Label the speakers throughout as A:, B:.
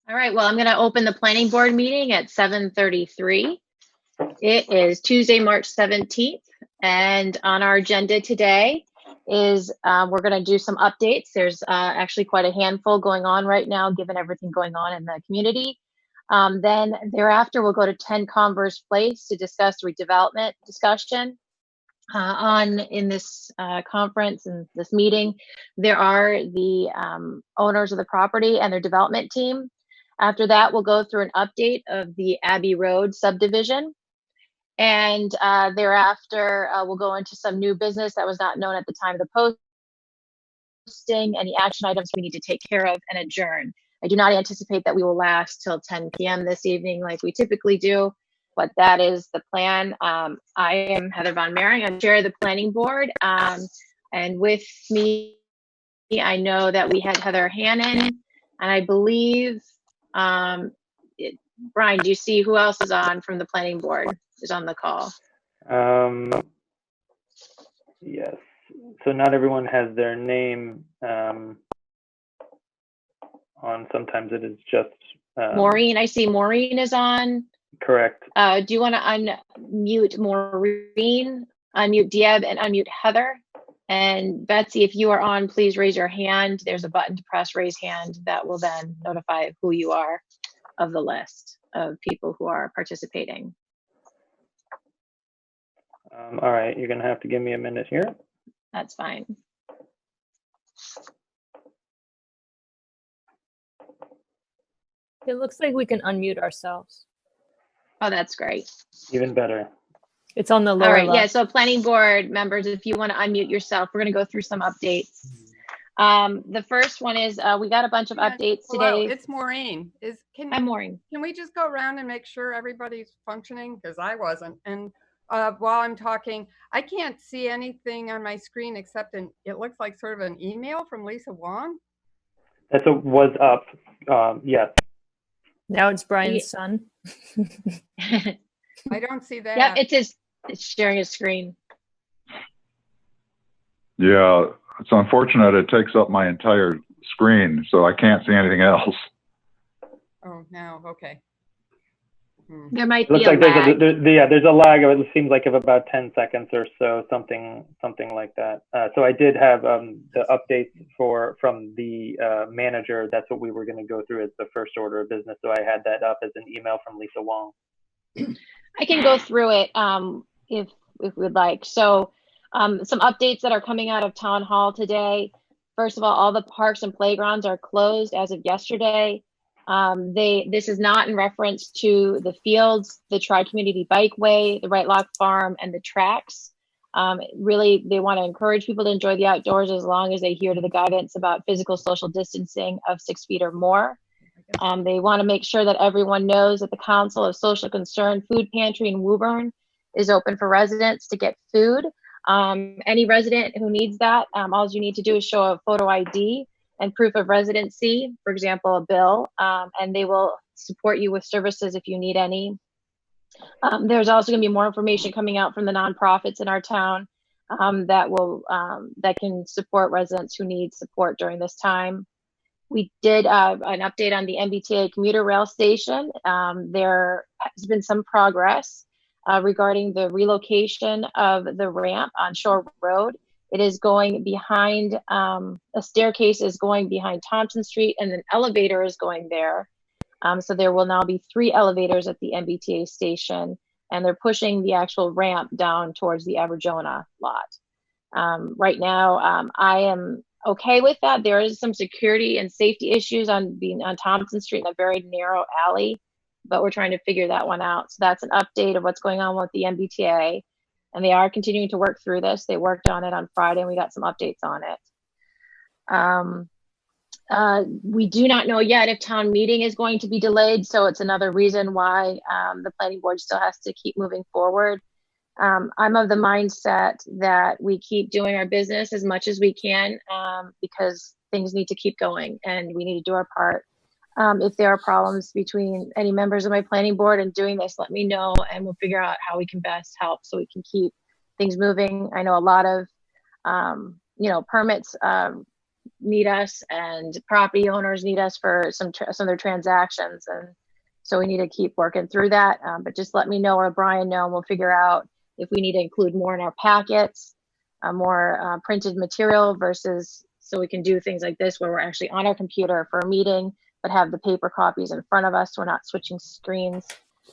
A: All right, well, I'm going to open the planning board meeting at 7:33. It is Tuesday, March 17th, and on our agenda today is we're going to do some updates. There's actually quite a handful going on right now, given everything going on in the community. Then thereafter, we'll go to 10 Converse Place to discuss redevelopment discussion. In this conference and this meeting, there are the owners of the property and their development team. After that, we'll go through an update of the Abbey Road subdivision. And thereafter, we'll go into some new business that was not known at the time of the posting, any action items we need to take care of, and adjourn. I do not anticipate that we will last till 10 p.m. this evening like we typically do, but that is the plan. I am Heather Von Mering. I'm chair of the planning board. And with me, I know that we had Heather Hannon, and I believe, Brian, do you see who else is on from the planning board is on the call?
B: Yes. So not everyone has their name on. Sometimes it is just
A: Maureen. I see Maureen is on.
B: Correct.
A: Do you want to unmute Maureen, unmute Dieb, and unmute Heather? And Betsy, if you are on, please raise your hand. There's a button to press raise hand that will then notify who you are of the list of people who are participating.
B: All right, you're going to have to give me a minute here.
A: That's fine.
C: It looks like we can unmute ourselves.
A: Oh, that's great.
B: Even better.
C: It's on the lower
A: All right,
C: left.
A: yeah, so planning board members, if you want to unmute yourself, we're going to go through some updates. The first one is we got a bunch of updates
D: Hello,
A: today.
D: it's Maureen.
A: Hi, Maureen.
D: Can we just go around and make sure everybody's functioning? Because I wasn't. And while I'm talking, I can't see anything on my screen except it looks like sort of an email from Lisa Wong.
B: That's what was up. Yes.
C: Now it's Brian's son.
D: I don't see that.
A: Yeah, it's sharing his screen.
E: Yeah, it's unfortunate it takes up my entire screen, so I can't see anything else.
D: Oh, no, okay.
A: There might
B: Looks
A: be
B: like
A: a lag.
B: there's a lag of it seems like of about 10 seconds or so, something like that. So I did have the updates from the manager. That's what we were going to go through as the first order of business. So I had that up as an email from Lisa Wong.
A: I can go through it if we'd like. So some updates that are coming out of town hall today. First of all the parks and playgrounds are closed as of yesterday. This is not in reference to the fields, the Tri-Community Bikeway, the Right Lock Farm, and the tracks. Really, they want to encourage people to enjoy the outdoors as long as they adhere to the guidance about physical social distancing of 6 feet or more. They want to make sure that everyone knows that the Council of Social Concern Food Pantry in Woburn is open for residents to get food. Any resident who needs that, all you need to do is show a photo ID and proof of residency, for example, a bill, and they will support you with services if you need any. There's also going to be more information coming out from the nonprofits in our town that can support residents who need support during this time. We did an update on the MBTA commuter rail station. There has been some progress regarding the relocation of the ramp on Shore Road. It is going behind, a staircase is going behind Thompson Street, and an elevator is going there. So there will now be 3 elevators at the MBTA station, and they're pushing the actual ramp down towards the Aberjona lot. Right now, I am okay with that. There is some security and safety issues on Thompson Street in a very narrow alley, but we're trying to figure that one out. So that's an update of what's going on with the MBTA. And they are continuing to work through this. They worked on it on Friday, and we got some updates on it. We do not know yet if town meeting is going to be delayed, so it's another reason why the planning board still has to keep moving forward. I'm of the mindset that we keep doing our business as much as we can because things need to keep going, and we need to do our part. If there are problems between any members of my planning board and doing this, let me know, and we'll figure out how we can best help so we can keep things moving. I know a lot of, permits need us, and property owners need us for some of their transactions, and so we need to keep working through that. But just let me know or Brian know, and we'll figure out if we need to include more in our packets, more printed material versus, so we can do things like this where we're actually on our computer for a meeting, but have the paper copies in front of us. So we're not switching screens.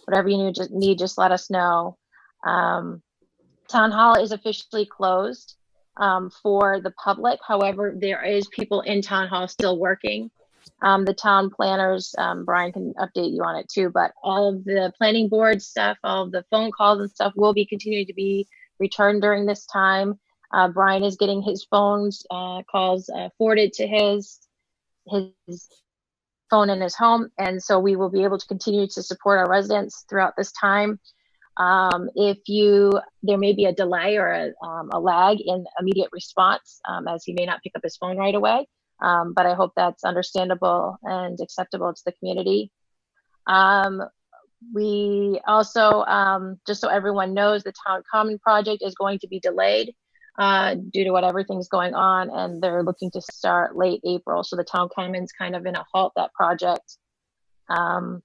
A: Whatever you need, just let us know. Town hall is officially closed for the public. However, there is people in town hall still working. The town planners, Brian can update you on it too, but all of the planning board stuff, all of the phone calls and stuff will be continuing to be returned during this time. Brian is getting his phones calls forwarded to his phone in his home, and so we will be able to continue to support our residents throughout this time. There may be a delay or a lag in immediate response, as he may not pick up his phone right away. But I hope that's understandable and acceptable to the community. We also, just so everyone knows, the Town Common project is going to be delayed due to what everything's going on, and they're looking to start late April. So the Town Common's kind of in a halt, that project. I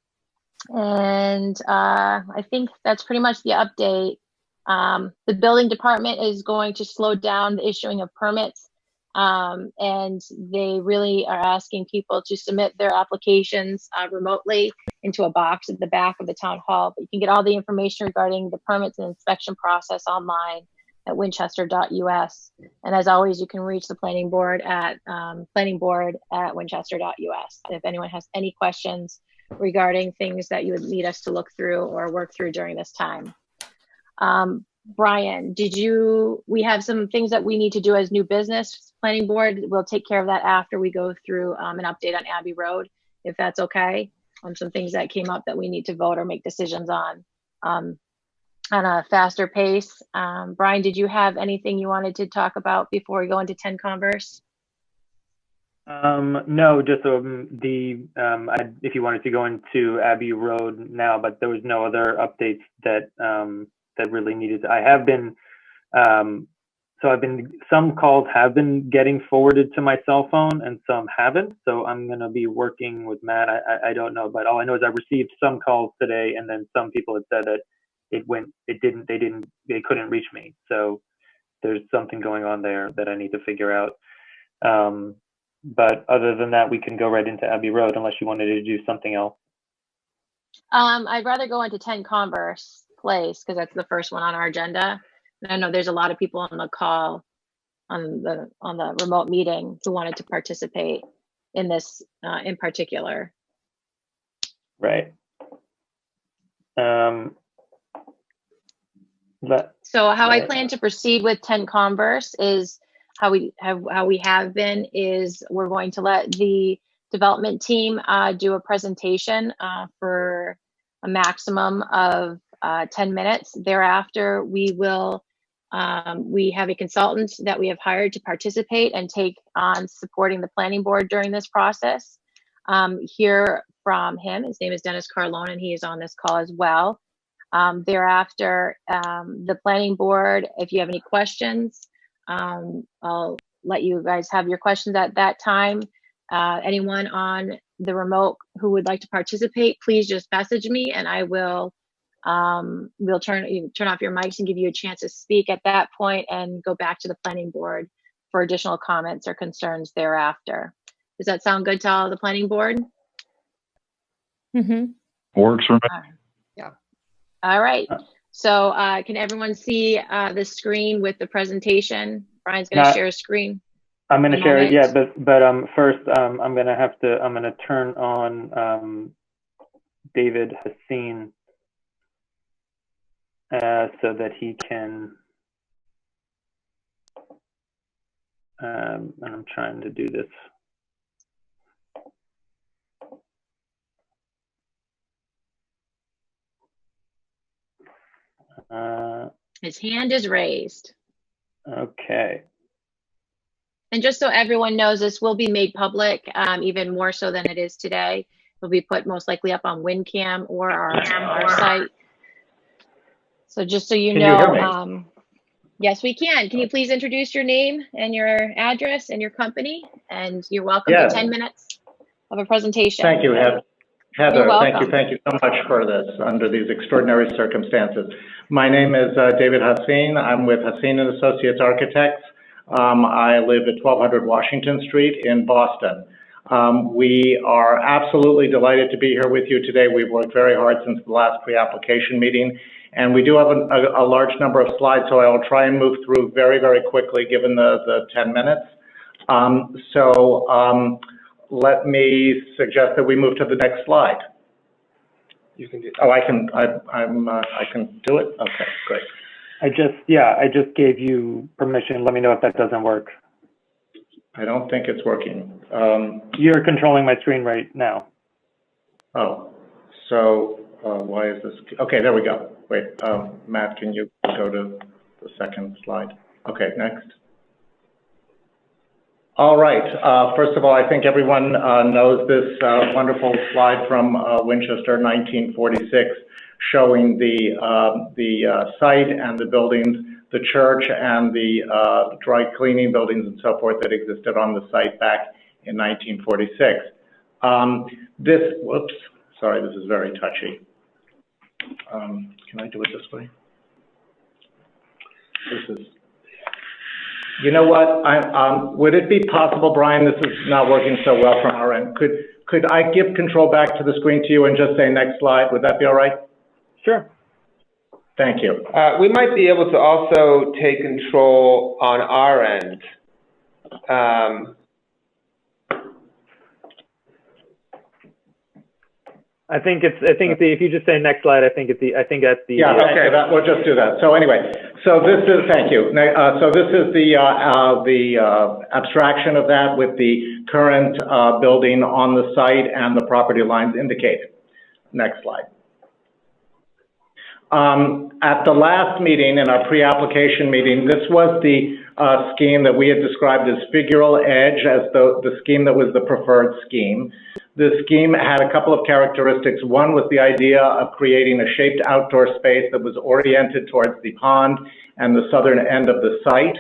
A: think that's pretty much the update. The building department is going to slow down the issuing of permits. And they really are asking people to submit their applications remotely into a box at the back of the town hall. But you can get all the information regarding the permits and inspection process online at winchester.us. And as always, you can reach the planning board at winchester.us. If anyone has any questions regarding things that you would need us to look through or work through during this time. Brian, we have some things that we need to do as new business. Planning board, we'll take care of that after we go through an update on Abbey Road, if that's okay. Some things that came up that we need to vote or make decisions on a faster pace. Brian, did you have anything you wanted to talk about before we go into 10 Converse?
B: No, just if you wanted to go into Abbey Road now, but there was no other updates that really needed. Some calls have been getting forwarded to my cell phone and some haven't. So I'm going to be working with Matt. I don't know, but all I know is I received some calls today, and then some people had said that they couldn't reach me. So there's something going on there that I need to figure out. But other than that, we can go right into Abbey Road unless you wanted to do something else.
A: I'd rather go into 10 Converse Place because that's the first one on our agenda. And I know there's a lot of people on the call on the remote meeting who wanted to participate in this in particular.
B: Right.
A: So how I plan to proceed with 10 Converse is how we have been is we're going to let the development team do a presentation for a maximum of 10 minutes. Thereafter, we have a consultant that we have hired to participate and take on supporting the planning board during this process. Hear from him. His name is Dennis Carlone, and he is on this call as well. Thereafter, the planning board, if you have any questions, I'll let you guys have your questions at that time. Anyone on the remote who would like to participate, please just message me and I will we'll turn off your mics and give you a chance to speak at that point and go back to the planning board for additional comments or concerns thereafter. Does that sound good to all of the planning board?
C: Mm-hmm.
E: Works for me.
D: Yeah.
A: All right. So can everyone see the screen with the presentation? Brian's going to share a screen.
B: I'm going to share it, yeah, but first I'm going to turn on David Hassin so that he can, and I'm trying to do this.
A: His hand is raised.
B: Okay.
A: And just so everyone knows, this will be made public, even more so than it is today. It'll be put most likely up on WinCam or our site. So just so you know, Yes, we can. Can you please introduce your name and your address and your company? And you're welcome
F: Yes.
A: to 10 minutes of a presentation.
F: Thank you, Heather.
A: You're
F: Thank
A: welcome.
F: you so much for this under these extraordinary circumstances. My name is David Hassin. I'm with Hassin and Associates Architects. I live at 1200 Washington Street in Boston. We are absolutely delighted to be here with you today. We've worked very hard since the last pre-application meeting, and we do have a large number of slides, so I will try and move through very, very quickly given the 10 minutes. Let me suggest that we move to the next slide. You can do. Oh, I can do it. Okay, great.
B: I just gave you permission. Let me know if that doesn't work.
F: I don't think it's working.
B: You're controlling my screen right now.
F: Oh, so why is this? Okay, there we go. Wait, Matt, can you go to the second slide? Okay, next. All right. First of all, I think everyone knows this wonderful slide from Winchester, 1946, showing the site and the buildings, the church and the dry cleaning buildings and so forth that existed on the site back in 1946. Whoops, sorry, this is very touchy. Can I do it this way? This is. You know what? Would it be possible, Brian? This is not working so well from our end. Could I give control back to the screen to you and just say next slide? Would that be all right?
B: Sure.
F: Thank you.
G: We might be able to also take control on our end.
B: If you just say next slide, I think that's the.
F: Yeah. Okay. We'll just do that. So anyway, thank you. So this is the abstraction of that with the current building on the site and the property lines indicated. Next slide. At the last meeting, in our pre-application meeting, this was the scheme that we had described as figural edge as the scheme that was the preferred scheme. The scheme had a couple of characteristics. One was the idea of creating a shaped outdoor space that was oriented towards the pond and the southern end of the site.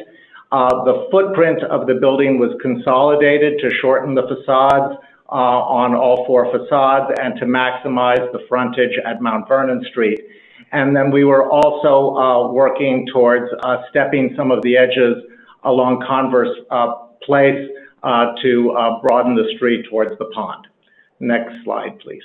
F: The footprint of the building was consolidated to shorten the facades on all four facades and to maximize the frontage at Mount Vernon Street. And then we were also working towards stepping some of the edges along Converse Place to broaden the street towards the pond. Next slide, please.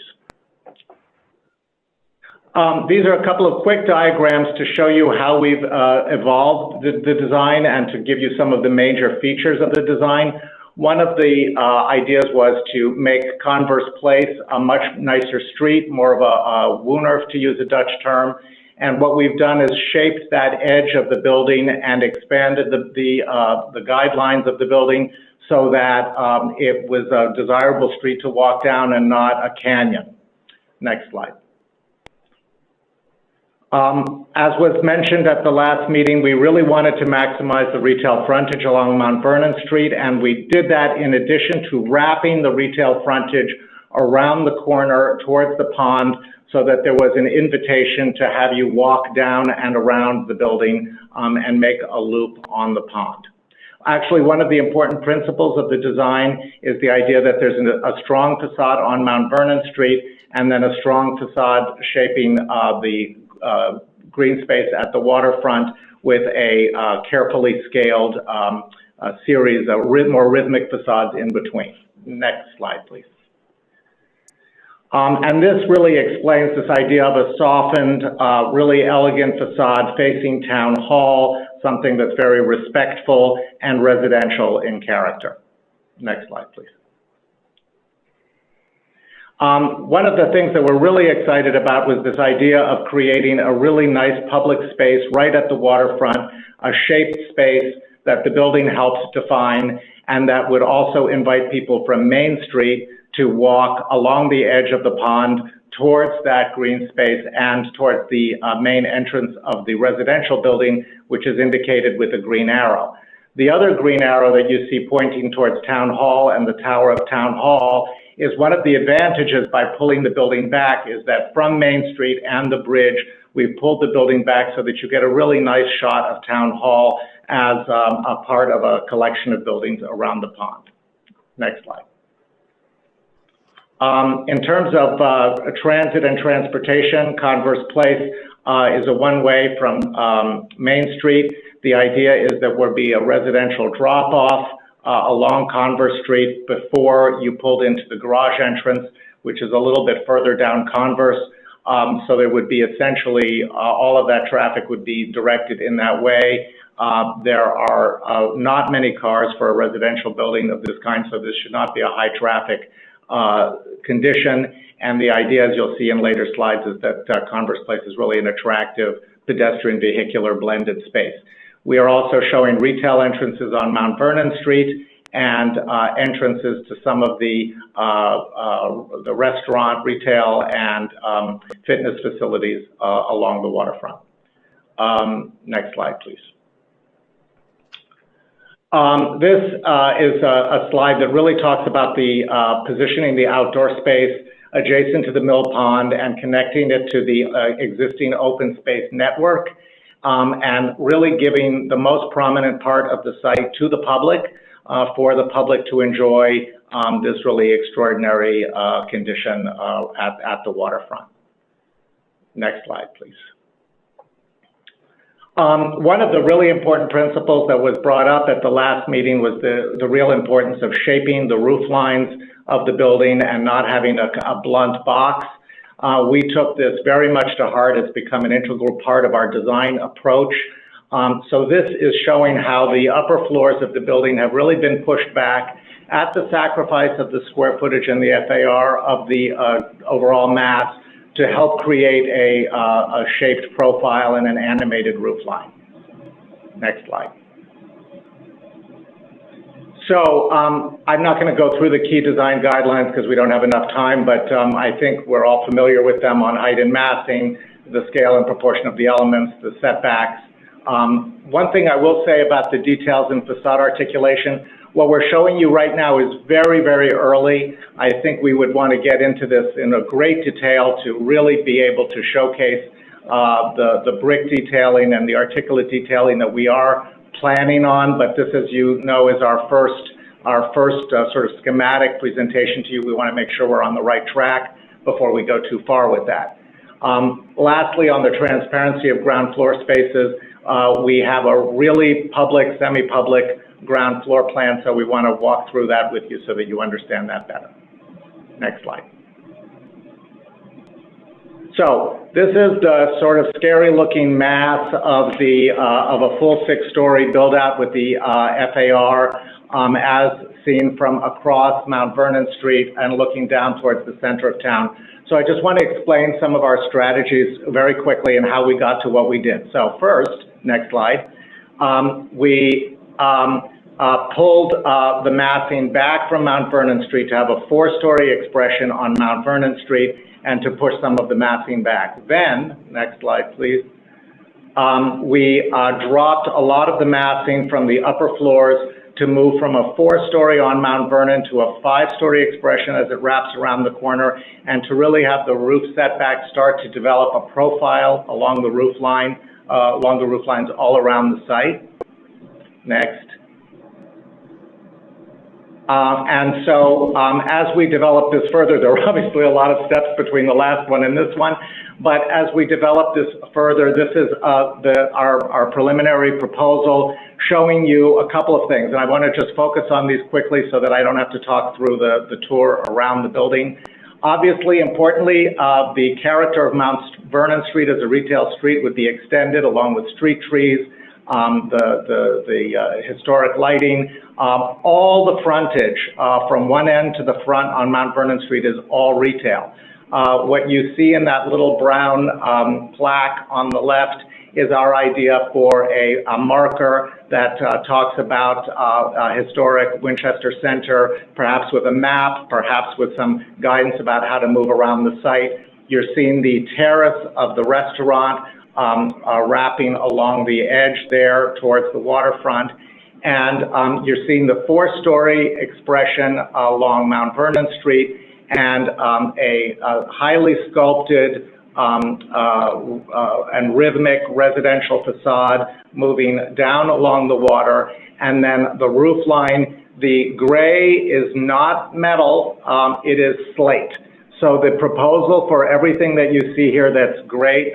F: These are a couple of quick diagrams to show you how we've evolved the design and to give you some of the major features of the design. One of the ideas was to make Converse Place a much nicer street, more of a Woonerf, to use a Dutch term. And what we've done is shaped that edge of the building and expanded the guidelines of the building so that it was a desirable street to walk down and not a canyon. Next slide. As was mentioned at the last meeting, we really wanted to maximize the retail frontage along Mount Vernon Street, and we did that in addition to wrapping the retail frontage around the corner towards the pond so that there was an invitation to have you walk down and around the building and make a loop on the pond. Actually, one of the important principles of the design is the idea that there's a strong facade on Mount Vernon Street and then a strong facade shaping the green space at the waterfront with a carefully scaled series of more rhythmic facades in between. Next slide, please. And this really explains this idea of a softened, really elegant facade facing Town Hall, something that's very respectful and residential in character. Next slide, please. One of the things that we're really excited about was this idea of creating a really nice public space right at the waterfront, a shaped space that the building helps define, and that would also invite people from Main Street to walk along the edge of the pond towards that green space and towards the main entrance of the residential building, which is indicated with a green arrow. The other green arrow that you see pointing towards Town Hall and the Tower of Town Hall is one of the advantages by pulling the building back is that from Main Street and the bridge, We've pulled the building back so that you get a really nice shot of Town Hall as a part of a collection of buildings around the pond. Next slide. In terms of transit and transportation, Converse Place is a one-way from Main Street. The idea is that there will be a residential drop-off along Converse Street before you pulled into the garage entrance, which is a little bit further down Converse. So there would be essentially all of that traffic would be directed in that way. There are not many cars for a residential building of this kind, so this should not be a high traffic condition. And the idea, as you'll see in later slides, is that Converse Place is really an attractive pedestrian vehicular blended space. We are also showing retail entrances on Mount Vernon Street and entrances to some of the restaurant, retail, and fitness facilities along the waterfront. Next slide, please. This is a slide that really talks about the positioning the outdoor space adjacent to the mill pond and connecting it to the existing open space network, and really giving the most prominent part of the site to the public for the public to enjoy this really extraordinary condition at the waterfront. Next slide, please. One of the really important principles that was brought up at the last meeting was the real importance of shaping the roof lines of the building and not having a blunt box. We took this very much to heart. It's become an integral part of our design approach. So this is showing how the upper floors of the building have really been pushed back at the sacrifice of the square footage and the FAR of the overall mass to help create a shaped profile and an animated roof line. Next slide. So I'm not going to go through the key design guidelines because we don't have enough time, but I think we're all familiar with them on height and massing, the scale and proportion of the elements, the setbacks. One thing I will say about the details in facade articulation, what we're showing you right now is very, very early. I think we would want to get into this in a great detail to really be able to showcase the brick detailing and the articulate detailing that we are planning on. But this, as you know, is our first sort of schematic presentation to you. We want to make sure we're on the right track before we go too far with that. Lastly, on the transparency of ground floor spaces, we have a really public, semi-public ground floor plan, so we want to walk through that with you so that you understand that better. Next slide. So this is the sort of scary-looking mass of a full 6-story build-out with the FAR as seen from across Mount Vernon Street and looking down towards the center of town. So I just want to explain some of our strategies very quickly and how we got to what we did. So first, next slide, we pulled the massing back from Mount Vernon Street to have a 4-story expression on Mount Vernon Street and to push some of the massing back. Then, next slide, please, we dropped a lot of the massing from the upper floors to move from a 4-story on Mount Vernon to a 5-story expression as it wraps around the corner, and to really have the roof setback start to develop a profile along the roof line, along the roof lines all around the site. Next. And so as we develop this further, there are obviously a lot of steps between the last one and this one, but as we develop this further, this is our preliminary proposal showing you a couple of things. And I want to just focus on these quickly so that I don't have to talk through the tour around the building. Obviously, importantly, the character of Mount Vernon Street as a retail street would be extended along with street trees, the historic lighting. All the frontage from one end to the front on Mount Vernon Street is all retail. What you see in that little brown plaque on the left is our idea for a marker that talks about historic Winchester Center, perhaps with a map, perhaps with some guidance about how to move around the site. You're seeing the terrace of the restaurant wrapping along the edge there towards the waterfront. And you're seeing the 4-story expression along Mount Vernon Street and a highly sculpted and rhythmic residential facade moving down along the water. And then the roof line, the gray is not metal, it is slate. So the proposal for everything that you see here that's gray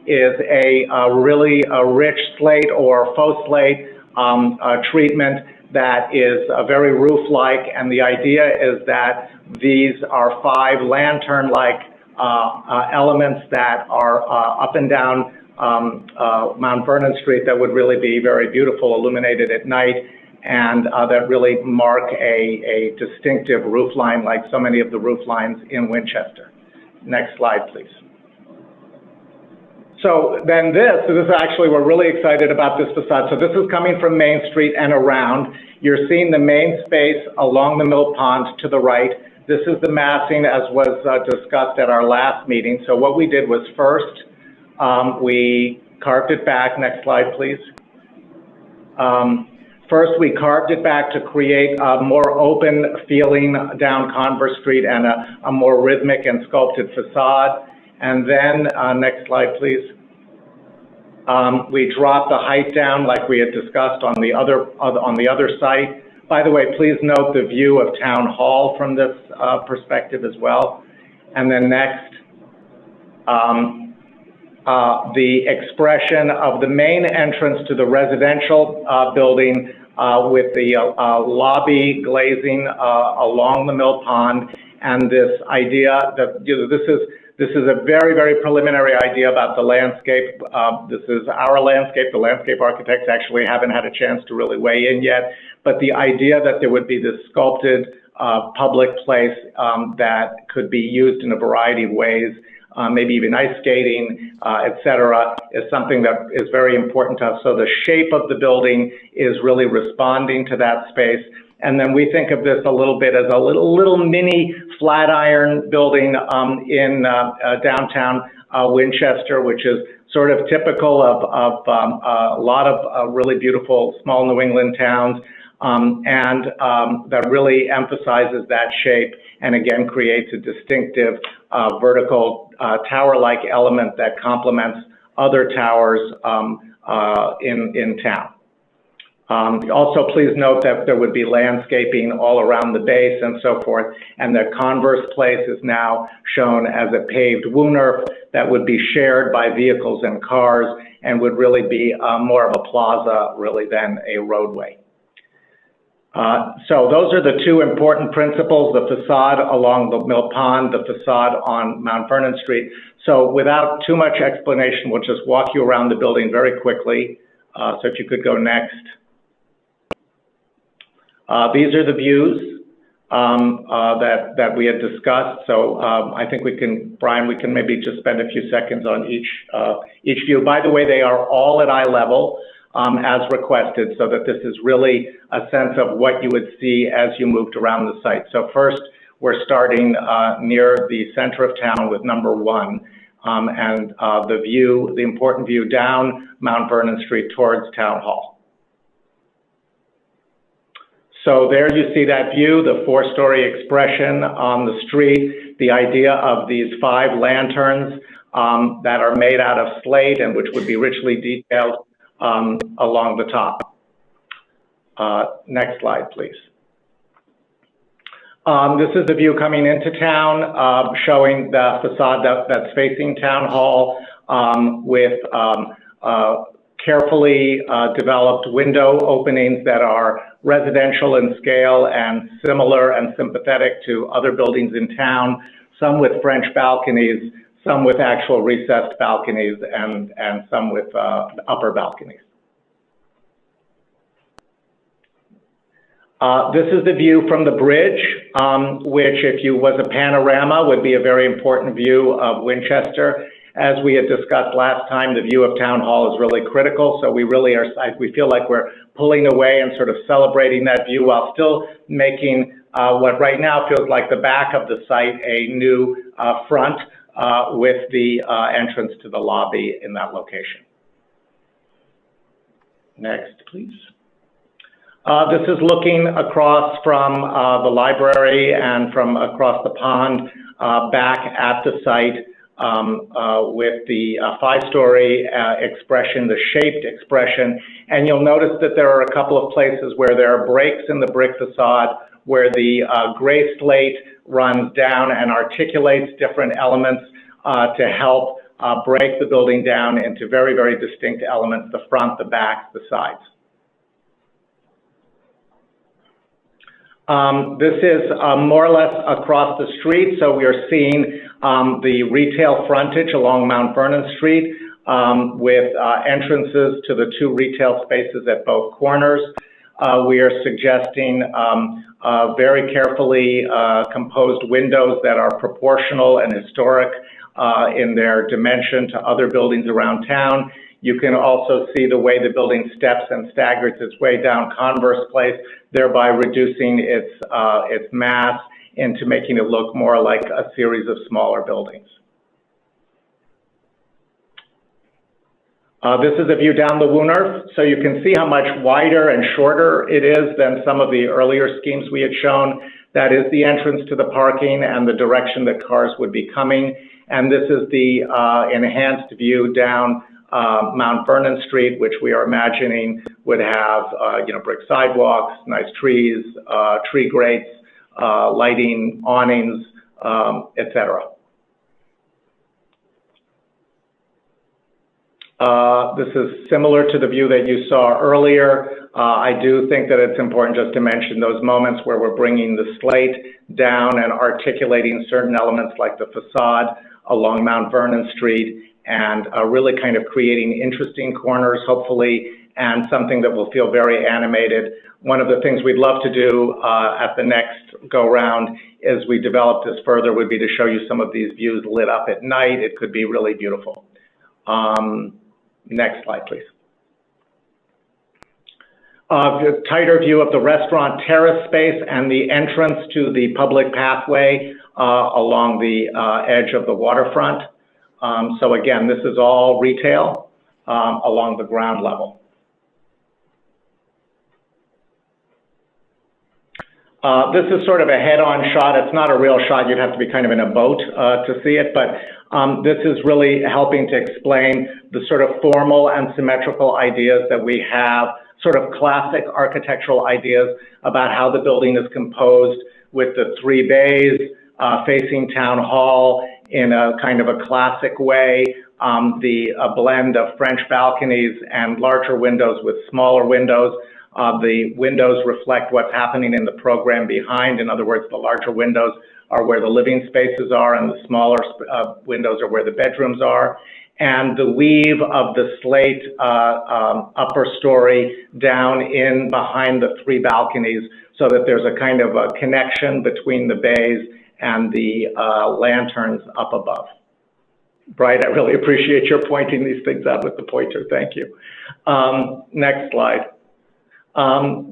F: is a really rich slate or faux slate treatment that is very roof-like, and the idea is that these are 5 lantern-like elements that are up and down Mount Vernon Street that would really be very beautiful, illuminated at night, and that really mark a distinctive roof line like so many of the roof lines in Winchester. Next slide, please. So then this is actually, we're really excited about this facade. So this is coming from Main Street and around. You're seeing the main space along the mill pond to the right. This is the massing as was discussed at our last meeting. So what we did was first, we carved it back. Next slide, please. First, we carved it back to create a more open feeling down Converse Street and a more rhythmic and sculpted facade. And then, next slide, please. We dropped the height down like we had discussed on the other site. By the way, please note the view of Town Hall from this perspective as well. And then next, the expression of the main entrance to the residential building with the lobby glazing along the mill pond, and this idea that this is a very, very preliminary idea about the landscape. This is our landscape. The landscape architects actually haven't had a chance to really weigh in yet, but the idea that there would be this sculpted public place that could be used in a variety of ways, maybe even ice skating, et cetera, is something that is very important to us. So the shape of the building is really responding to that space. And then we think of this a little bit as a little mini Flatiron building in downtown Winchester, which is sort of typical of a lot of really beautiful small New England towns, and that really emphasizes that shape and again creates a distinctive vertical tower-like element that complements other towers in town. Also, please note that there would be landscaping all around the base and so forth, and the Converse Place is now shown as a paved wooner that would be shared by vehicles and cars and would really be more of a plaza really than a roadway. So those are the two important principles, the facade along the mill pond, the facade on Mount Vernon Street. So without too much explanation, we'll just walk you around the building very quickly. So if you could go next. These are the views that we had discussed. So I think we can, Brian, we can maybe just spend a few seconds on each view. By the way, they are all at eye level as requested, so that this is really a sense of what you would see as you moved around the site. So first, we're starting near the center of town with number 1, and the view, the important view down Mount Vernon Street towards Town Hall. So there you see that view, the 4-story expression on the street, the idea of these 5 lanterns that are made out of slate and which would be richly detailed along the top. Next slide, please. This is the view coming into town, showing the facade that's facing Town Hall with carefully developed window openings that are residential in scale and similar and sympathetic to other buildings in town, some with French balconies, some with actual recessed balconies, and some with upper balconies. This is the view from the bridge, which if you was a panorama would be a very important view of Winchester. As we had discussed last time, the view of Town Hall is really critical, so we really are, we feel like we're pulling away and sort of celebrating that view while still making what right now feels like the back of the site a new front with the entrance to the lobby in that location. Next, please. This is looking across from the library and from across the pond back at the site. with the 5-story expression, the shaped expression. And you'll notice that there are a couple of places where there are breaks in the brick facade where the gray slate runs down and articulates different elements to help break the building down into very, very distinct elements: the front, the back, the sides. This is more or less across the street, so we are seeing the retail frontage along Mount Vernon Street with entrances to the 2 retail spaces at both corners. We are suggesting very carefully composed windows that are proportional and historic in their dimension to other buildings around town. You can also see the way the building steps and staggers its way down Converse Place, thereby reducing its mass into making it look more like a series of smaller buildings. This is a view down the Wooner, so you can see how much wider and shorter it is than some of the earlier schemes we had shown. That is the entrance to the parking and the direction that cars would be coming. And this is the enhanced view down Mount Vernon Street, which we are imagining would have, brick sidewalks, nice trees, tree grates, lighting, awnings, etc. This is similar to the view that you saw earlier. I do think that it's important just to mention those moments where we're bringing the slate down and articulating certain elements like the facade along Mount Vernon Street, and really kind of creating interesting corners, hopefully, and something that will feel very animated. One of the things we'd love to do at the next go-round as we develop this further would be to show you some of these views lit up at night. It could be really beautiful. Next slide, please. A tighter view of the restaurant terrace space and the entrance to the public pathway along the edge of the waterfront. So again, this is all retail along the ground level. This is sort of a head-on shot. It's not a real shot. You'd have to be kind of in a boat to see it, but this is really helping to explain the sort of formal and symmetrical ideas that we have, sort of classic architectural ideas about how the building is composed, with the 3 bays facing Town Hall in a kind of a classic way, a blend of French balconies and larger windows with smaller windows. The windows reflect what's happening in the program behind. In other words, the larger windows are where the living spaces are, and the smaller windows are where the bedrooms are. And the weave of the slate upper story down in behind the 3 balconies, so that there's a kind of a connection between the bays and the lanterns up above. Bright, I really appreciate your pointing these things out with the pointer. Thank you. Next slide.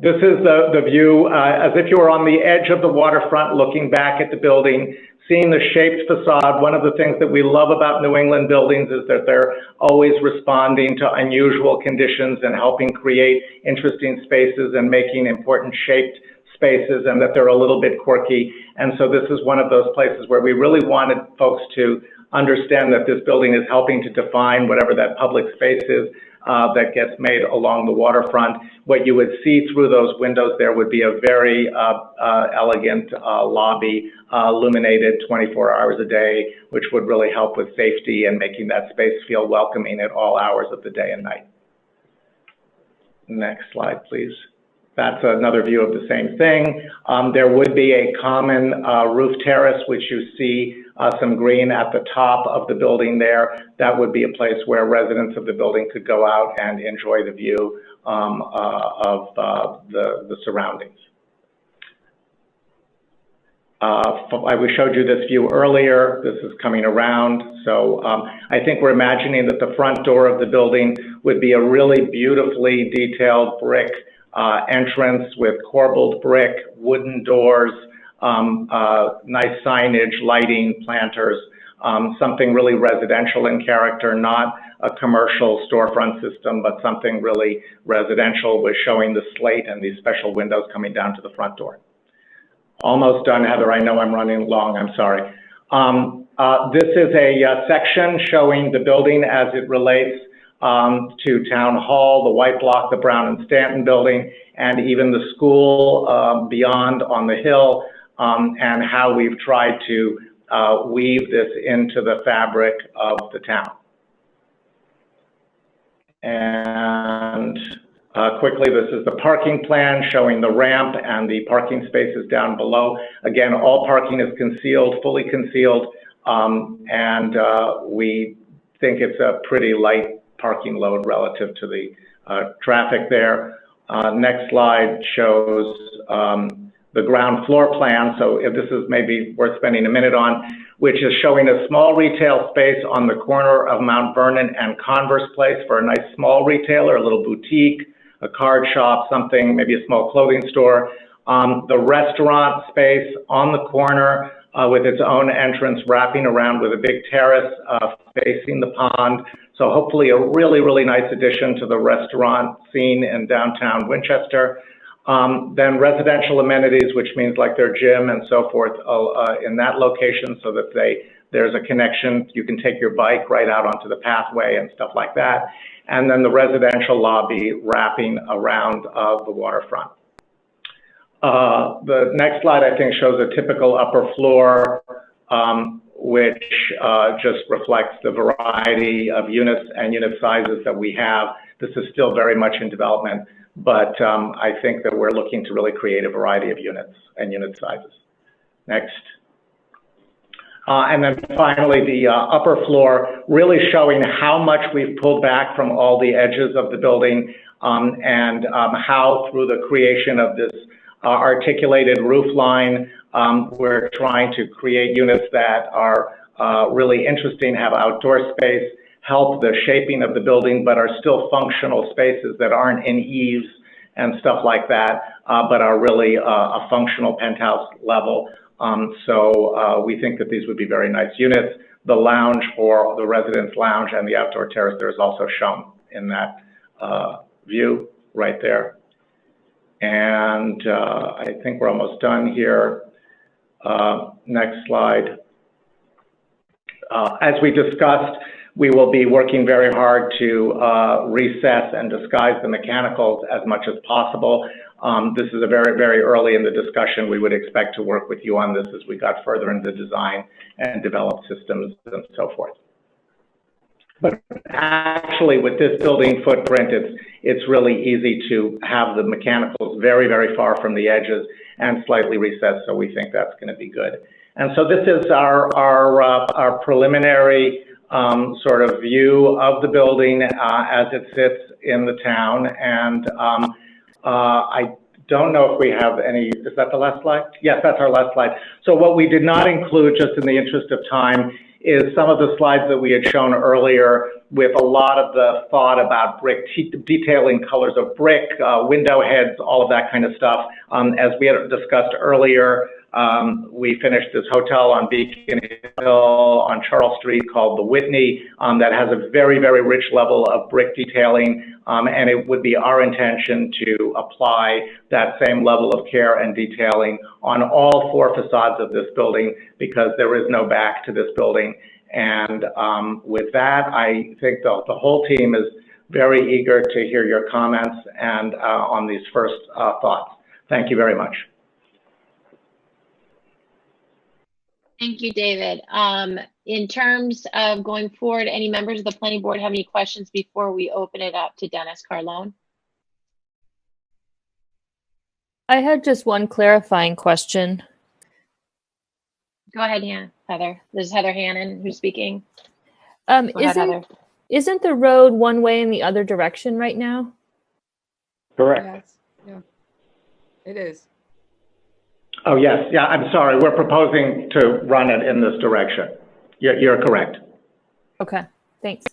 F: This is the view as if you were on the edge of the waterfront looking back at the building, seeing the shaped facade. One of the things that we love about New England buildings is that they're always responding to unusual conditions and helping create interesting spaces and making important shaped spaces, and that they're a little bit quirky. And so this is one of those places where we really wanted folks to understand that this building is helping to define whatever that public space is that gets made along the waterfront. What you would see through those windows there would be a very elegant lobby, illuminated 24 hours a day, which would really help with safety and making that space feel welcoming at all hours of the day and night. Next slide, please. That's another view of the same thing. There would be a common roof terrace, which you see some green at the top of the building there. That would be a place where residents of the building could go out and enjoy the view of the surroundings. We showed you this view earlier. This is coming around. So I think we're imagining that the front door of the building would be a really beautifully detailed brick entrance with corbelled brick, wooden doors, nice signage, lighting, planters, something really residential in character, not a commercial storefront system, but something really residential, with showing the slate and these special windows coming down to the front door. Almost done, Heather. I know I'm running long. I'm sorry. This is a section showing the building as it relates to Town Hall, the White Block, the Brown and Stanton building, and even the school beyond on the hill, and how we've tried to weave this into the fabric of the town. And quickly, this is the parking plan showing the ramp and the parking spaces down below. Again, all parking is concealed, fully concealed, and we think it's a pretty light parking load relative to the traffic there. Next slide shows the ground floor plan. So if this is maybe worth spending a minute on, which is showing a small retail space on the corner of Mount Vernon and Converse Place for a nice small retailer, a little boutique, a card shop, something, maybe a small clothing store. The restaurant space on the corner with its own entrance wrapping around with a big terrace facing the pond. So hopefully a really, really nice addition to the restaurant scene in downtown Winchester. Then residential amenities, which means like their gym and so forth in that location, so that there's a connection. You can take your bike right out onto the pathway and stuff like that. And then the residential lobby wrapping around the waterfront. The next slide, I think, shows a typical upper floor, which just reflects the variety of units and unit sizes that we have. This is still very much in development, but I think that we're looking to really create a variety of units and unit sizes. Next. And then finally, the upper floor, really showing how much we've pulled back from all the edges of the building, and how through the creation of this articulated roof line, we're trying to create units that are really interesting, have outdoor space, help the shaping of the building, but are still functional spaces that aren't in eaves and stuff like that, but are really a functional penthouse level. So we think that these would be very nice units. The lounge for the residence lounge and the outdoor terrace there is also shown in that view right there. And I think we're almost done here. Next slide. As we discussed, we will be working very hard to recess and disguise the mechanicals as much as possible. This is a very, very early in the discussion. We would expect to work with you on this as we got further into design and develop systems and so forth. But actually, with this building footprint, it's really easy to have the mechanicals very, very far from the edges and slightly recessed, so we think that's going to be good. And so this is our preliminary sort of view of the building as it sits in the town. And I don't know if we have any, is that the last slide? Yes, that's our last slide. So what we did not include, just in the interest of time, is some of the slides that we had shown earlier with a lot of the thought about brick, detailing colors of brick, window heads, all of that kind of stuff. As we had discussed earlier, we finished this hotel on Beacon Hill on Charles Street called the Whitney that has a very, very rich level of brick detailing, and it would be our intention to apply that same level of care and detailing on all four facades of this building, because there is no back to this building. And with that, I think the whole team is very eager to hear your comments and on these first thoughts. Thank you very much.
A: Thank you, David. In terms of going forward, any members of the planning board have any questions before we open it up to Dennis Carlone?
C: I had just one clarifying question.
A: Go ahead, Heather. This is Heather Hannon who's speaking. Go ahead, Heather.
C: Isn't the road one way in the other direction right now?
B: Correct.
D: Yes, yeah, it is.
F: Oh, yes. Yeah, I'm sorry. We're proposing to run it in this direction. You're correct.
C: Okay, thanks.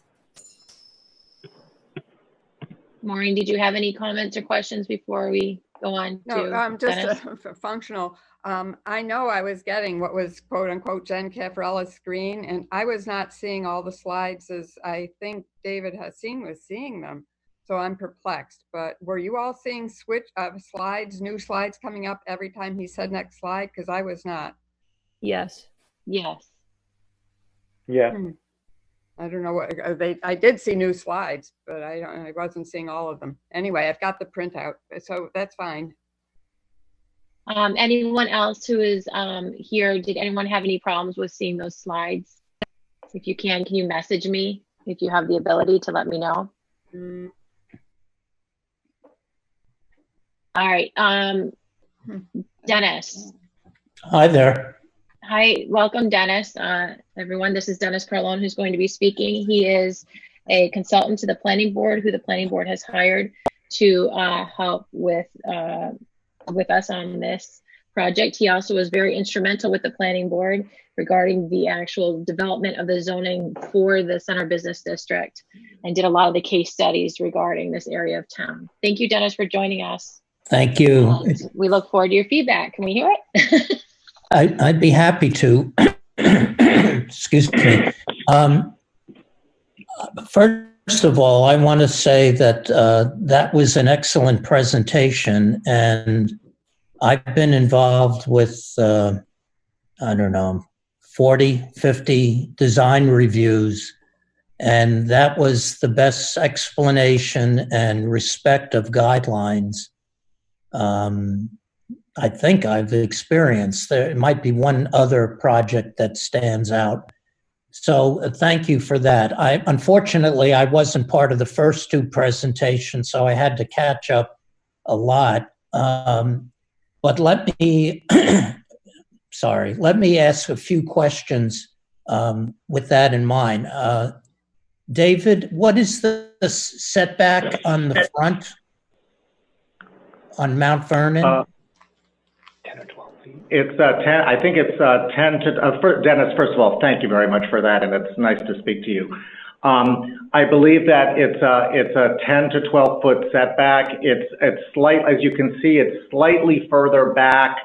A: Maureen, did you have any comments or questions before we go on to
D: just
A: Dennis?
D: functional. I know I was getting what was quote unquote Jen Caffarella's screen, and I was not seeing all the slides as I think David was seeing them. So I'm perplexed, but were you all seeing slides, new slides coming up every time he said next slide? Because I was not.
C: Yes.
A: Yes.
B: Yeah.
D: I don't know what I did see new slides, but I wasn't seeing all of them. Anyway, I've got the printout, so that's fine.
A: Anyone else who is here, did anyone have any problems with seeing those slides? If you can you message me if you have the ability to let me know? All right, Dennis.
H: Hi there.
A: Hi, welcome, Dennis. Everyone, this is Dennis Carlone who's going to be speaking. He is a consultant to the planning board who the planning board has hired to help with us on this project. He also was very instrumental with the planning board regarding the actual development of the zoning for the Center Business District and did a lot of the case studies regarding this area of town. Thank you, Dennis, for joining us.
H: Thank you.
A: We look forward to your feedback. Can we hear it?
H: I'd be happy to. Excuse me. First of all, I want to say that that was an excellent presentation, and I've been involved with, I don't know, 40, 50 design reviews, and that was the best explanation and respect of guidelines I think I've experienced. There might be one other project that stands out. So thank you for that. Unfortunately, I wasn't part of the first two presentations, so I had to catch up a lot. But let me, let me ask a few questions with that in mind. David, what is the setback on the front on Mount Vernon?
G: 10 or 12 feet.
F: It's 10, I think it's 10 to, Dennis, first of all, thank you very much for that, and it's nice to speak to you. I believe that it's a 10 to 12 foot setback. It's slight, as you can see, it's slightly further back.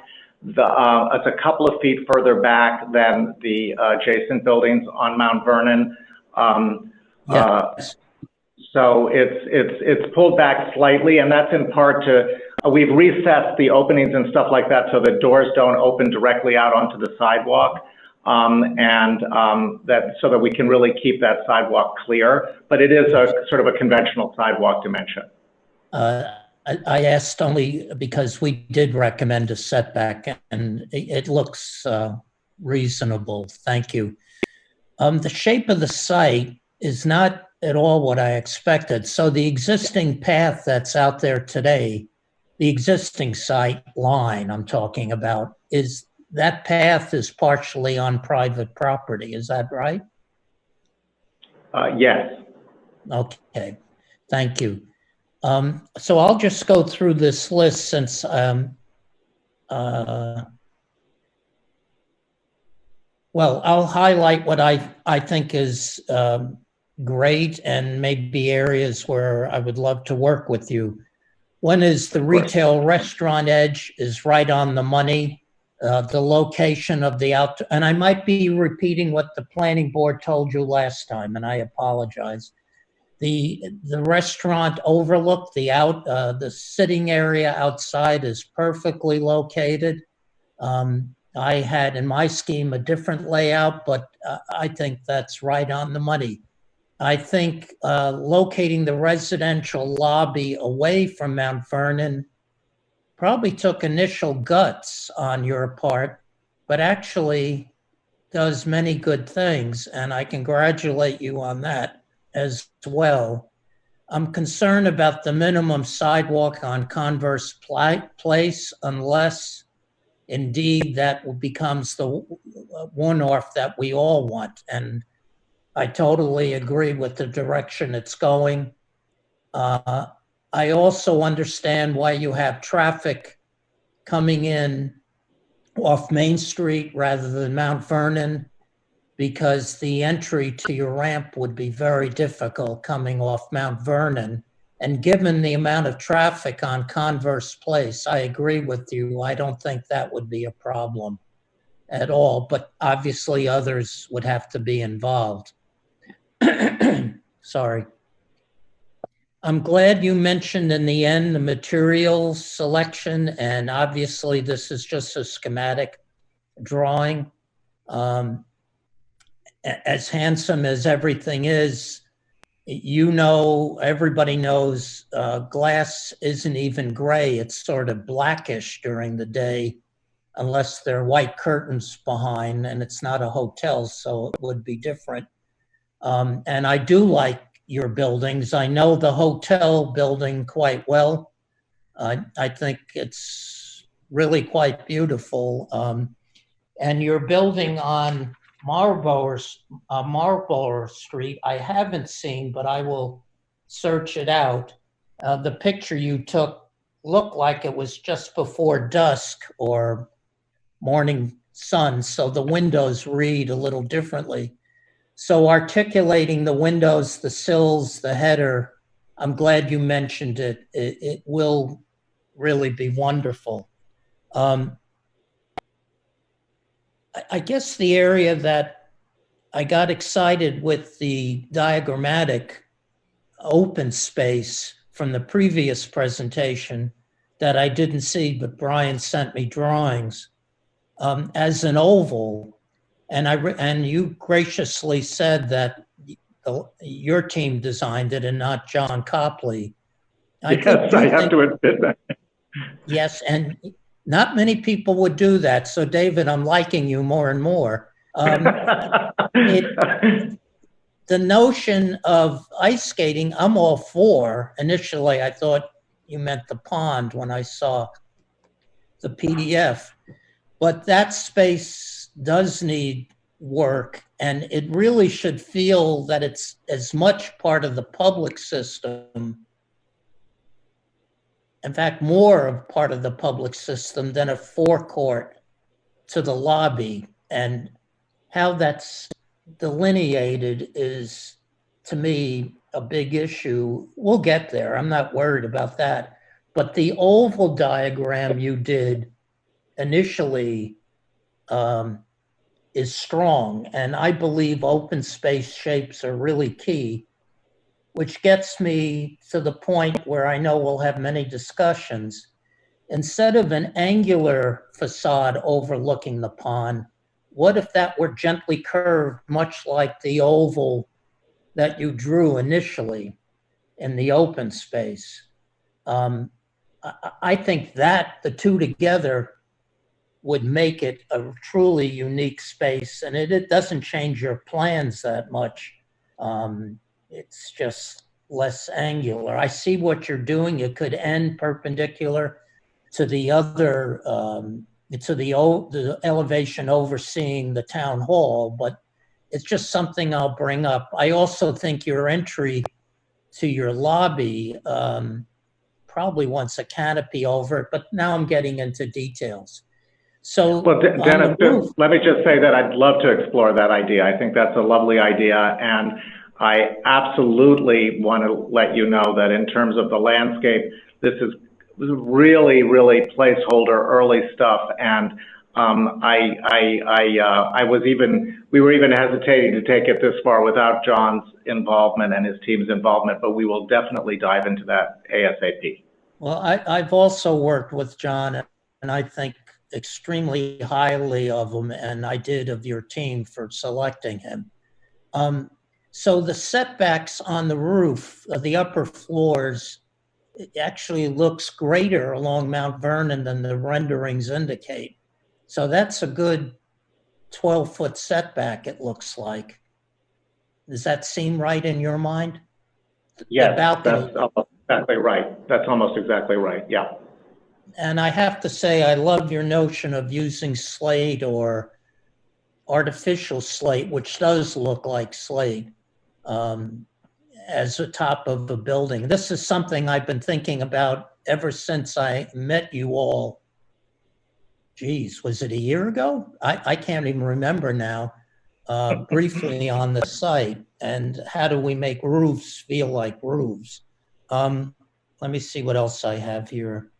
F: It's a couple of feet further back than the adjacent buildings on Mount Vernon.
H: Yes.
F: So it's pulled back slightly, and that's in part to, we've recessed the openings and stuff like that so the doors don't open directly out onto the sidewalk, that so that we can really keep that sidewalk clear. But it is a sort of a conventional sidewalk dimension.
H: I asked only because we did recommend a setback, and it looks reasonable. Thank you. The shape of the site is not at all what I expected. So the existing path that's out there today, the existing site line I'm talking about, is that path is partially on private property. Is that right?
F: Yes.
H: Okay, thank you. So I'll just go through this list since well, I'll highlight what I think is great and maybe areas where I would love to work with you. One is the retail restaurant edge is right on the money. The location of the and I might be repeating what the planning board told you last time, and I apologize. The restaurant overlook, the sitting area outside is perfectly located. I had in my scheme a different layout, but I think that's right on the money. I think locating the residential lobby away from Mount Vernon probably took initial guts on your part, but actually does many good things, and I congratulate you on that as well. I'm concerned about the minimum sidewalk on Converse Place, unless indeed that becomes the one-off that we all want. And I totally agree with the direction it's going. I also understand why you have traffic coming in off Main Street rather than Mount Vernon, because the entry to your ramp would be very difficult coming off Mount Vernon. And given the amount of traffic on Converse Place, I agree with you. I don't think that would be a problem at all, but obviously others would have to be involved. Sorry. I'm glad you mentioned in the end the materials selection, and obviously this is just a schematic drawing. as handsome as everything is, you know, everybody knows glass isn't even gray. It's sort of blackish during the day, unless there are white curtains behind, and it's not a hotel, so it would be different. And I do like your buildings. I know the hotel building quite well. I think it's really quite beautiful. And your building on Marlborough Street, I haven't seen, but I will search it out. The picture you took looked like it was just before dusk or morning sun, so the windows read a little differently. So articulating the windows, the sills, the header, I'm glad you mentioned it. It will really be wonderful. I guess the area that I got excited with the diagrammatic open space from the previous presentation that I didn't see, but Brian sent me drawings as an oval. And you graciously said that your team designed it and not John Copley.
F: Yes, I have to admit that.
H: Yes, and not many people would do that. So, David, I'm liking you more and more. The notion of ice skating, I'm all for. Initially, I thought you meant the pond when I saw the PDF. But that space does need work, and it really should feel that it's as much part of the public system, in fact, more of part of the public system than a forecourt to the lobby. And how that's delineated is, to me, a big issue. We'll get there. I'm not worried about that. But the oval diagram you did initially is strong, and I believe open space shapes are really key, which gets me to the point where I know we'll have many discussions. Instead of an angular facade overlooking the pond, what if that were gently curved, much like the oval that you drew initially in the open space? I think that the two together would make it a truly unique space, and it doesn't change your plans that much. It's just less angular. I see what you're doing. It could end perpendicular to the other, to the elevation overseeing the town hall, but it's just something I'll bring up. I also think your entry to your lobby probably wants a canopy over it, but now I'm getting into details. So,
F: well, Dennis, let me just say that I'd love to explore that idea. I think that's a lovely idea, and I absolutely want to let you know that in terms of the landscape, this is really, really placeholder early stuff, and we were even hesitating to take it this far without John's involvement and his team's involvement, but we will definitely dive into that ASAP.
H: Well, I've also worked with John, and I think extremely highly of him, and I did of your team for selecting him. So the setbacks on the roof of the upper floors, it actually looks greater along Mount Vernon than the renderings indicate. So that's a good 12-foot setback, it looks like. Does that seem right in your mind?
F: Yes, that's almost exactly right. That's almost exactly right, yeah.
H: And I have to say, I love your notion of using slate or artificial slate, which does look like slate, as a top of a building. This is something I've been thinking about ever since I met you all. Geez, was it a year ago? I can't even remember now. Briefly on the site, and how do we make roofs feel like roofs? Let me see what else I have here.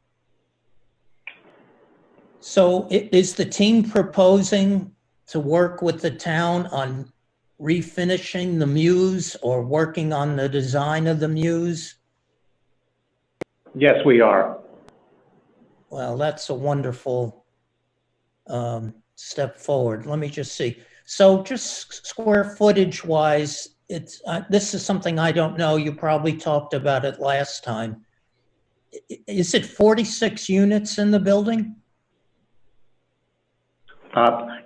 H: So is the team proposing to work with the town on refinishing the Muse or working on the design of the Muse?
F: Yes, we are.
H: Well, that's a wonderful step forward. Let me just see. So just square footage wise, it's this is something I don't know. You probably talked about it last time. Is it 46 units in the building?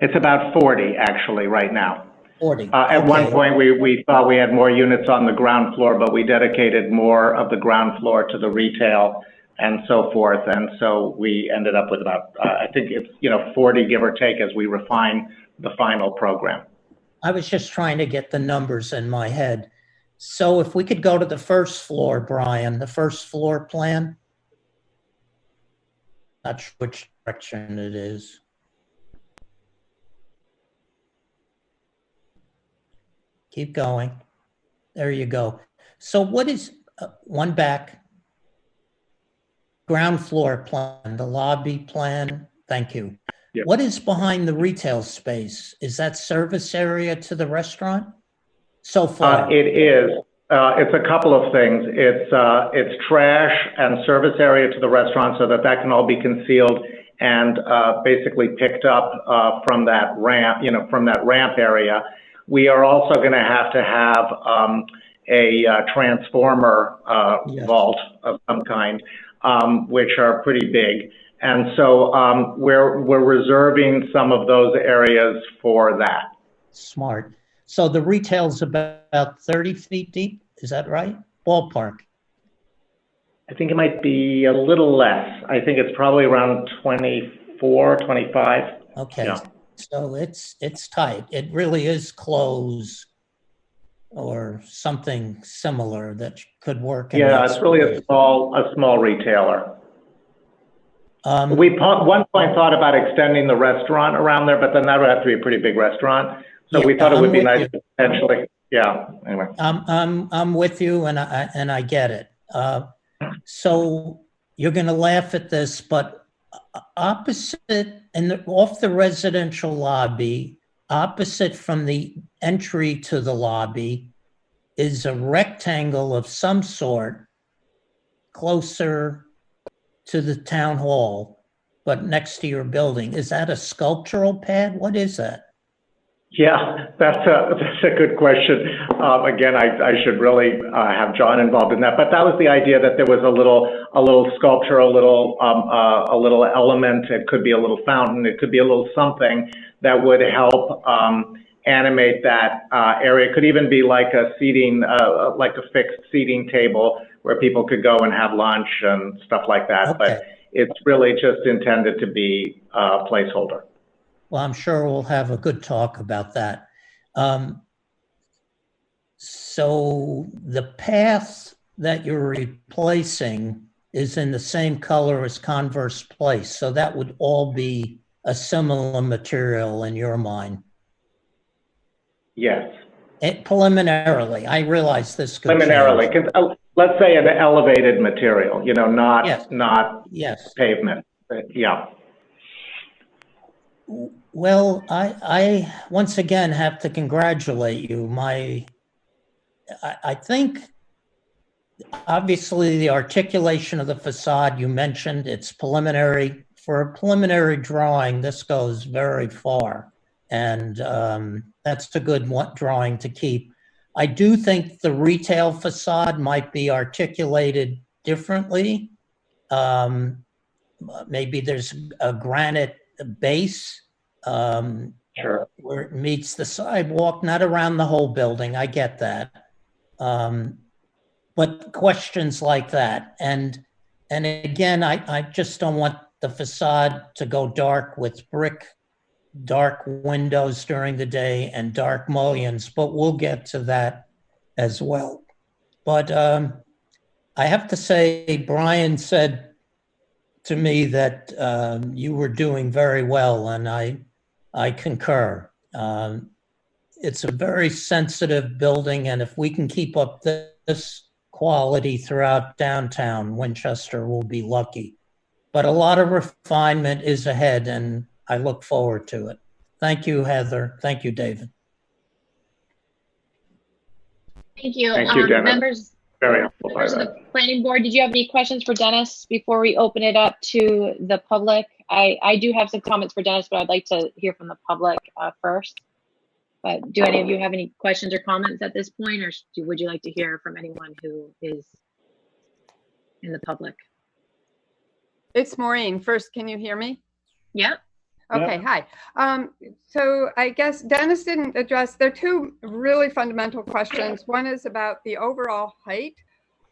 F: It's about 40 actually right now.
H: 40.
F: At
H: Okay.
F: one point, we thought we had more units on the ground floor, but we dedicated more of the ground floor to the retail and so forth. And so we ended up with about, I think it's, 40 give or take as we refine the final program.
H: I was just trying to get the numbers in my head. So if we could go to the first floor, Brian, the first floor plan. Not sure which direction it is. Keep going. There you go. So what is one back? Ground floor plan, the lobby plan. Thank you.
F: Yep.
H: What is behind the retail space? Is that service area to the restaurant? So far,
F: it is. It's a couple of things. It's trash and service area to the restaurant, so that can all be concealed and basically picked up from that ramp. From that ramp area. We are also going to have a transformer
H: Yes.
F: vault of some kind, which are pretty big. And so we're reserving some of those areas for that.
H: Smart. So the retail's about 30 feet deep. Is that right? Ballpark.
F: I think it might be a little less. I think it's probably around 24, 25.
H: Okay.
F: Yeah.
H: So it's tight. It really is close or something similar that could work.
F: Yeah, it's really a small retailer. We one point thought about extending the restaurant around there, but then that would have to be a pretty big restaurant. So
H: Yeah,
F: we thought it would be
H: I'm with
F: nice to potentially. Yeah. Anyway.
H: I'm with you, and I get it. So you're going to laugh at this, but opposite and off the residential lobby, opposite from the entry to the lobby, is a rectangle of some sort closer to the town hall, but next to your building. Is that a sculptural pad? What is that?
F: Yeah, that's a good question. Again, I should really have John involved in that. But that was the idea, that there was a little sculpture, a little element. It could be a little fountain. It could be a little something that would help animate that area. It could even be like a seating, like a fixed seating table where people could go and have lunch and stuff like that.
H: Okay.
F: But it's really just intended to be a placeholder.
H: Well, I'm sure we'll have a good talk about that. So the path that you're replacing is in the same color as Converse Place. So that would all be a similar material in your mind.
F: Yes.
H: Preliminarily, I realize this could
F: Preliminarily,
H: change.
F: let's say an elevated material, not
H: Yes.
F: pavement. Yeah.
H: Well, I once again have to congratulate you. I think obviously the articulation of the facade you mentioned, it's preliminary. For a preliminary drawing, this goes very far, and that's a good drawing to keep. I do think the retail facade might be articulated differently. Maybe there's a granite base
F: Sure.
H: where it meets the sidewalk, not around the whole building. I get that. But questions like that. And again, I just don't want the facade to go dark with dark windows during the day and dark mullions, but we'll get to that as well. But I have to say, Brian said to me that you were doing very well, and I concur. It's a very sensitive building, and if we can keep up this quality throughout downtown, Winchester will be lucky. But a lot of refinement is ahead, and I look forward to it. Thank you, Heather. Thank you, David.
A: Thank you.
F: Thank you, Dennis.
A: Members
F: Very helpful.
A: of the planning board, did you have any questions for Dennis before we open it up to the public? I do have some comments for Dennis, but I'd like to hear from the public first. But do any of you have any questions or comments at this point, or would you like to hear from anyone who is in the public?
D: It's Maureen. First, can you hear me?
A: Yeah.
D: Okay, hi. So I guess Dennis didn't address, there are two really fundamental questions. One is about the overall height.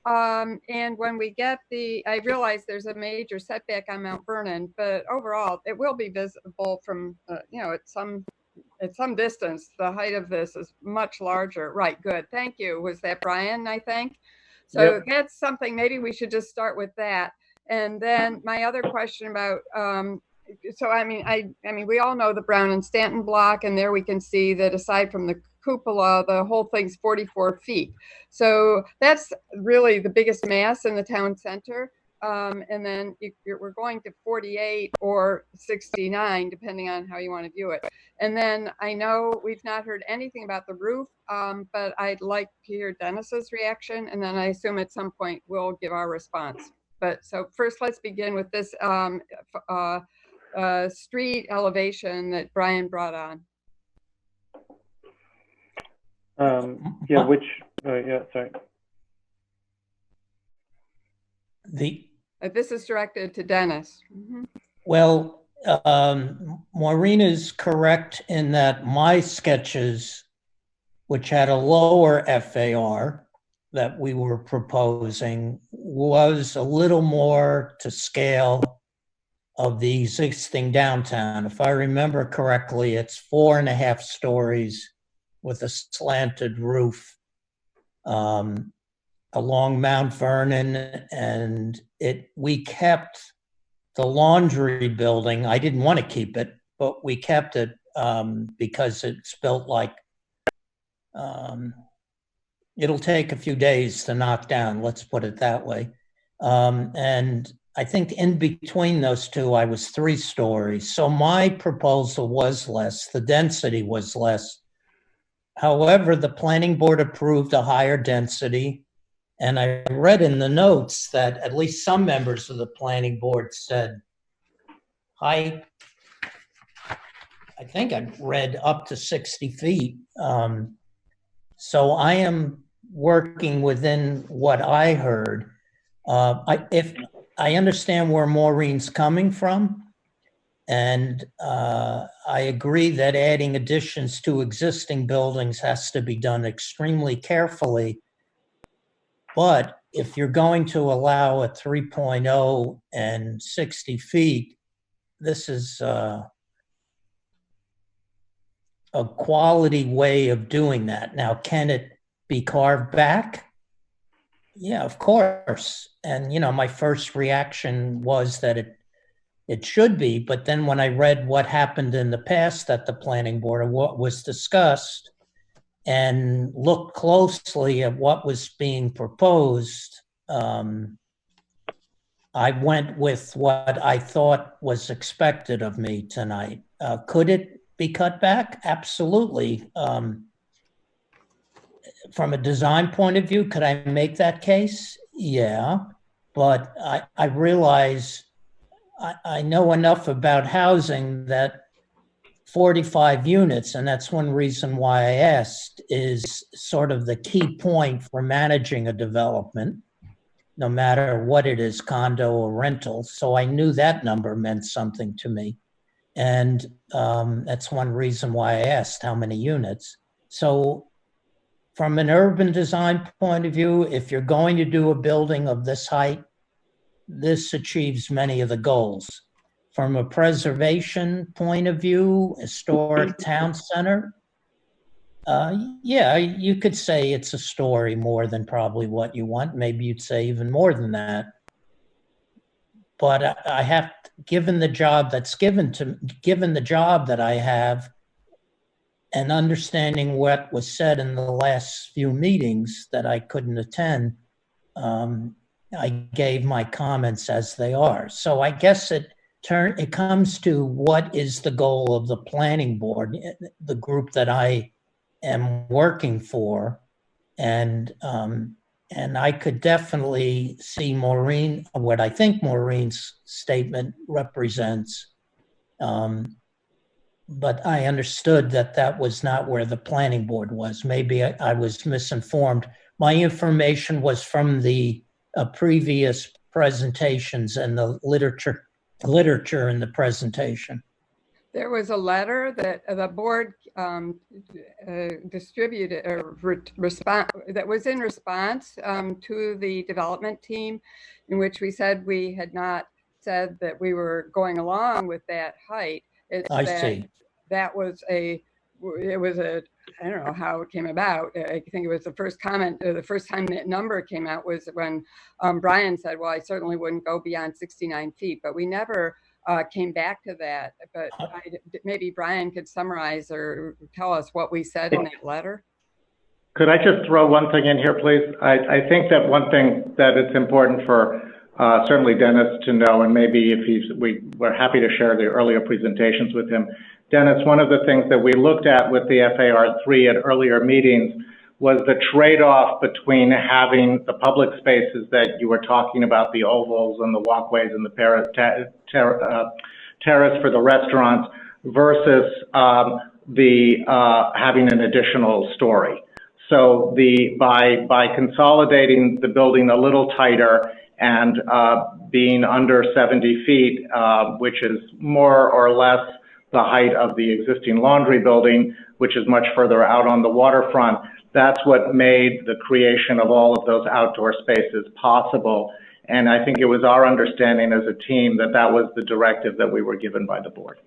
D: And when we get I realize there's a major setback on Mount Vernon, but overall it will be visible from, at some distance. The height of this is much larger. Right, good. Thank you. Was that Brian, I think? So that's something, maybe we should just start with that. And then my other question about, so I mean, we all know the Brown and Stanton block, and there we can see that aside from the cupola, the whole thing's 44 feet. So that's really the biggest mass in the town center. And then we're going to 48 or 69, depending on how you want to view it. And then I know we've not heard anything about the roof, but I'd like to hear Dennis's reaction, and then I assume at some point we'll give our response. But so first, let's begin with this street elevation that Brian brought on.
B: Sorry.
D: This is directed to Dennis. Mm-hmm.
H: Well, Maureen is correct in that my sketches, which had a lower FAR that we were proposing, was a little more to scale of the existing downtown. If I remember correctly, it's 4.5 stories with a slanted roof along Mount Vernon, and we kept the laundry building. I didn't want to keep it, but we kept it because it's built like it'll take a few days to knock down, let's put it that way. And I think in between those two, I was 3 stories. So my proposal was less, the density was less. However, the planning board approved a higher density. And I read in the notes that at least some members of the planning board said height, I think I read up to 60 feet. So I am working within what I heard. If I understand where Maureen's coming from, and I agree that adding additions to existing buildings has to be done extremely carefully. But if you're going to allow a 3.0 and 60 feet, this is a quality way of doing that. Now, can it be carved back? Yeah, of course. And, my first reaction was that it should be. But then when I read what happened in the past at the planning board and what was discussed, and looked closely at what was being proposed, I went with what I thought was expected of me tonight. Could it be cut back? Absolutely. From a design point of view, could I make that case? Yeah. But I realize I know enough about housing that 45 units, and that's one reason why I asked, is sort of the key point for managing a development, no matter what it is, condo or rental. So I knew that number meant something to me. And that's one reason why I asked how many units. So from an urban design point of view, if you're going to do a building of this height, this achieves many of the goals. From a preservation point of view, historic town center, yeah, you could say it's a story more than probably what you want. Maybe you'd say even more than that. But I have, given the job that I have, and understanding what was said in the last few meetings that I couldn't attend, I gave my comments as they are. So I guess it comes to what is the goal of the planning board, the group that I am working for, and I could definitely see Maureen, what I think Maureen's statement represents, but I understood that that was not where the planning board was. Maybe I was misinformed. My information was from the previous presentations and the literature in the presentation.
D: There was a letter that the board distributed or that was in response to the development team, in which we said we had not said that we were going along with that height.
H: I see.
D: That was I don't know how it came about. I think it was the first comment, or the first time that number came out was when Brian said, well, I certainly wouldn't go beyond 69 feet, but we never came back to that. But maybe Brian could summarize or tell us what we said in that letter.
F: Could I just throw one thing in here, please? I think that one thing that it's important for certainly Dennis to know, and maybe if we're happy to share the earlier presentations with him. Dennis, one of the things that we looked at with the FAR3 at earlier meetings was the trade-off between having the public spaces that you were talking about, the ovals and the walkways and the terrace for the restaurants, versus having an additional story. So by consolidating the building a little tighter and being under 70 feet, which is more or less the height of the existing laundry building, which is much further out on the waterfront, that's what made the creation of all of those outdoor spaces possible. And I think it was our understanding as a team that that was the directive that we were given by the board.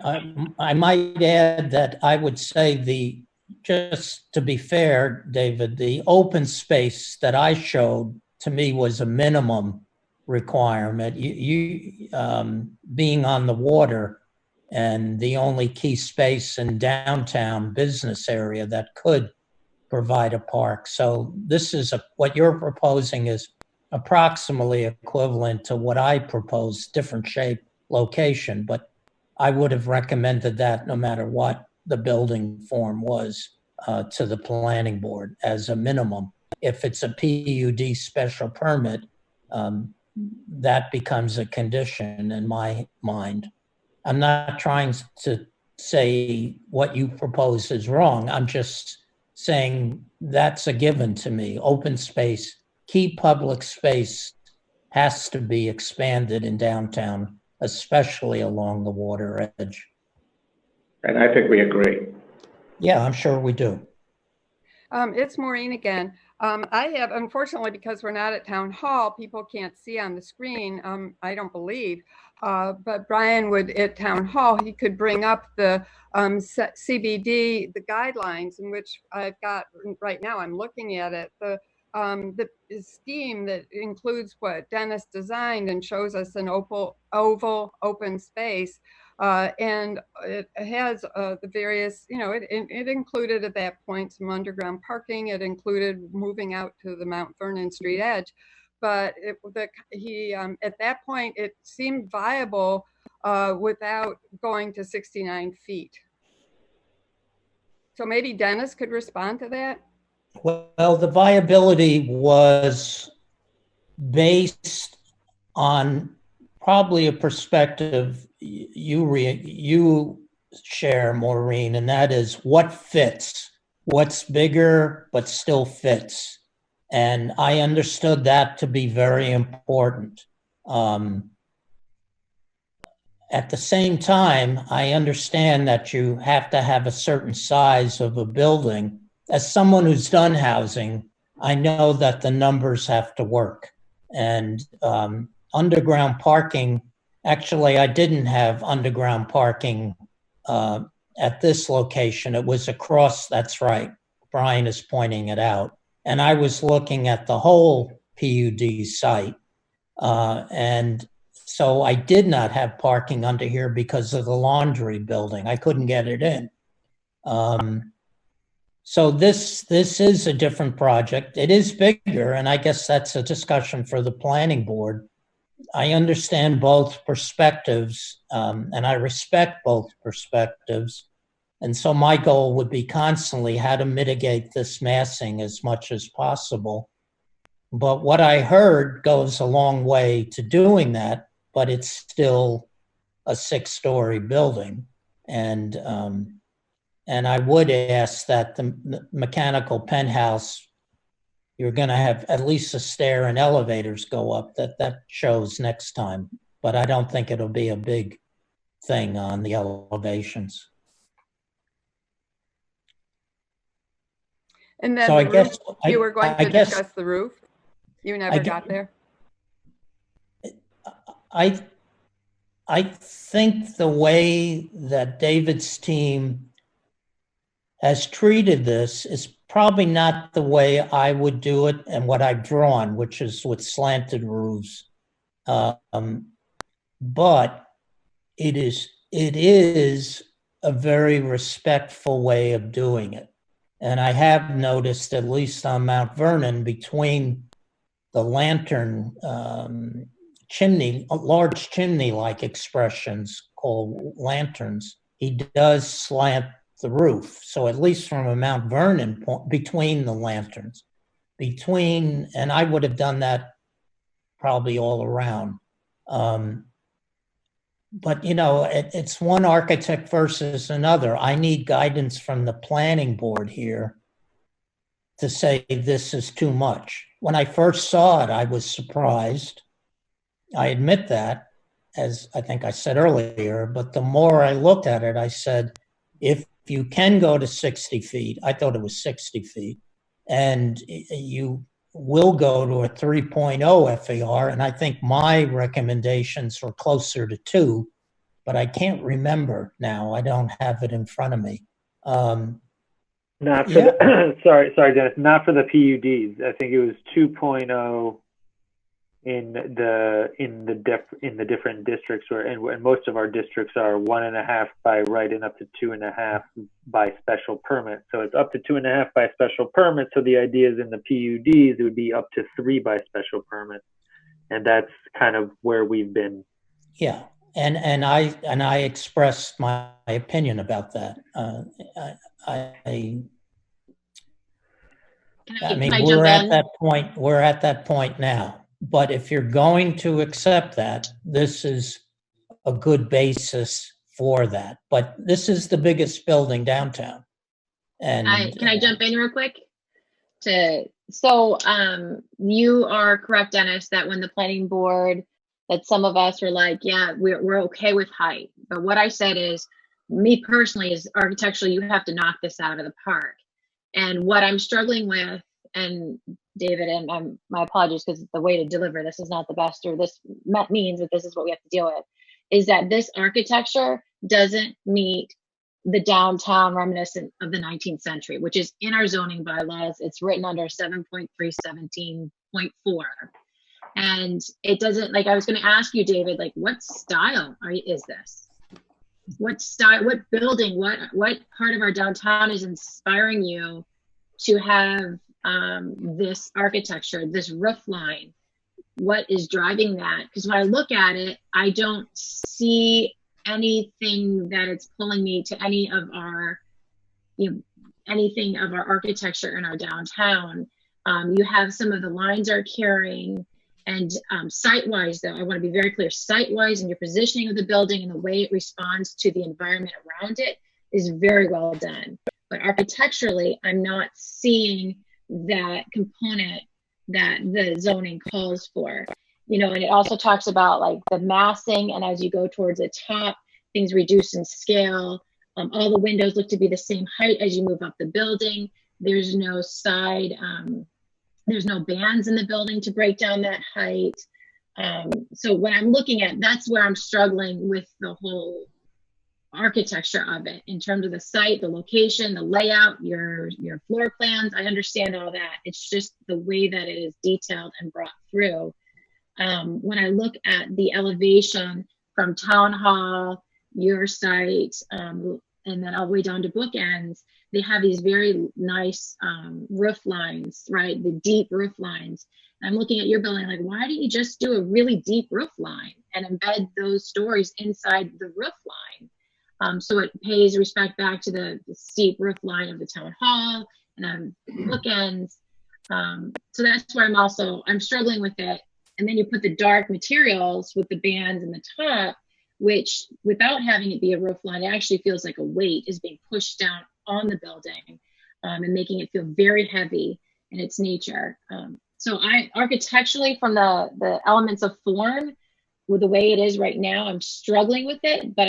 H: I might add that I would say just to be fair, David, the open space that I showed to me was a minimum requirement. You being on the water and the only key space in downtown business area that could provide a park. So this is what you're proposing is approximately equivalent to what I proposed, different shape, location, but I would have recommended that no matter what the building form was to the planning board as a minimum. If it's a PUD special permit, that becomes a condition in my mind. I'm not trying to say what you propose is wrong. I'm just saying that's a given to me. Open space, key public space has to be expanded in downtown, especially along the water edge.
F: And I think we agree.
H: Yeah, I'm sure we do.
D: It's Maureen again. I have, unfortunately, because we're not at town hall, people can't see on the screen, I don't believe, but Brian would at town hall, he could bring up the CBD, the guidelines in which I've got right now, I'm looking at it, the scheme that includes what Dennis designed and shows us an oval open space. And it has the various, it included at that point some underground parking. It included moving out to the Mount Vernon Street edge. But at that point, it seemed viable without going to 69 feet. So maybe Dennis could respond to that.
H: Well, the viability was based on probably a perspective you share, Maureen, and that is what fits, what's bigger but still fits. And I understood that to be very important. At the same time, I understand that you have to have a certain size of a building. As someone who's done housing, I know that the numbers have to work. And underground parking, actually, I didn't have underground parking at this location. It was across, that's right, Brian is pointing it out. And I was looking at the whole PUD site. And so I did not have parking under here because of the laundry building. I couldn't get it in. So this is a different project. It is bigger, and I guess that's a discussion for the planning board. I understand both perspectives, and I respect both perspectives. And so my goal would be constantly how to mitigate this massing as much as possible. But what I heard goes a long way to doing that, but it's still a 6-story building. And I would ask that the mechanical penthouse, you're going to have at least a stair and elevators go up. That shows next time, but I don't think it'll be a big thing on the elevations.
D: And then
H: So I
D: the
H: guess
D: roof, you were going to
H: guess
D: discuss the roof? You never got there?
H: I think the way that David's team has treated this is probably not the way I would do it and what I've drawn, which is with slanted roofs. But it is a very respectful way of doing it. And I have noticed, at least on Mount Vernon, between the lantern chimney, large chimney-like expressions called lanterns, he does slant the roof. So at least from a Mount Vernon point, between the lanterns, and I would have done that probably all around. But, you know, it's one architect versus another. I need guidance from the planning board here to say this is too much. When I first saw it, I was surprised. I admit that, as I think I said earlier, but the more I looked at it, I said, if you can go to 60 feet, I thought it was 60 feet, and you will go to a 3.0 FAR, and I think my recommendations were closer to 2, but I can't remember now. I don't have it in front of me.
B: Not for the sorry, Dennis. Not for the PUDs. I think it was 2.0 in the different districts, and most of our districts are 1.5 by right and up to 2.5 by special permit. So it's up to 2.5 by special permit. So the idea is in the PUDs it would be up to 3 by special permit, and that's kind of where we've been.
H: Yeah, and I expressed my opinion about that. I mean, we're at that point now. But if you're going to accept that, this is a good basis for that. But this is the biggest building downtown. And
A: can I jump in real quick? You are correct, Dennis, that when the planning board, that some of us were like, yeah, we're okay with height. But what I said is, me personally, is architecturally, you have to knock this out of the park. And what I'm struggling with, and David, and my apologies, because the way to deliver this is not the best, or this means that this is what we have to deal with, is that this architecture doesn't meet the downtown reminiscent of the 19th century, which is in our zoning bylaws. It's written under 7.317.4. And it doesn't, like, I was going to ask you, David, like, what style is this? What style, what building, what part of our downtown is inspiring you to have this architecture, this roof line? What is driving that? Because when I look at it, I don't see anything that it's pulling me to any of our, anything of our architecture in our downtown. You have some of the lines are carrying, and site-wise, though, I want to be very clear, site-wise and your positioning of the building and the way it responds to the environment around it is very well done. But architecturally, I'm not seeing that component that the zoning calls for. And it also talks about like the massing, and as you go towards the top, things reduce in scale. All the windows look to be the same height as you move up the building. There's no side, there's no bands in the building to break down that height. So when I'm looking at, that's where I'm struggling with the whole architecture of it, in terms of the site, the location, the layout, your floor plans. I understand all that. It's just the way that it is detailed and brought through. When I look at the elevation from Town Hall, your site, and then all the way down to Bookends, they have these very nice roof lines, right? The deep roof lines. And I'm looking at your building like, why don't you just do a really deep roof line and embed those stories inside the roof line? So it pays respect back to the steep roof line of the Town Hall and Bookends. So that's where I'm struggling with it. And then you put the dark materials with the bands in the top. which without having it be a roof line, it actually feels like a weight is being pushed down on the building, and making it feel very heavy in its nature. So architecturally, from the elements of form, with the way it is right now, I'm struggling with it, but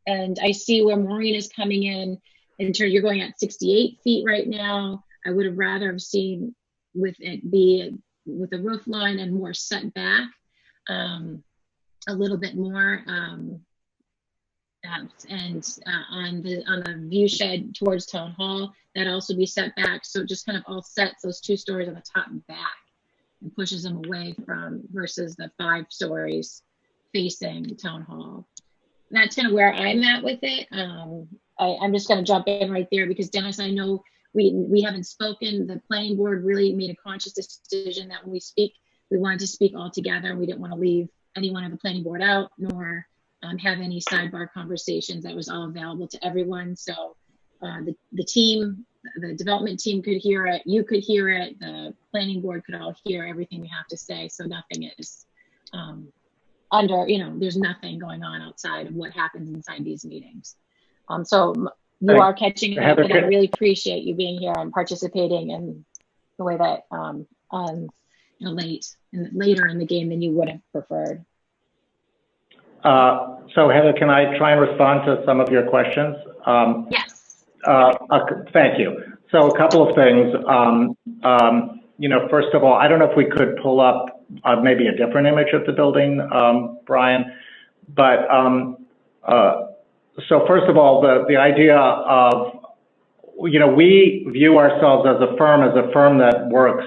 A: I see where Maureen is coming in terms, you're going at 68 feet right now. I would have rather have seen with it be with a roof line and more set back, a little bit more, on the view shed towards Town Hall, that also be set back. So it just kind of all sets those 2 stories on the top and back and pushes them away from versus the 5 stories facing Town Hall. That's kind of where I'm at with it. I'm just going to jump in right there because Dennis, I know we haven't spoken. The planning board really made a conscious decision that when we speak, we wanted to speak all together. We didn't want to leave anyone on the planning board out, nor have any sidebar conversations. That was all available to everyone. So the team, the development team could hear it, you could hear it, the planning board could all hear everything we have to say. So nothing is there's nothing going on outside of what happens inside these meetings. So you are catching up, and I really appreciate you being here and participating in the way that later in the game than you would have preferred.
F: So Heather, can I try and respond to some of your questions?
A: Yes.
F: Thank you. So a couple of things. First of all, I don't know if we could pull up maybe a different image of the building, Brian, but so first of all, the idea of, we view ourselves as a firm that works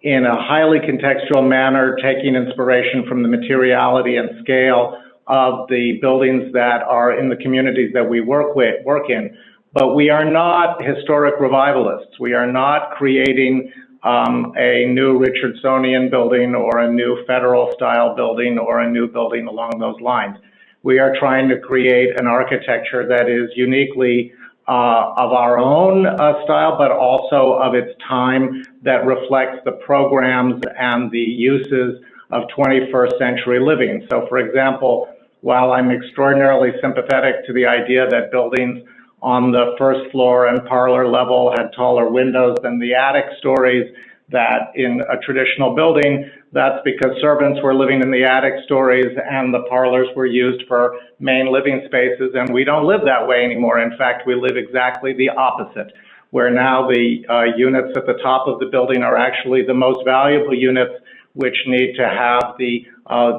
F: in a highly contextual manner, taking inspiration from the materiality and scale of the buildings that are in the communities that we work in. But we are not historic revivalists. We are not creating a new Richardsonian building or a new federal style building or a new building along those lines. We are trying to create an architecture that is uniquely of our own style, but also of its time, that reflects the programs and the uses of 21st century living. So for example, while I'm extraordinarily sympathetic to the idea that buildings on the first floor and parlor level had taller windows than the attic stories, that in a traditional building, that's because servants were living in the attic stories and the parlors were used for main living spaces, and we don't live that way anymore. In fact, we live exactly the opposite, where now the units at the top of the building are actually the most valuable units, which need to have the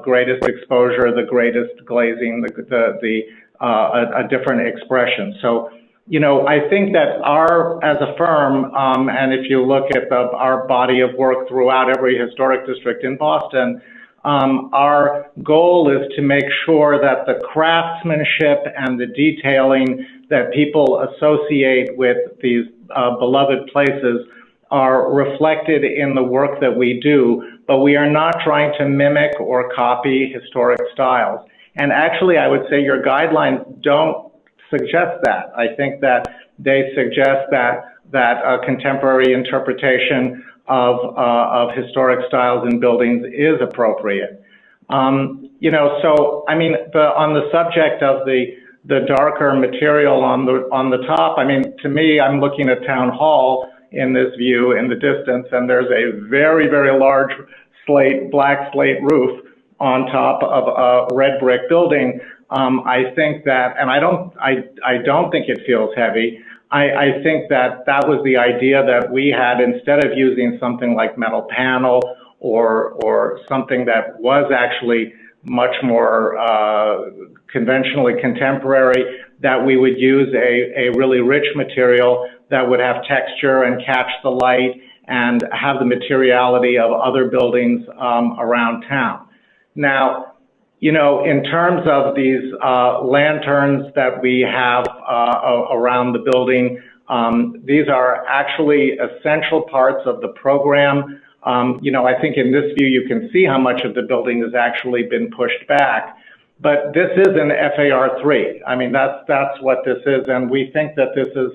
F: greatest exposure, the greatest glazing, a different expression. So, I think that as a firm, and if you look at our body of work throughout every historic district in Boston, our goal is to make sure that the craftsmanship and the detailing that people associate with these beloved places are reflected in the work that we do, but we are not trying to mimic or copy historic styles. And actually, I would say your guidelines don't suggest that. I think that they suggest that a contemporary interpretation of historic styles in buildings is appropriate. So I mean, on the subject of the darker material on the top, I mean, to me, I'm looking at Town Hall in this view in the distance, and there's a very, very large black slate roof on top of a red brick building. I think that, and I don't think it feels heavy. I think that was the idea that we had, instead of using something like metal panel or something that was actually much more conventionally contemporary, that we would use a really rich material that would have texture and catch the light and have the materiality of other buildings around town. Now, in terms of these lanterns that we have around the building, these are actually essential parts of the program. I think in this view, you can see how much of the building has actually been pushed back. But this is an FAR3. I mean, that's what this is. And we think that this is,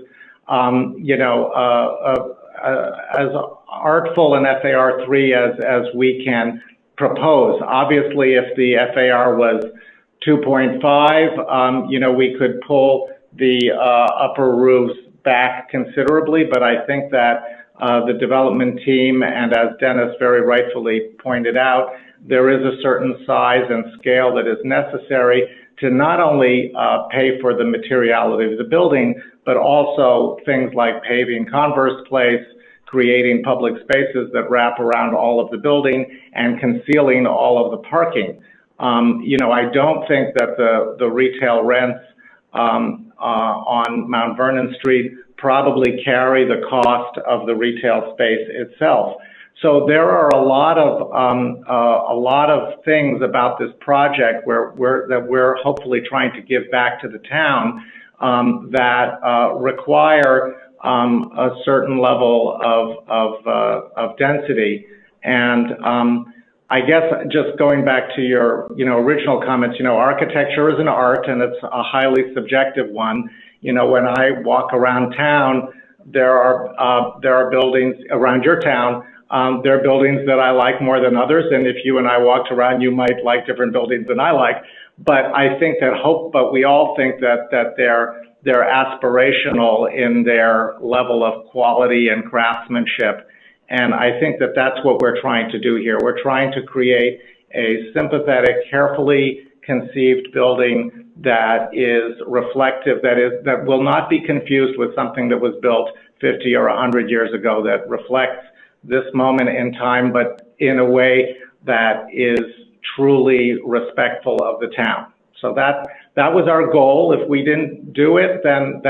F: as artful an FAR3 as we can propose. Obviously, if the FAR was 2.5, we could pull the upper roofs back considerably, but I think that the development team, and as Dennis very rightfully pointed out, there is a certain size and scale that is necessary to not only pay for the materiality of the building, but also things like paving Converse Place, creating public spaces that wrap around all of the building, and concealing all of the parking. I don't think that the retail rents on Mount Vernon Street probably carry the cost of the retail space itself. So there are a lot of things about this project that we're hopefully trying to give back to the town that require a certain level of density. And I guess just going back to your original comments, architecture is an art and it's a highly subjective one. When I walk around town, there are buildings around your town. There are buildings that I like more than others, and if you and I walked around, you might like different buildings than I like. But I think but we all think that they're aspirational in their level of quality and craftsmanship. And I think that that's what we're trying to do here. We're trying to create a sympathetic, carefully conceived building that is reflective, that will not be confused with something that was built 50 or 100 years ago, that reflects this moment in time, but in a way that is truly respectful of the town. So that was our goal. If we didn't do it, then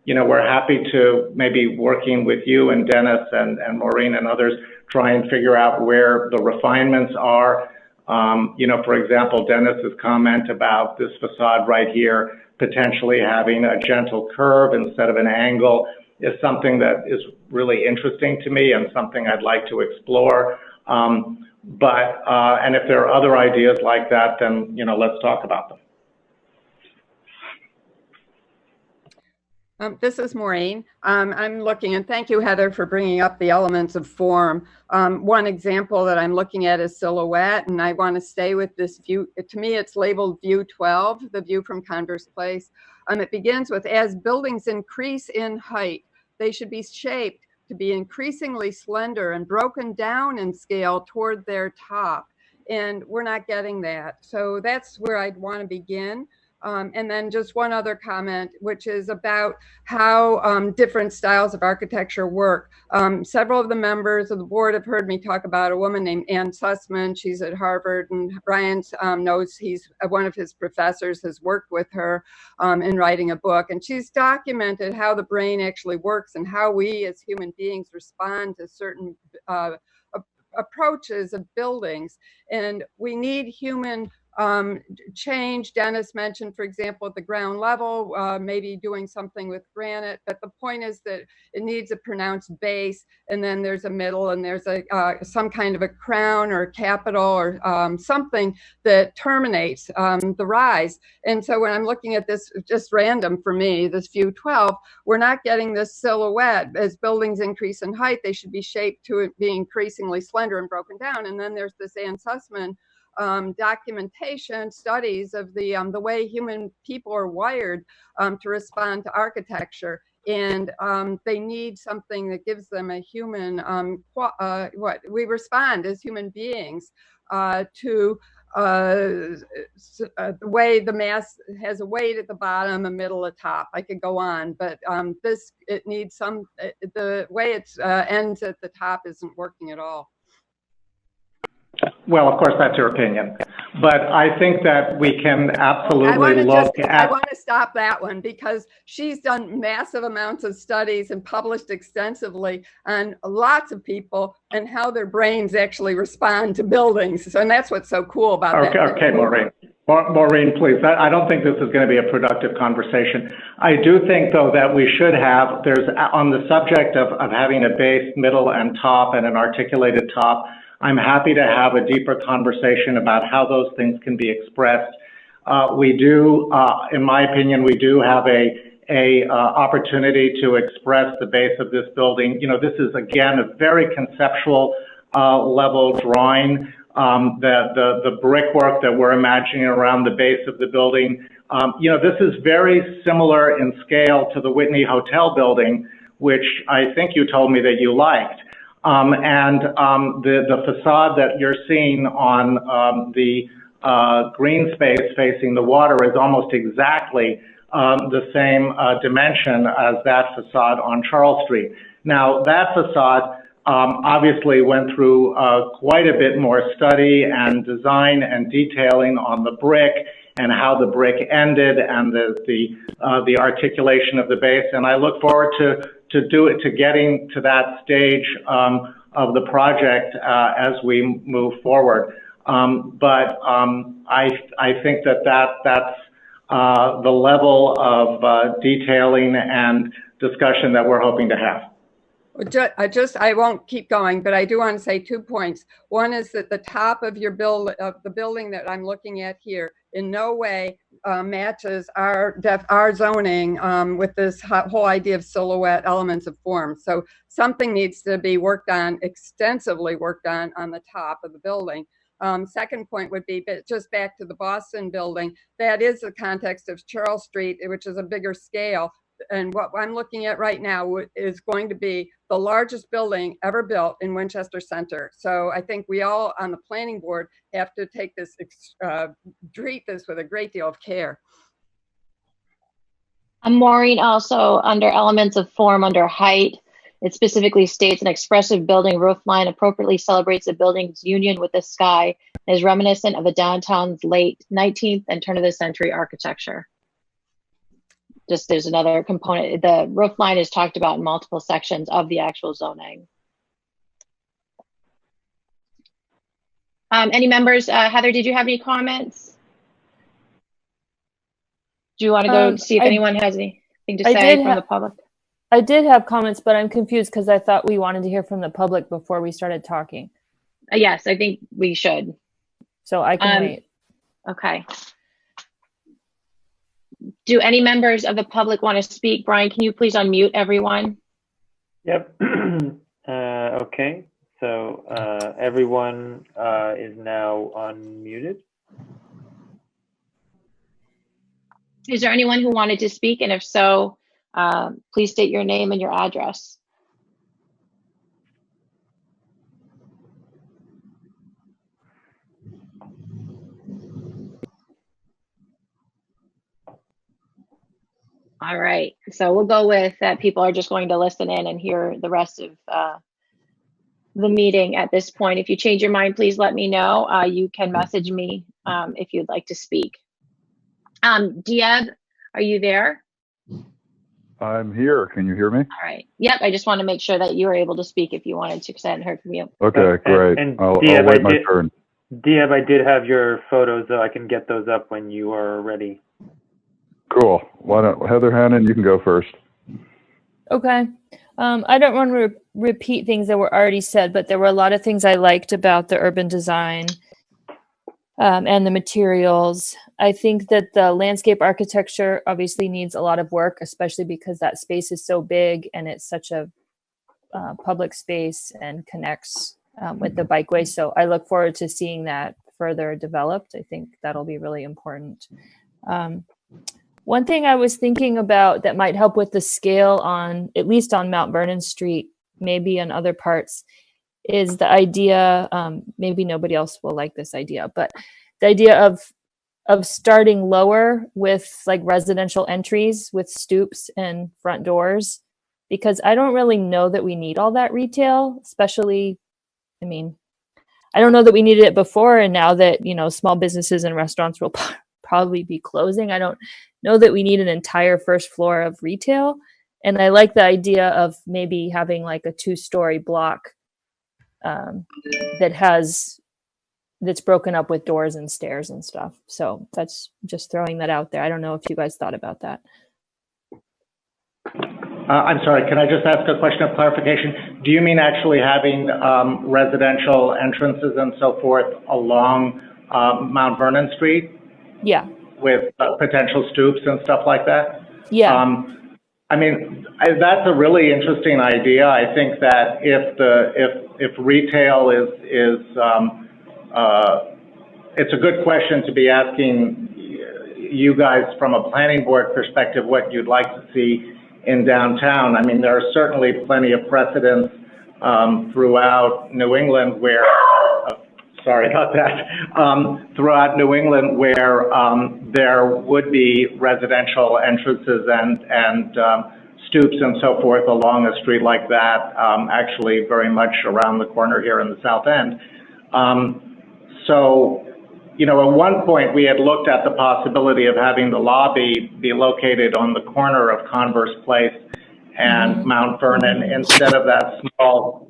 F: we're happy to maybe working with you and Dennis and Maureen and others, try and figure out where the refinements are. For example, Dennis's comment about this facade right here potentially having a gentle curve instead of an angle is something that is really interesting to me and something I'd like to explore. And if there are other ideas like that, then let's talk about them.
D: This is Maureen. I'm looking, and thank you, Heather, for bringing up the elements of form. One example that I'm looking at is silhouette, and I want to stay with this view. To me, it's labeled View 12, the view from Converse Place. It begins with, as buildings increase in height, they should be shaped to be increasingly slender and broken down in scale toward their top. And we're not getting that. So that's where I'd want to begin. And then just one other comment, which is about how different styles of architecture work. Several of the members of the board have heard me talk about a woman named Ann Sussman. She's at Harvard, and Brian knows one of his professors has worked with her in writing a book. And she's documented how the brain actually works and how we as human beings respond to certain approaches of buildings. And we need human change. Dennis mentioned, for example, at the ground level, maybe doing something with granite, but the point is that it needs a pronounced base, and then there's a middle, and there's some kind of a crown or capital or something that terminates the rise. And so when I'm looking at this, just random for me, this View 12, we're not getting this silhouette. As buildings increase in height, they should be shaped to be increasingly slender and broken down. And then there's this Ann Sussman documentation, studies of the way human people are wired to respond to architecture, and they need something that gives them a human what we respond as human beings to the way the mass has a weight at the bottom, a middle, a top. I could go on, but it needs the way it ends at the top isn't working at all.
F: Well, of course, that's your opinion, but I think that we can absolutely
D: I want to stop that one, because she's done massive amounts of studies and published extensively on lots of people and how their brains actually respond to buildings. So, and that's what's so cool about that.
F: Okay, Maureen. Maureen, please. I don't think this is going to be a productive conversation. I do think, though, that we should have, on the subject of having a base, middle, and top, and an articulated top, I'm happy to have a deeper conversation about how those things can be expressed. We do, in my opinion, we do have a opportunity to express the base of this building. This is, again, a very conceptual level drawing. the brickwork that we're imagining around the base of the building. This is very similar in scale to the Whitney Hotel building, which I think you told me that you liked. The facade that you're seeing on the green space facing the water is almost exactly the same dimension as that facade on Charles Street. Now, that facade obviously went through quite a bit more study and design and detailing on the brick and how the brick ended and the articulation of the base. And I look forward to getting to that stage of the project as we move forward. I think that's the level of detailing and discussion that we're hoping to have.
D: I won't keep going, but I do want to say 2 points. One is that the top of the building that I'm looking at here in no way matches our zoning with this whole idea of silhouette elements of form. So something needs to be worked on, extensively worked on the top of the building. Second point would be just back to the Boston building. That is the context of Charles Street, which is a bigger scale. And what I'm looking at right now is going to be the largest building ever built in Winchester Center. So I think we all on the planning board have to take this, treat this with a great deal of care.
A: Maureen, also under elements of form, under height, it specifically states an expressive building roof line appropriately celebrates the building's union with the sky and is reminiscent of the downtown's late 19th and turn of the century architecture. Just there's another component. The roof line is talked about in multiple sections of the actual zoning. Any members, Heather, did you have any comments? Do you want to go see if anyone has anything to say from the public?
C: I did have comments, but I'm confused because I thought we wanted to hear from the public before we started talking.
A: Yes, I think we should.
C: So I can wait.
A: Okay. Do any members of the public want to speak? Brian, can you please unmute everyone?
B: Yep. Okay. So everyone is now unmuted.
A: Is there anyone who wanted to speak? And if so, please state your name and your address. All right, so we'll go with that. People are just going to listen in and hear the rest of the meeting at this point. If you change your mind, please let me know. You can message me if you'd like to speak. Diab, are you there?
E: I'm here. Can you hear me?
A: All right. Yep, I just want to make sure that you were able to speak if you wanted to, because I hadn't heard from you.
E: Okay, great. I'll wait my turn.
B: Diab, I did have your photos, so I can get those up when you are ready.
E: Cool. Why don't Heather Hannon, you can go first.
C: Okay. I don't want to repeat things that were already said, but there were a lot of things I liked about the urban design and the materials. I think that the landscape architecture obviously needs a lot of work, especially because that space is so big and it's such a public space and connects with the bikeway. So I look forward to seeing that further developed. I think that'll be really important. One thing I was thinking about that might help with the scale on, at least on Mount Vernon Street, maybe on other parts, is the idea, maybe nobody else will like this idea, but the idea of starting lower with like residential entries with stoops and front doors, because I don't really know that we need all that retail, especially, I mean, I don't know that we needed it before, and now that, you know, small businesses and restaurants will probably be closing, I don't know that we need an entire first floor of retail. And I like the idea of maybe having like a 2-story block that's broken up with doors and stairs and stuff. So that's just throwing that out there. I don't know if you guys thought about that.
F: I'm sorry, can I just ask a question of clarification? Do you mean actually having residential entrances and so forth along Mount Vernon Street?
C: Yeah.
F: With potential stoops and stuff like that?
C: Yeah.
F: I mean, that's a really interesting idea. I think that if retail is it's a good question to be asking you guys from a planning board perspective what you'd like to see in downtown. I mean, there are certainly plenty of precedents throughout New England where, sorry about that, throughout New England where there would be residential entrances and stoops and so forth along a street like that, actually very much around the corner here in the South End. So, you know, at one point we had looked at the possibility of having the lobby be located on the corner of Converse Place and Mount Vernon instead of that small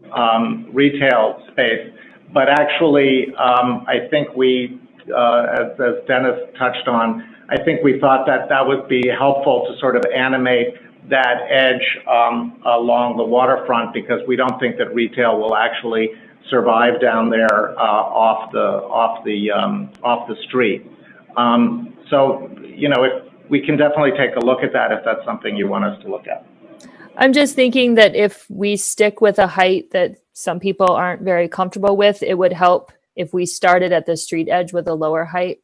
F: retail space. But actually, I think we, as Dennis touched on, I think we thought that that would be helpful to sort of animate that edge along the waterfront, because we don't think that retail will actually survive down there off the street. So, you know, if we can definitely take a look at that if that's something you want us to look at.
C: I'm just thinking that if we stick with a height that some people aren't very comfortable with, it would help if we started at the street edge with a lower height,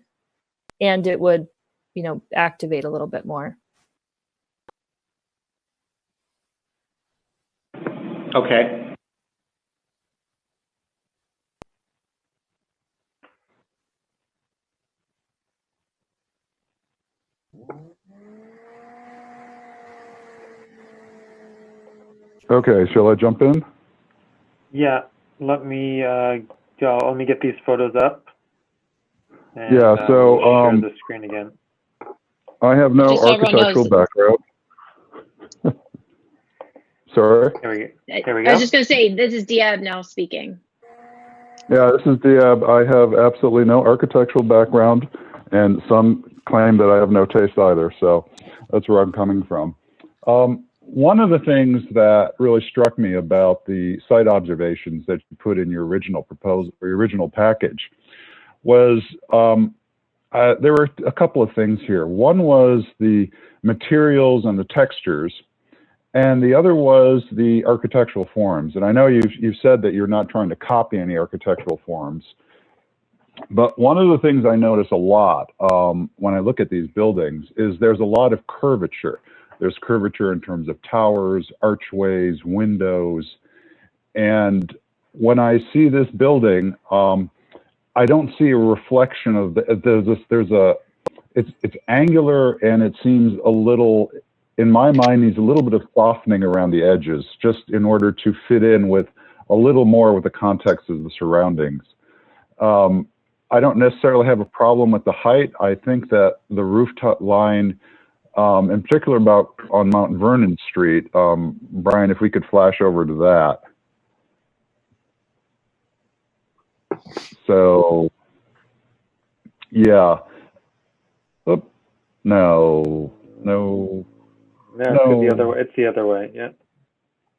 C: and it would, you know, activate a little bit more.
F: Okay.
E: Okay, shall I jump in?
B: Yeah, let me get these photos up. And,
E: Yeah, so
B: we'll share the screen again.
E: I have no
A: Just so everyone
E: architectural
A: knows.
E: background. Sorry?
B: Here we go.
A: I was just going to say, this is Diab now speaking.
E: Yeah, this is Diab. I have absolutely no architectural background, and some claim that I have no taste either, so that's where I'm coming from. One of the things that really struck me about the site observations that you put in your original proposal, or your original package, was there were a couple of things here. One was the materials and the textures, and the other was the architectural forms. And I know you've said that you're not trying to copy any architectural forms, but one of the things I notice a lot when I look at these buildings is there's a lot of curvature. There's curvature in terms of towers, archways, windows. And when I see this building, I don't see a reflection of it's angular, and it seems a little, in my mind, needs a little bit of softening around the edges, just in order to fit in with a little more with the context of the surroundings. I don't necessarily have a problem with the height. I think that the rooftop line, in particular about on Mount Vernon Street, Brian, if we could flash over to that. So, yeah. Oop. No.
B: No, it's the other way. It's the other way. Yeah.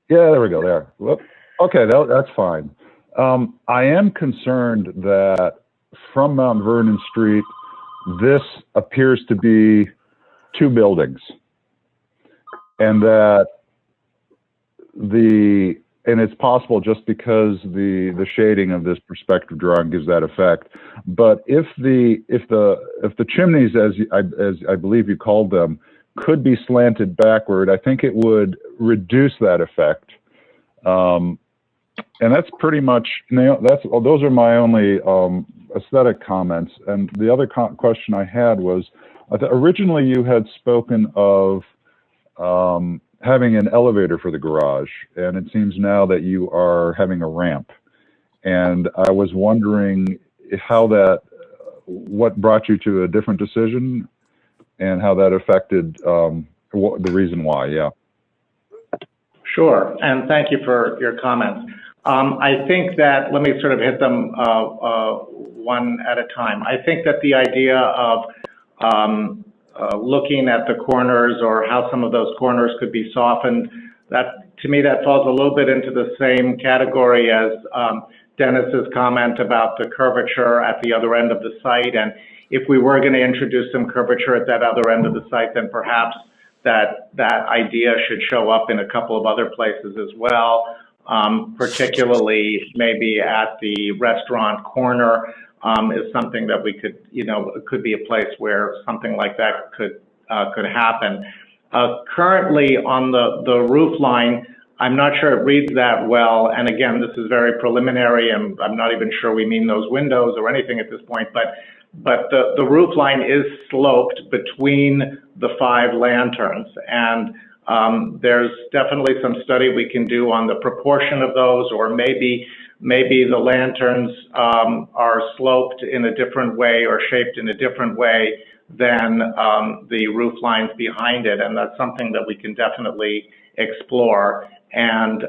E: Yeah, there we go. There. Whoop. Okay, that's fine. I am concerned that from Mount Vernon Street, this appears to be two buildings, and that and it's possible just because the shading of this perspective drawing gives that effect. But if the chimneys, as I believe you called them, could be slanted backward, I think it would reduce that effect. And that's pretty much, those are my only aesthetic comments. And the other question I had was, originally you had spoken of having an elevator for the garage, and it seems now that you are having a ramp. And I was wondering what brought you to a different decision, and how that affected the reason why. Yeah.
F: Sure, and thank you for your comments. I think that, let me sort of hit them one at a time. I think that the idea of looking at the corners, or how some of those corners could be softened, that, to me, that falls a little bit into the same category as Dennis's comment about the curvature at the other end of the site. And if we were going to introduce some curvature at that other end of the site, then perhaps that idea should show up in a couple of other places as well, particularly maybe at the restaurant corner. is something that we could, could be a place where something like that could happen. Currently on the roof line, I'm not sure it reads that well. And again, this is very preliminary, and I'm not even sure we mean those windows or anything at this point, but the roof line is sloped between the 5 lanterns. And there's definitely some study we can do on the proportion of those, or maybe the lanterns are sloped in a different way or shaped in a different way than the roof lines behind it. And that's something that we can definitely explore. And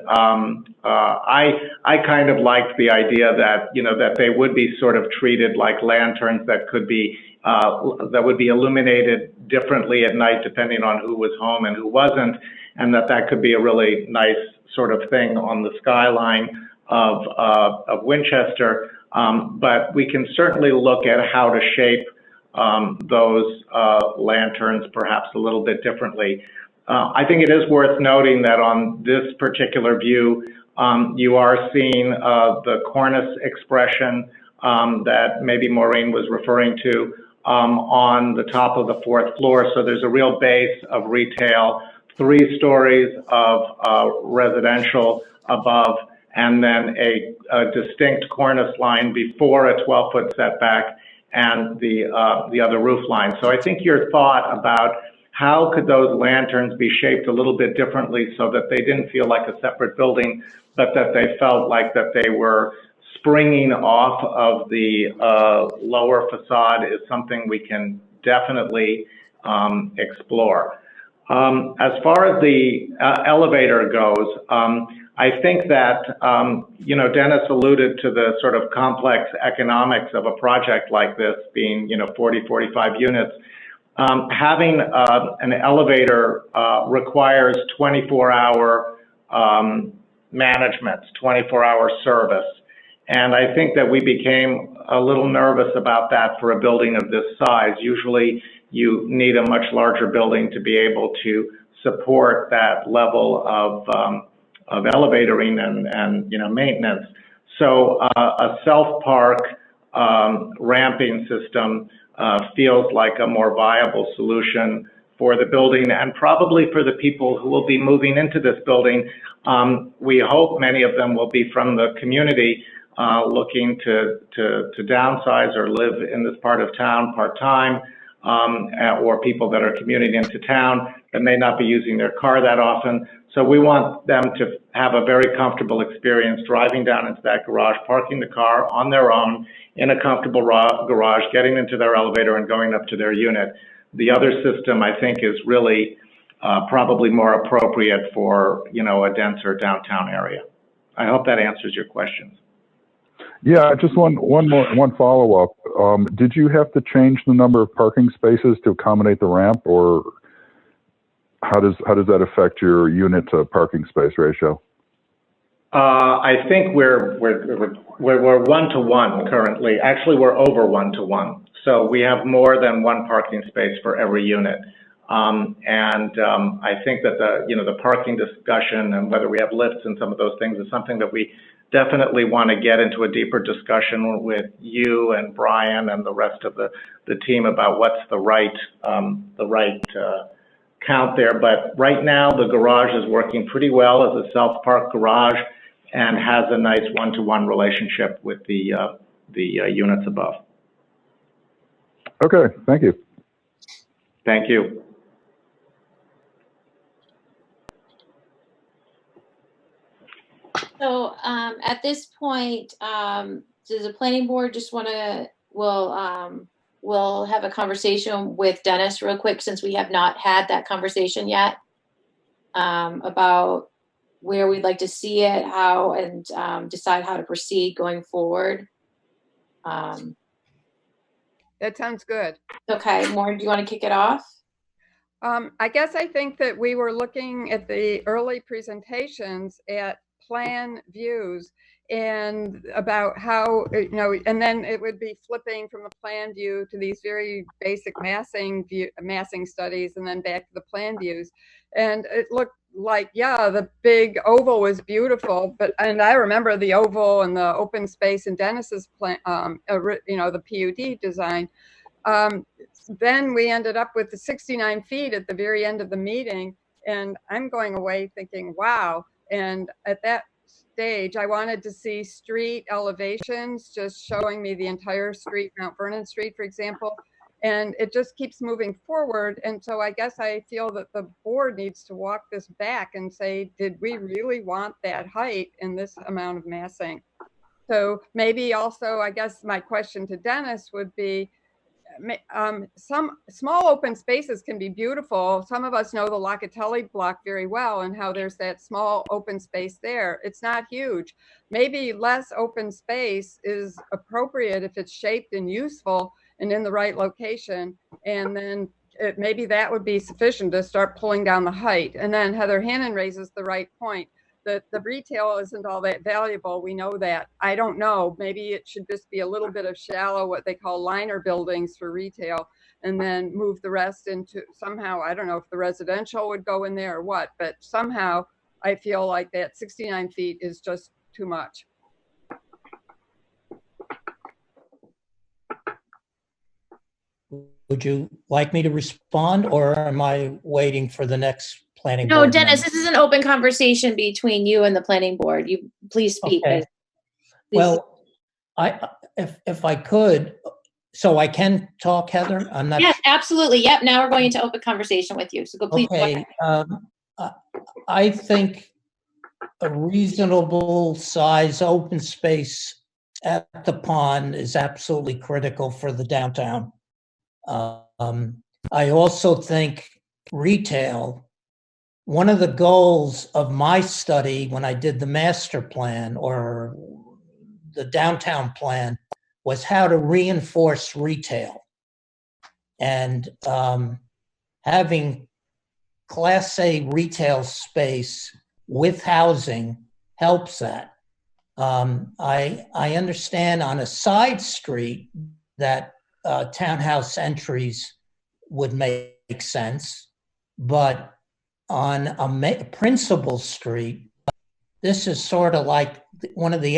F: I kind of liked the idea that, that they would be sort of treated like lanterns that could be, that would be illuminated differently at night depending on who was home and who wasn't, and that could be a really nice sort of thing on the skyline of Winchester. But we can certainly look at how to shape those lanterns perhaps a little bit differently. I think it is worth noting that on this particular view, you are seeing the cornice expression that maybe Maureen was referring to on the top of the 4th floor. So there's a real base of retail, 3 stories of residential above, and then a distinct cornice line before a 12-foot setback and the other roof line. So I think your thought about how could those lanterns be shaped a little bit differently so that they didn't feel like a separate building, but that they felt like that they were springing off of the lower facade is something we can definitely explore. As far as the elevator goes, I think that, Dennis alluded to the sort of complex economics of a project like this being, 40, 45 units. Having an elevator requires 24-hour management, 24-hour service. And I think that we became a little nervous about that for a building of this size. Usually you need a much larger building to be able to support that level of elevatoring and maintenance. So a self-park ramping system feels like a more viable solution for the building and probably for the people who will be moving into this building. We hope many of them will be from the community looking to downsize or live in this part of town part-time, or people that are commuting into town that may not be using their car that often. So we want them to have a very comfortable experience driving down into that garage, parking the car on their own in a comfortable garage, getting into their elevator and going up to their unit. The other system, I think, is really probably more appropriate for, a denser downtown area. I hope that answers your questions.
E: Yeah, just one follow-up. Did you have to change the number of parking spaces to accommodate the ramp, or how does that affect your unit to parking space ratio?
F: I think we're 1-to-1 currently. Actually, we're over 1-to-1. So we have more than one parking space for every unit. I think that the parking discussion and whether we have lifts and some of those things is something that we definitely want to get into a deeper discussion with you and Brian and the rest of the team about what's the right count there. But right now, the garage is working pretty well as a self-park garage and has a nice 1-to-1 relationship with the units above.
E: Okay, thank you.
F: Thank you.
A: So at this point, does the planning board just want to, we'll have a conversation with Dennis real quick, since we have not had that conversation yet, about where we'd like to see it, how, and decide how to proceed going forward.
D: That sounds good.
A: Okay, Maureen, do you want to kick it off?
D: I guess I think that we were looking at the early presentations at plan views and about how, and then it would be flipping from the plan view to these very basic massing studies and then back to the plan views. And it looked like, yeah, the big oval was beautiful, and I remember the oval and the open space in Dennis's plan, the PUD design. Then we ended up with the 69 feet at the very end of the meeting, and I'm going away thinking, wow. And at that stage, I wanted to see street elevations, just showing me the entire street, Mount Vernon Street, for example. And it just keeps moving forward. And so I guess I feel that the board needs to walk this back and say, did we really want that height in this amount of massing? So maybe also, I guess my question to Dennis would be, some small open spaces can be beautiful. Some of us know the Locatelli block very well and how there's that small open space there. It's not huge. Maybe less open space is appropriate if it's shaped and useful and in the right location. And then maybe that would be sufficient to start pulling down the height. And then Heather Hannon raises the right point. The retail isn't all that valuable. We know that. I don't know. Maybe it should just be a little bit of shallow, what they call liner buildings for retail, and then move the rest into somehow, I don't know if the residential would go in there or what, but somehow I feel like that 69 feet is just too much.
H: Would you like me to respond, or am I waiting for the next planning
A: No,
H: board
A: Dennis,
H: member?
A: this is an open conversation between you and the planning board. You please speak.
H: Okay. Well, if I could, so I can talk, Heather? I'm not.
A: Yes, absolutely. Yep. Now we're going into open conversation with you. So go, please.
H: Okay. I think a reasonable size open space at the pond is absolutely critical for the downtown. I also think retail, one of the goals of my study when I did the master plan or the downtown plan was how to reinforce retail. And having Class A retail space with housing helps that. I understand on a side street that townhouse entries would make sense, but on a principal street, this is sort of like one of the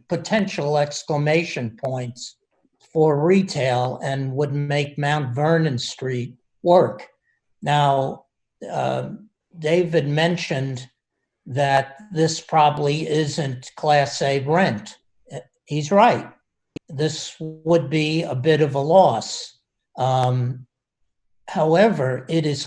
H: potential exclamation points for retail and would make Mount Vernon Street work. Now, David mentioned that this probably isn't Class A rent. He's right. This would be a bit of a loss. However, it is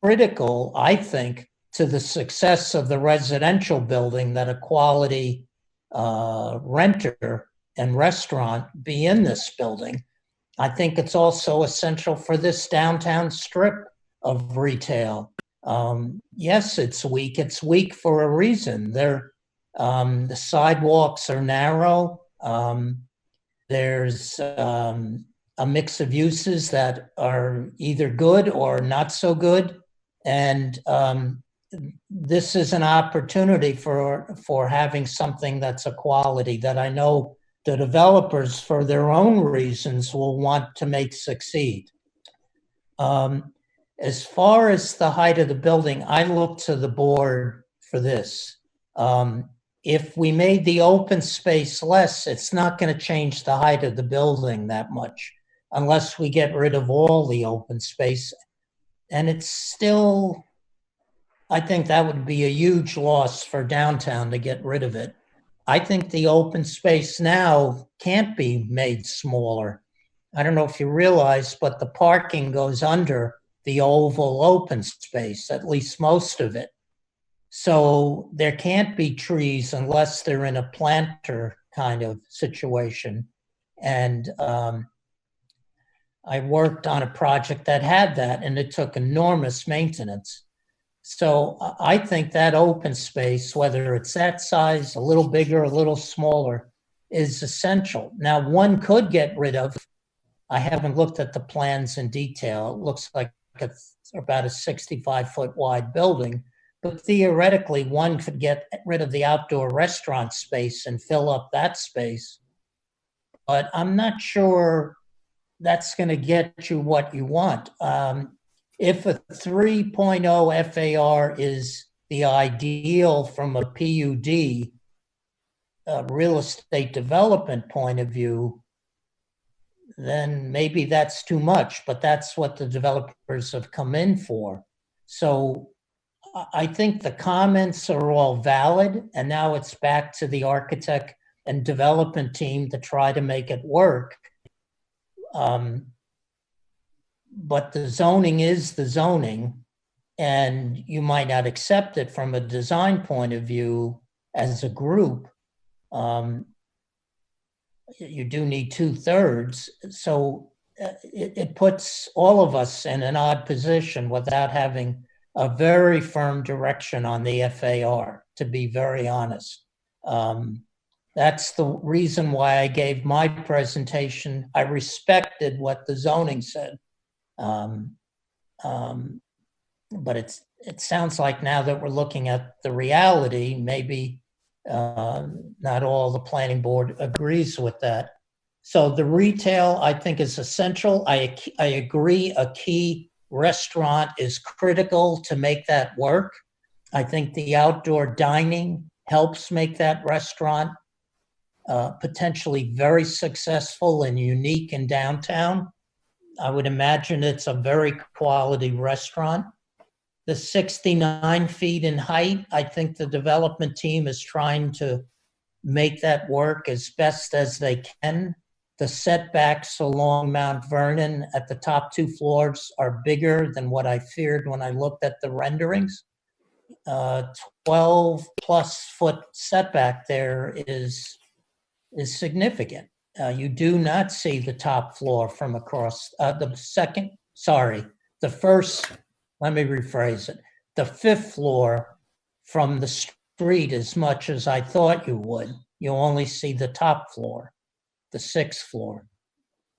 H: critical, I think, to the success of the residential building that a quality renter and restaurant be in this building. I think it's also essential for this downtown strip of retail. Yes, it's weak. It's weak for a reason. The sidewalks are narrow. There's a mix of uses that are either good or not so good. And this is an opportunity for having something that's a quality that I know the developers, for their own reasons, will want to make succeed. As far as the height of the building, I look to the board for this. If we made the open space less, it's not going to change the height of the building that much unless we get rid of all the open space. And it's still, I think that would be a huge loss for downtown to get rid of it. I think the open space now can't be made smaller. I don't know if you realize, but the parking goes under the oval open space, at least most of it. So there can't be trees unless they're in a planter kind of situation. And I worked on a project that had that, and it took enormous maintenance. So I think that open space, whether it's that size, a little bigger, a little smaller, is essential. Now, one could get rid of, I haven't looked at the plans in detail. It looks like it's about a 65-foot wide building, but theoretically, one could get rid of the outdoor restaurant space and fill up that space. But I'm not sure that's going to get you what you want. If a 3.0 FAR is the ideal from a PUD, real estate development point of view, then maybe that's too much, but that's what the developers have come in for. So I think the comments are all valid, and now it's back to the architect and development team to try to make it work. But the zoning is the zoning, and you might not accept it from a design point of view as a group. You do need 2/3, so it puts all of us in an odd position without having a very firm direction on the FAR, to be very honest. That's the reason why I gave my presentation. I respected what the zoning said. But it sounds like now that we're looking at the reality, maybe not all the planning board agrees with that. So the retail, I think, is essential. I agree a key restaurant is critical to make that work. I think the outdoor dining helps make that restaurant potentially very successful and unique in downtown. I would imagine it's a very quality restaurant. The 69 feet in height, I think the development team is trying to make that work as best as they can. The setbacks along Mount Vernon at the top 2 floors are bigger than what I feared when I looked at the renderings. 12 plus foot setback there is significant. You do not see the top floor from across the first, let me rephrase it, the 5th floor from the street as much as I thought you would. You only see the top floor, the 6th floor.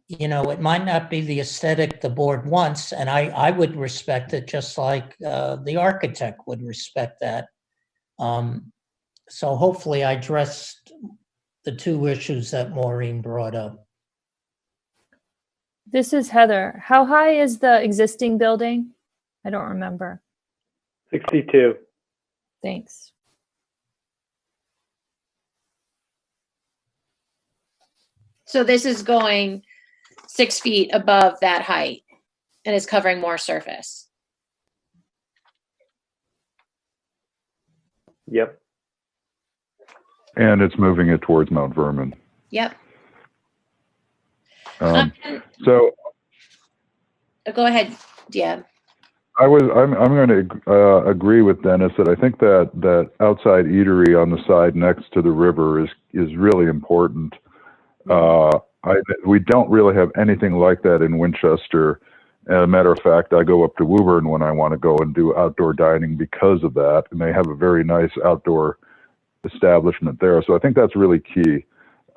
H: You know, it might not be the aesthetic the board wants, and I would respect it just like the architect would respect that. So hopefully I addressed the 2 issues that Maureen brought up.
C: This is Heather. How high is the existing building? I don't remember.
B: 62.
C: Thanks.
A: So this is going 6 feet above that height and is covering more surface.
B: Yep.
E: And it's moving it towards Mount Vernon.
A: Yep.
E: So
A: Go ahead, Diab.
E: I'm going to agree with Dennis that I think that outside eatery on the side next to the river is really important. We don't really have anything like that in Winchester. As a matter of fact, I go up to Woburn when I want to go and do outdoor dining because of that, and they have a very nice outdoor establishment there. So I think that's really key.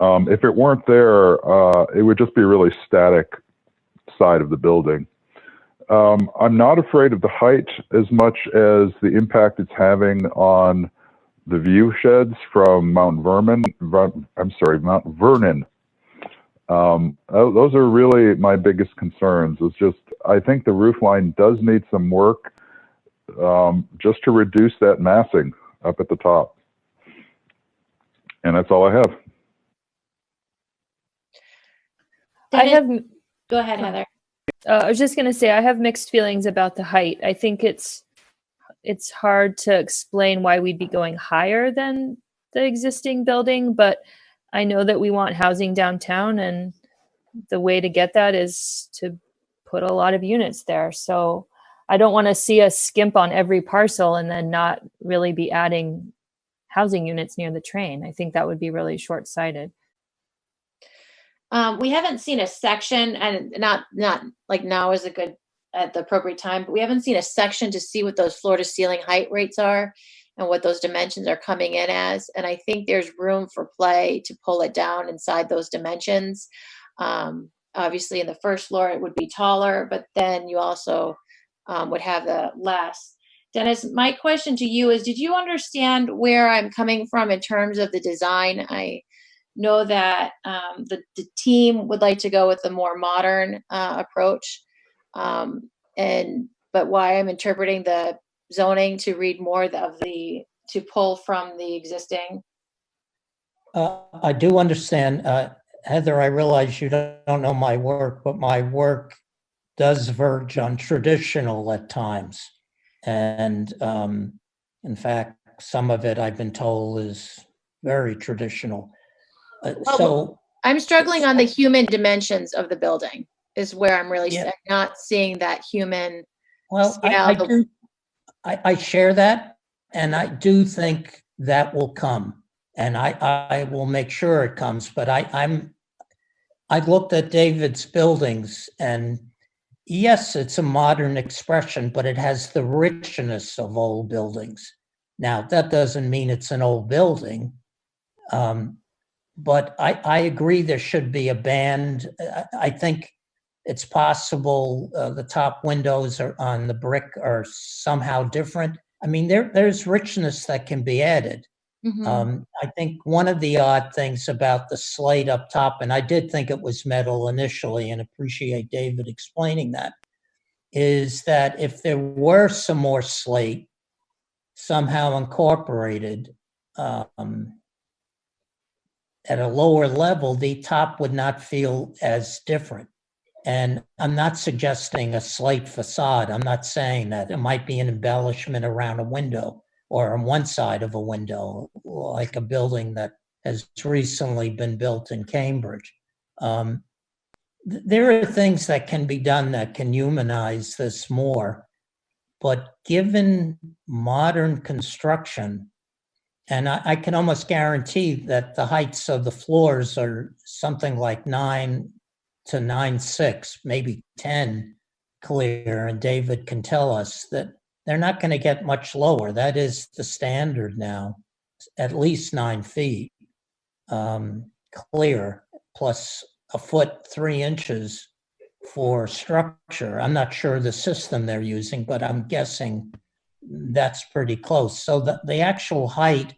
E: If it weren't there, it would just be a really static side of the building. I'm not afraid of the height as much as the impact it's having on the view sheds from Mount Vernon. Those are really my biggest concerns. It's just, I think the roof line does need some work just to reduce that massing up at the top. And that's all I have.
A: Go ahead, Heather.
C: I was just going to say, I have mixed feelings about the height. I think it's hard to explain why we'd be going higher than the existing building, but I know that we want housing downtown, and the way to get that is to put a lot of units there. So I don't want to see us skimp on every parcel and then not really be adding housing units near the train. I think that would be really short-sighted.
A: We haven't seen a section, and not like now is the appropriate time, but we haven't seen a section to see what those floor to ceiling height rates are and what those dimensions are coming in as. And I think there's room for play to pull it down inside those dimensions. Obviously in the first floor, it would be taller, but then you also would have the less Dennis, my question to you is, did you understand where I'm coming from in terms of the design? I know that the team would like to go with the more modern approach, but why I'm interpreting the zoning to read more to pull from the existing.
H: I do understand, Heather. I realize you don't know my work, but my work does verge on traditional at times, and in fact, some of it I've been told is very traditional. So
A: I'm struggling on the human dimensions of the building. Is where I'm really not seeing that human.
H: Well, I share that, and I do think that will come, and I will make sure it comes. But I looked at David's buildings, and yes, it's a modern expression, but it has the richness of old buildings. Now, that doesn't mean it's an old building, but I agree there should be a band. I think it's possible the top windows on the brick are somehow different. I mean, there's richness that can be added.
A: Mm-hmm.
H: I think one of the odd things about the slate up top, and I did think it was metal initially, and appreciate David explaining that, is that if there were some more slate somehow incorporated at a lower level, the top would not feel as different. And I'm not suggesting a slate facade. I'm not saying that. It might be an embellishment around a window or on one side of a window, like a building that has recently been built in Cambridge. There are things that can be done that can humanize this more, but given modern construction, and I can almost guarantee that the heights of the floors are something like 9 to 9.6, maybe 10 clear, and David can tell us that they're not going to get much lower. That is the standard now, at least 9 feet clear, plus a foot 3 inches for structure. I'm not sure the system they're using, but I'm guessing that's pretty close. So the actual height,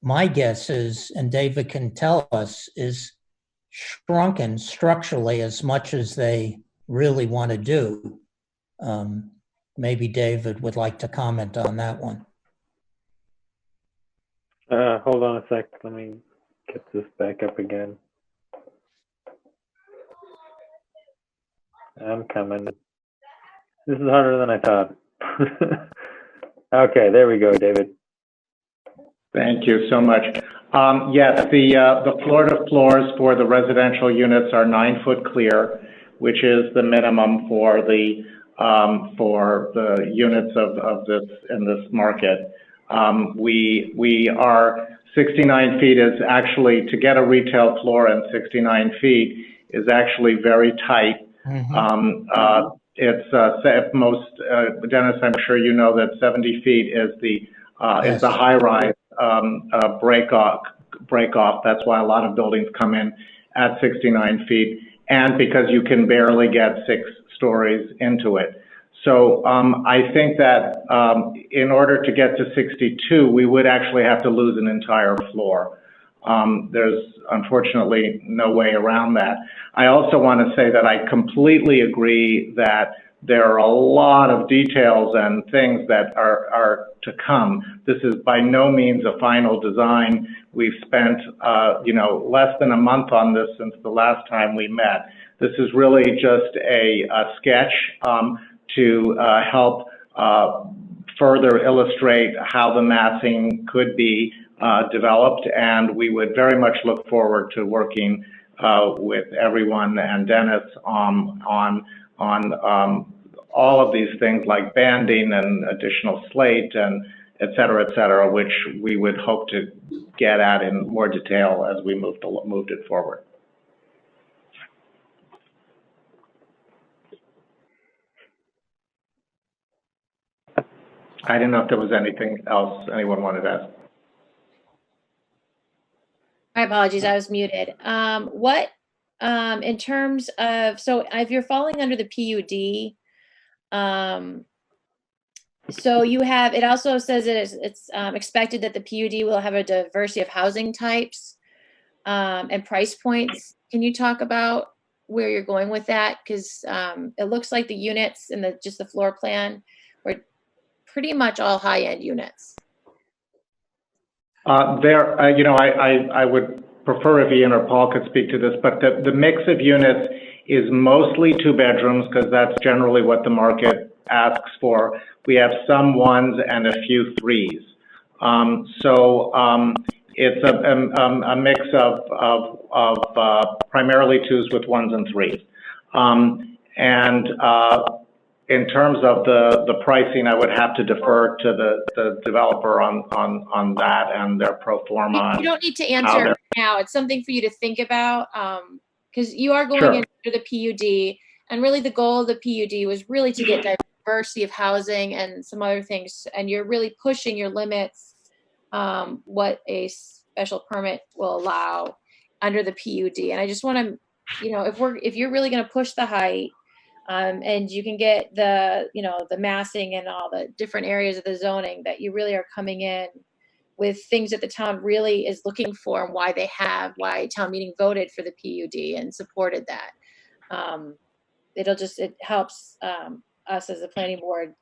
H: my guess is, and David can tell us, is shrunken structurally as much as they really want to do. Maybe David would like to comment on that one.
B: Hold on a sec. Let me get this back up again. I'm coming. This is harder than I thought. Okay, there we go, David.
F: Thank you so much. Yes, the floor-to-floors for the residential units are 9 foot clear, which is the minimum for the units of this in this market. We are 69 feet is actually, to get a retail floor in 69 feet is actually very tight. Mm-hmm. It's most, Dennis, I'm sure you know that 70 feet is the high-rise break off. That's why a lot of buildings come in at 69 feet, and because you can barely get 6 stories into it. So I think that in order to get to 62, we would actually have to lose an entire floor. There's unfortunately no way around that. I also want to say that I completely agree that there are a lot of details and things that are to come. This is by no means a final design. We've spent less than a month on this since the last time we met. This is really just a sketch to help further illustrate how the massing could be developed, and we would very much look forward to working with everyone and Dennis on all of these things like banding and additional slate and et cetera, which we would hope to get at in more detail as we moved it forward. I didn't know if there was anything else anyone wanted to ask.
A: My apologies, I was muted. What, in terms of, so if you're falling under the PUD, So you have, it also says it's expected that the PUD will have a diversity of housing types and price points. Can you talk about where you're going with that? Because it looks like the units and just the floor plan were pretty much all high-end units.
F: I would prefer if Ian or Paul could speak to this, but the mix of units is mostly 2 bedrooms because that's generally what the market asks for. We have some 1s and a few 3s. It's a mix of primarily 2s with 1s and 3s. In terms of the pricing, I would have to defer to the developer on that and their pro forma.
A: You don't need to answer it now. It's something for you to think about because you are going into the PUD, and really the goal of the PUD was really to get diversity of housing and some other things, and you're really pushing your limits, what a special permit will allow under the PUD. And I just want to, if you're really going to push the height, and you can get the massing and all the different areas of the zoning, that you really are coming in with things that the town really is looking for and why town meeting voted for the PUD and supported that. It helps us as the planning board,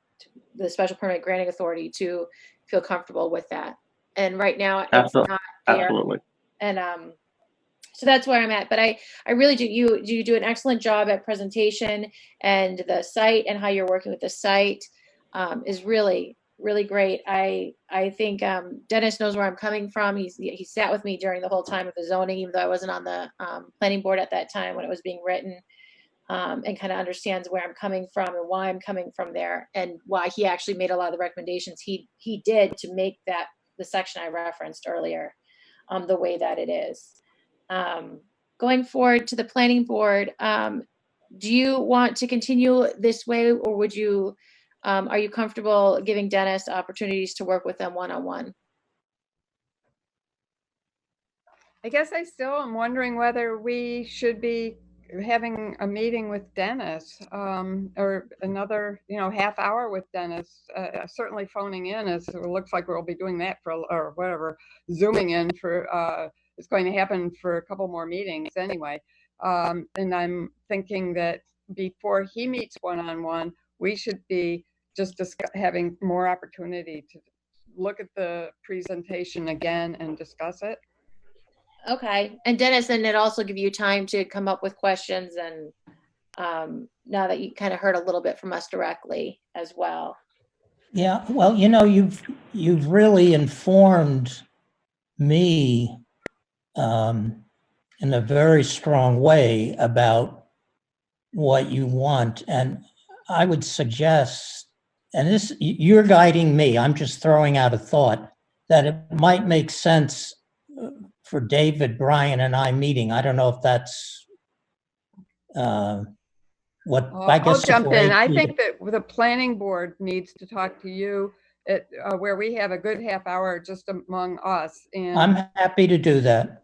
A: the special permit granting authority, to feel comfortable with that. And right now it's not there.
F: Absolutely.
A: And so that's where I'm at. But I really do. You do an excellent job at presentation, and the site and how you're working with the site is really, really great. I think Dennis knows where I'm coming from. He sat with me during the whole time of the zoning, even though I wasn't on the planning board at that time when it was being written, and kind of understands where I'm coming from and why I'm coming from there, and why he actually made a lot of the recommendations he did to make that the section I referenced earlier the way that it is. Going forward to the planning board, do you want to continue this way, or would you, are you comfortable giving Dennis opportunities to work with them one-on-one?
D: I guess I still am wondering whether we should be having a meeting with Dennis, or another, half hour with Dennis, certainly phoning in, as it looks like we'll be doing that or whatever, zooming in for, it's going to happen for a couple more meetings anyway. And I'm thinking that before he meets one-on-one, we should be just having more opportunity to look at the presentation again and discuss it.
A: Okay. And Dennis, and it also give you time to come up with questions, and now that you kind of heard a little bit from us directly as well.
H: Yeah, well, you've really informed me in a very strong way about what you want. And I would suggest, and this, you're guiding me, I'm just throwing out a thought, that it might make sense for David, Brian, and I meeting. I don't know if that's what I guess.
D: I'll jump in. I think that the planning board needs to talk to you at where we have a good half hour just among us. And
H: I'm happy to do that.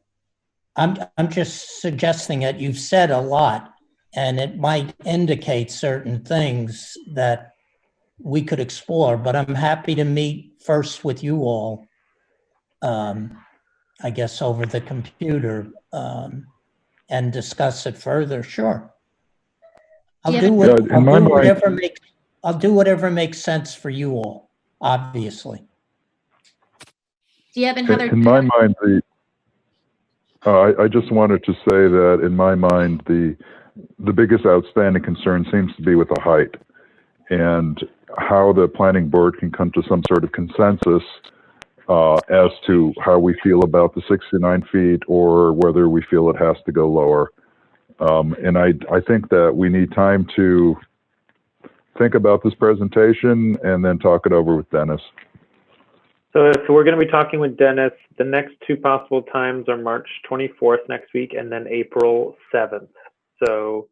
H: I'm just suggesting that you've said a lot, and it might indicate certain things that we could explore, but I'm happy to meet first with you all, I guess over the computer, and discuss it further. Sure. I'll do whatever makes sense for you all, obviously.
A: Do you have another?
E: In my mind, I just wanted to say that in my mind, the biggest outstanding concern seems to be with the height, and how the planning board can come to some sort of consensus as to how we feel about the 69 feet, or whether we feel it has to go lower. And I think that we need time to think about this presentation and then talk it over with Dennis.
B: So we're going to be talking with Dennis. The next 2 possible times are March 24th next week, and then April 7th. So,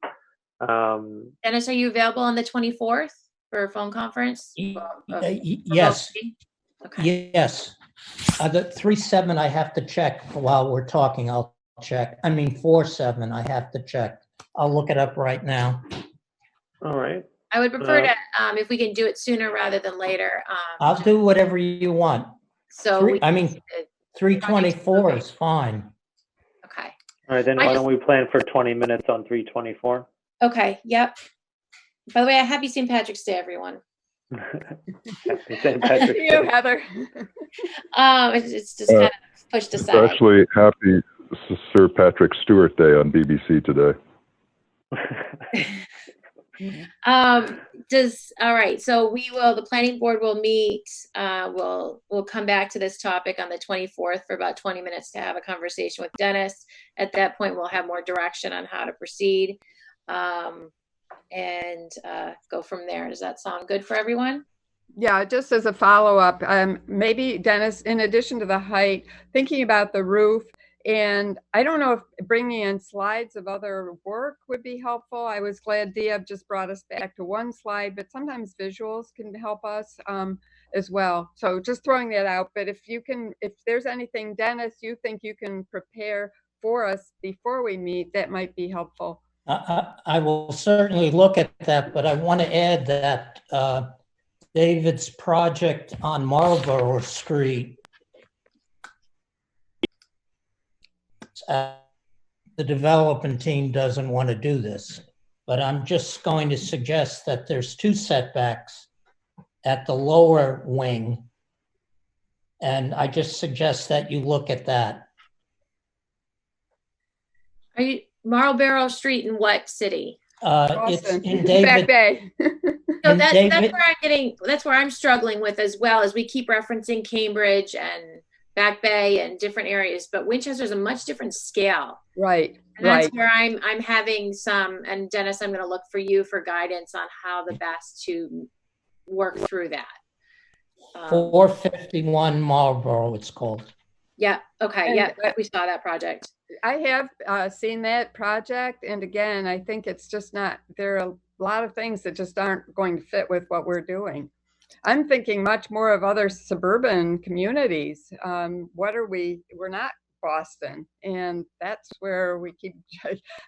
A: Dennis, are you available on the 24th for a phone conference?
H: Yes.
A: Okay.
H: Yes. The 3-7 I have to check while we're talking. I'll check. I mean 4-7 I have to check. I'll look it up right now.
B: All right.
A: I would prefer to, if we can do it sooner rather than later.
H: I'll do whatever you want.
A: So
H: 3:24 is fine.
A: Okay.
B: All right, then why don't we plan for 20 minutes on 3:24?
A: Okay. Yep. By the way, happy St. Patrick's Day, everyone.
B: Happy St. Patrick's
D: You,
B: Day.
D: Heather.
A: It's just kind of pushed aside.
E: Especially happy Sir Patrick Stewart Day on BBC today.
A: All right, so the planning board will meet, we'll come back to this topic on the 24th for about 20 minutes to have a conversation with Dennis. At that point, we'll have more direction on how to proceed, and go from there. Does that sound good for everyone?
D: Yeah, just as a follow-up, maybe Dennis, in addition to the height, thinking about the roof, and I don't know if bringing in slides of other work would be helpful. I was glad Diab just brought us back to one slide, but sometimes visuals can help us as well. So just throwing that out. But if there's anything, Dennis, you think you can prepare for us before we meet, that might be helpful.
H: I will certainly look at that, but I want to add that David's project on Marlborough Street, the development team doesn't want to do this, but I'm just going to suggest that there's 2 setbacks at the lower wing, and I just suggest that you look at that.
A: Are you Marlborough Street in what city?
H: It's in David.
D: Back Bay.
A: So that's where I'm struggling with as well, as we keep referencing Cambridge and Back Bay and different areas, but Winchester's a much different scale.
D: Right.
A: And that's where I'm having some, and Dennis, I'm going to look for you for guidance on how the best to work through that.
H: 451 Marlborough, it's called.
A: Yeah. Okay. Yeah. We saw that project.
D: I have seen that project. And again, I think it's just not, there are a lot of things that just aren't going to fit with what we're doing. I'm thinking much more of other suburban communities. We're not Boston. And that's where we keep,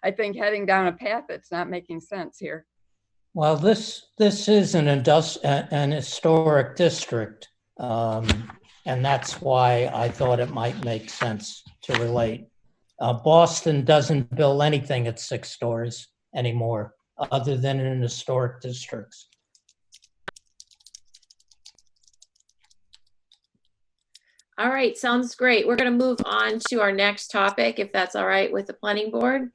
D: I think, heading down a path that's not making sense here.
H: Well, this is an historic district. And that's why I thought it might make sense to relate. Boston doesn't build anything at 6 stories anymore, other than in historic districts.
A: All right, sounds great. We're going to move on to our next topic, if that's all right with the planning board.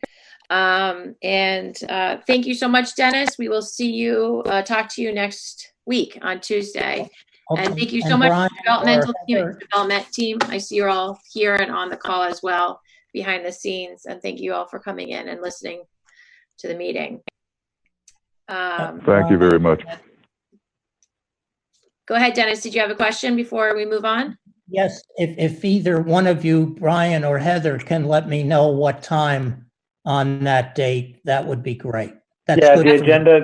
A: Thank you so much, Dennis. We will see you, talk to you next week on Tuesday. Okay. And thank you so much, Brian, development team. I see you're all here and on the call as well, behind the scenes. And thank you all for coming in and listening to the meeting.
E: Thank you very much.
A: Go ahead, Dennis. Did you have a question before we move on?
H: Yes, if either one of you, Brian or Heather, can let me know what time on that date, that would be great. That's good.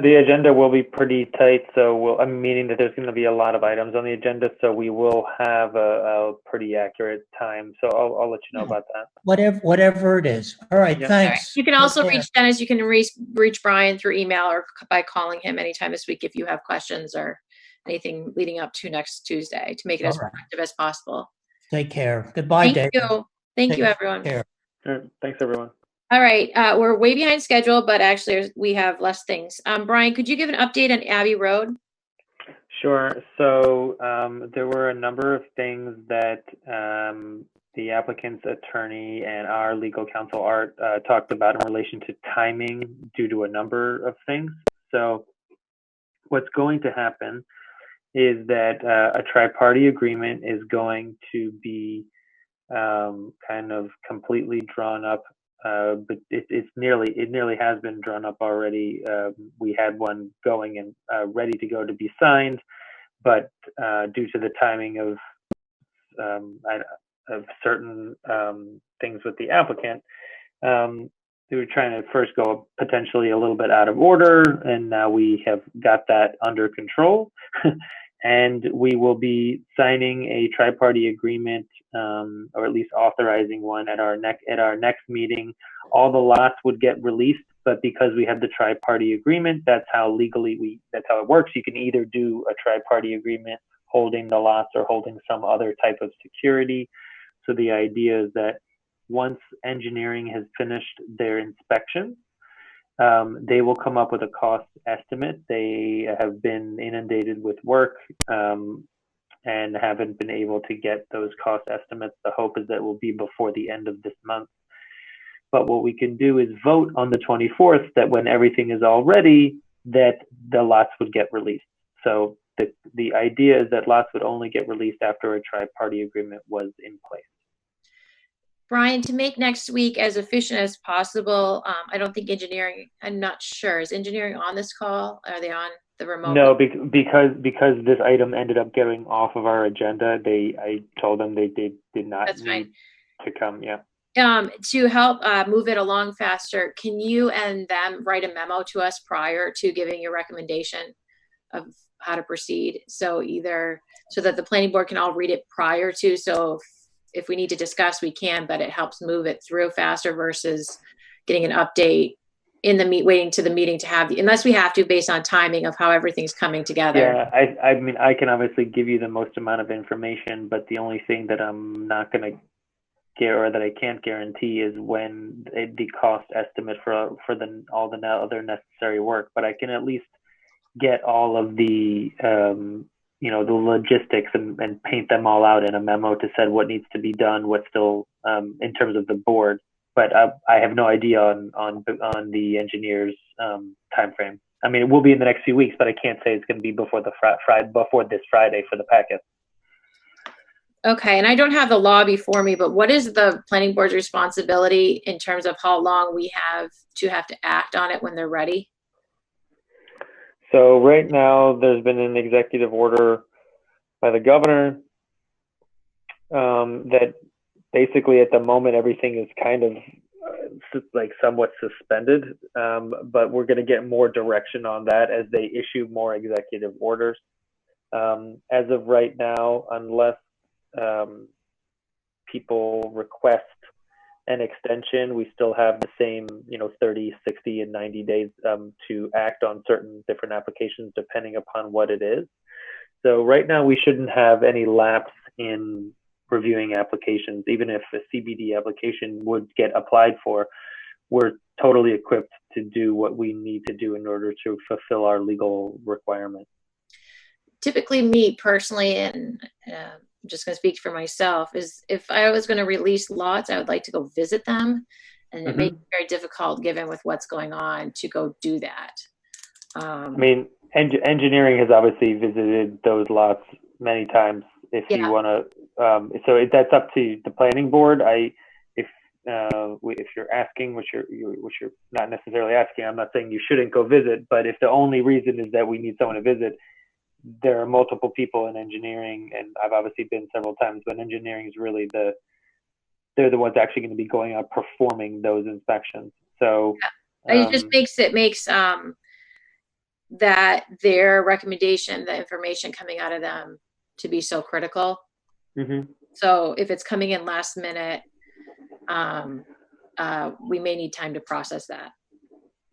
B: The agenda will be pretty tight, so I'm meaning that there's going to be a lot of items on the agenda, so we will have a pretty accurate time. So I'll let you know about that.
H: Whatever it is. All right, thanks. All right.
A: You can also reach Dennis. You can reach Brian through email or by calling him anytime this week if you have questions or anything leading up to next Tuesday to make it as productive as possible.
H: Take care. Goodbye, Dave.
A: Thank you, everyone.
B: Sure. Thanks, everyone.
A: All right. We're way behind schedule, but actually we have less things. Brian, could you give an update on Abbey Road?
B: Sure. So there were a number of things that the applicant's attorney and our legal counsel, Art, talked about in relation to timing due to a number of things. So what's going to happen is that a tri-party agreement is going to be kind of completely drawn up, but it nearly has been drawn up already. We had one going and ready to go to be signed, but due to the timing of certain things with the applicant, they were trying to first go potentially a little bit out of order, and now we have got that under control. And we will be signing a tri-party agreement, or at least authorizing one at our next meeting. All the lots would get released but because we have the tri-party agreement, that's how it works. You can either do a tri-party agreement holding the lots or holding some other type of security. So the idea is that once engineering has finished their inspection, they will come up with a cost estimate. They have been inundated with work and haven't been able to get those cost estimates. The hope is that it will be before the end of this month. But what we can do is vote on the 24th that when everything is all ready, that the lots would get released. So the idea is that lots would only get released after a tri-party agreement was in place.
A: Brian, to make next week as efficient as possible, I don't think engineering, I'm not sure. Is engineering on this call? Are they on the remote?
B: No, because this item ended up getting off of our agenda. I told them they did not
A: That's
B: need to come. Yeah.
A: To help move it along faster, can you and them write a memo to us prior to giving your recommendation of how to proceed? So either so that the planning board can all read it prior to, so if we need to discuss, we can, but it helps move it through faster versus getting an update in the waiting to the meeting to have unless we have to based on timing of how everything's coming together.
B: Yeah, I mean, I can obviously give you the most amount of information, but the only thing that I'm not going to or that I can't guarantee is when the cost estimate for all the other necessary work. But I can at least get all of the the logistics and paint them all out in a memo to say what needs to be done, what's still in terms of the board. But I have no idea on the engineer's time frame. I mean, it will be in the next few weeks, but I can't say it's going to be before before this Friday for the packet.
A: Okay, and I don't have the law before me, but what is the planning board's responsibility in terms of how long we have to act on it when they're ready?
B: So right now, there's been an executive order by the governor that basically at the moment everything is kind of like somewhat suspended, but we're going to get more direction on that as they issue more executive orders. As of right now, unless people request an extension, we still have the same 30, 60 and 90 days to act on certain different applications depending upon what it is. So right now we shouldn't have any lapse in reviewing applications. Even if a CBD application would get applied for, we're totally equipped to do what we need to do in order to fulfill our legal requirements. Typically,
A: me personally, and I'm just going to speak for myself, is if I was going to release lots, I would like to go visit them. And it makes it very difficult given with what's going on to go do that.
B: I mean, engineering has obviously visited those lots many times. If you want to, so that's up to the planning board. If you're asking, which you're not necessarily asking, I'm not saying you shouldn't go visit, but if the only reason is that we need someone to visit, there are multiple people in engineering, and I've obviously been several times, but engineering is really they're the ones actually going to be going out performing those inspections. So
A: it just makes that their recommendation, the information coming out of them, to be so critical. So if it's coming in last minute, we may need time to process that.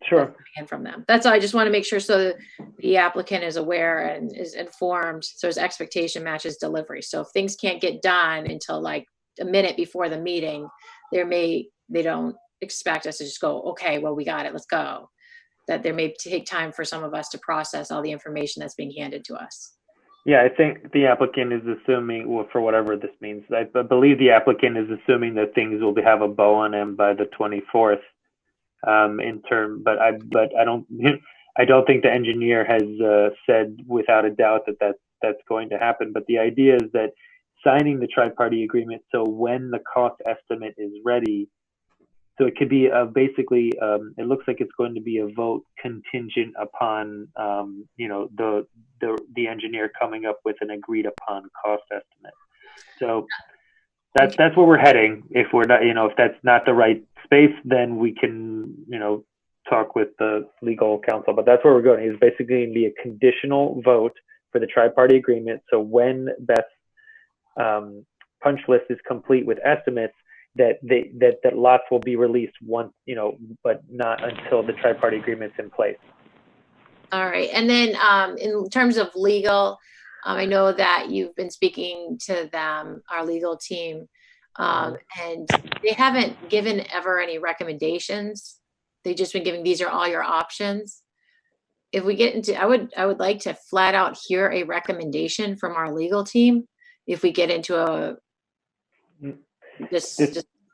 B: Sure.
A: From them. That's all. I just want to make sure so the applicant is aware and is informed, so his expectation matches delivery. So if things can't get done until like a minute before the meeting, they don't expect us to just go, okay, well, we got it, let's go. That there may take time for some of us to process all the information that's being handed to us.
B: Yeah, I think the applicant is assuming, well, for whatever this means, I believe the applicant is assuming that things will have a bow on them by the 24th. But I don't think the engineer has said without a doubt that that's going to happen. But the idea is that signing the tri-party agreement, so when the cost estimate is ready, so it could be basically it looks like it's going to be a vote contingent upon the engineer coming up with an agreed upon cost estimate. So that's where we're heading. If we're not, if that's not the right space, then we can, talk with the legal counsel. But that's where we're going. It's basically going to be a conditional vote for the tri-party agreement. So when Beth's punch list is complete with estimates, that lots will be released once, but not until the tri-party agreement's in place.
A: All right. And then in terms of legal, I know that you've been speaking to them, our legal team, and they haven't given ever any recommendations. They've just been giving, these are all your options. If we get into, I would like to flat out hear a recommendation from our legal team. If we get into a,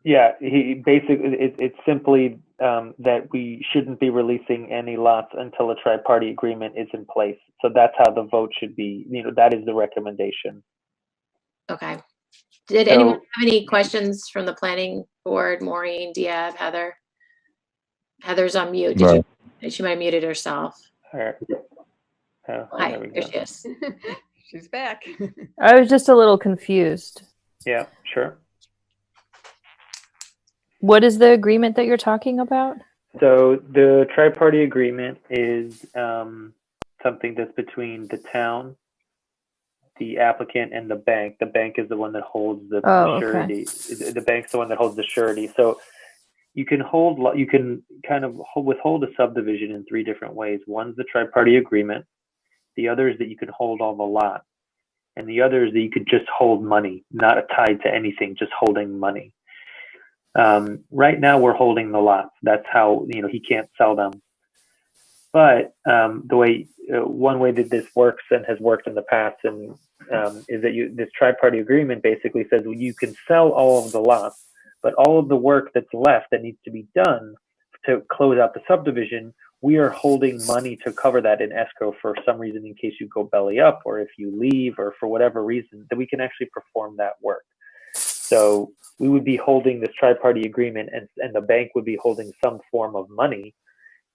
B: yeah, he basically, it's simply that we shouldn't be releasing any lots until a tri-party agreement is in place. So that's how the vote should be. That is the recommendation.
A: Okay. Did anyone have any questions from the planning board? Maureen, Diab, Heather? Heather's on mute. She might have muted herself.
B: Hi,
A: there she is.
D: She's back.
C: I was just a little confused.
B: Yeah, sure.
C: What is the agreement that you're talking about?
B: So the tri-party agreement is something that's between the town, the applicant, and the bank. The bank is the one that holds the surety. Okay. The bank's the one that holds the surety. So you can kind of withhold a subdivision in three different ways. One's the tri-party agreement. The other is that you can hold all the lots. And the other is that you could just hold money, not tied to anything, just holding money. Right now we're holding the lots. That's how, he can't sell them. But one way that this works and has worked in the past is that this tri-party agreement basically says, well, you can sell all of the lots, but all of the work that's left that needs to be done to close out the subdivision, we are holding money to cover that in escrow for some reason, in case you go belly up or if you leave or for whatever reason, that we can actually perform that work. So we would be holding this tri-party agreement, and the bank would be holding some form of money.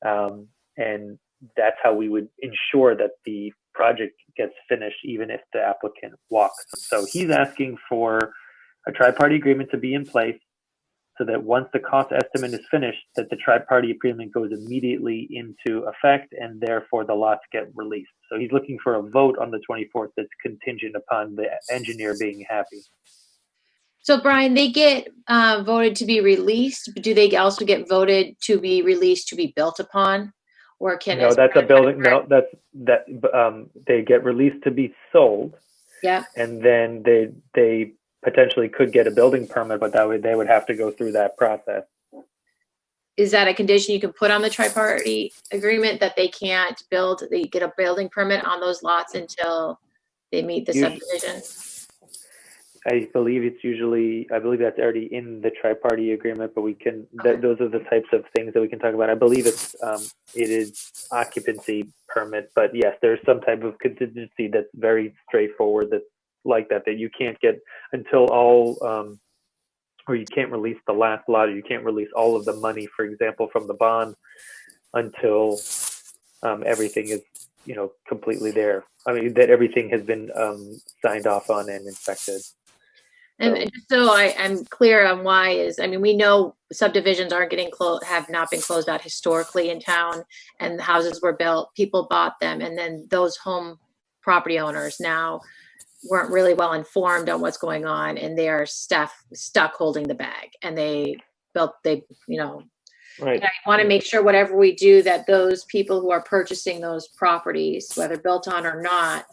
B: And that's how we would ensure that the project gets finished, even if the applicant walks. So he's asking for a tri-party agreement to be in place so that once the cost estimate is finished, that the tri-party agreement goes immediately into effect, and therefore the lots get released. So he's looking for a vote on the 24th that's contingent upon the engineer being happy.
A: So Brian, they get voted to be released, but do they also get voted to be released to be built upon? Or can
B: that's a building. No, they get released to be sold.
A: Yeah.
B: And then they potentially could get a building permit, but they would have to go through that process.
A: Is that a condition you can put on the tri-party agreement, that they can't build, they get a building permit on those lots until they meet the subdivision?
B: I believe that's already in the tri-party agreement, but we can, those are the types of things that we can talk about. I believe it is occupancy permit, but yes, there's some type of contingency that's very straightforward that's like that you can't get until or you can't release the last lot, or you can't release all of the money, for example, from the bond until everything is, completely there. I mean, that everything has been signed off on and inspected.
A: And so I'm clear on why we know subdivisions aren't getting have not been closed out historically in town, and the houses were built, people bought them, and then those home property owners now weren't really well informed on what's going on, and they are stuck holding the bag, and they right. And I want to make sure whatever we do, that those people who are purchasing those properties, whether built on or not,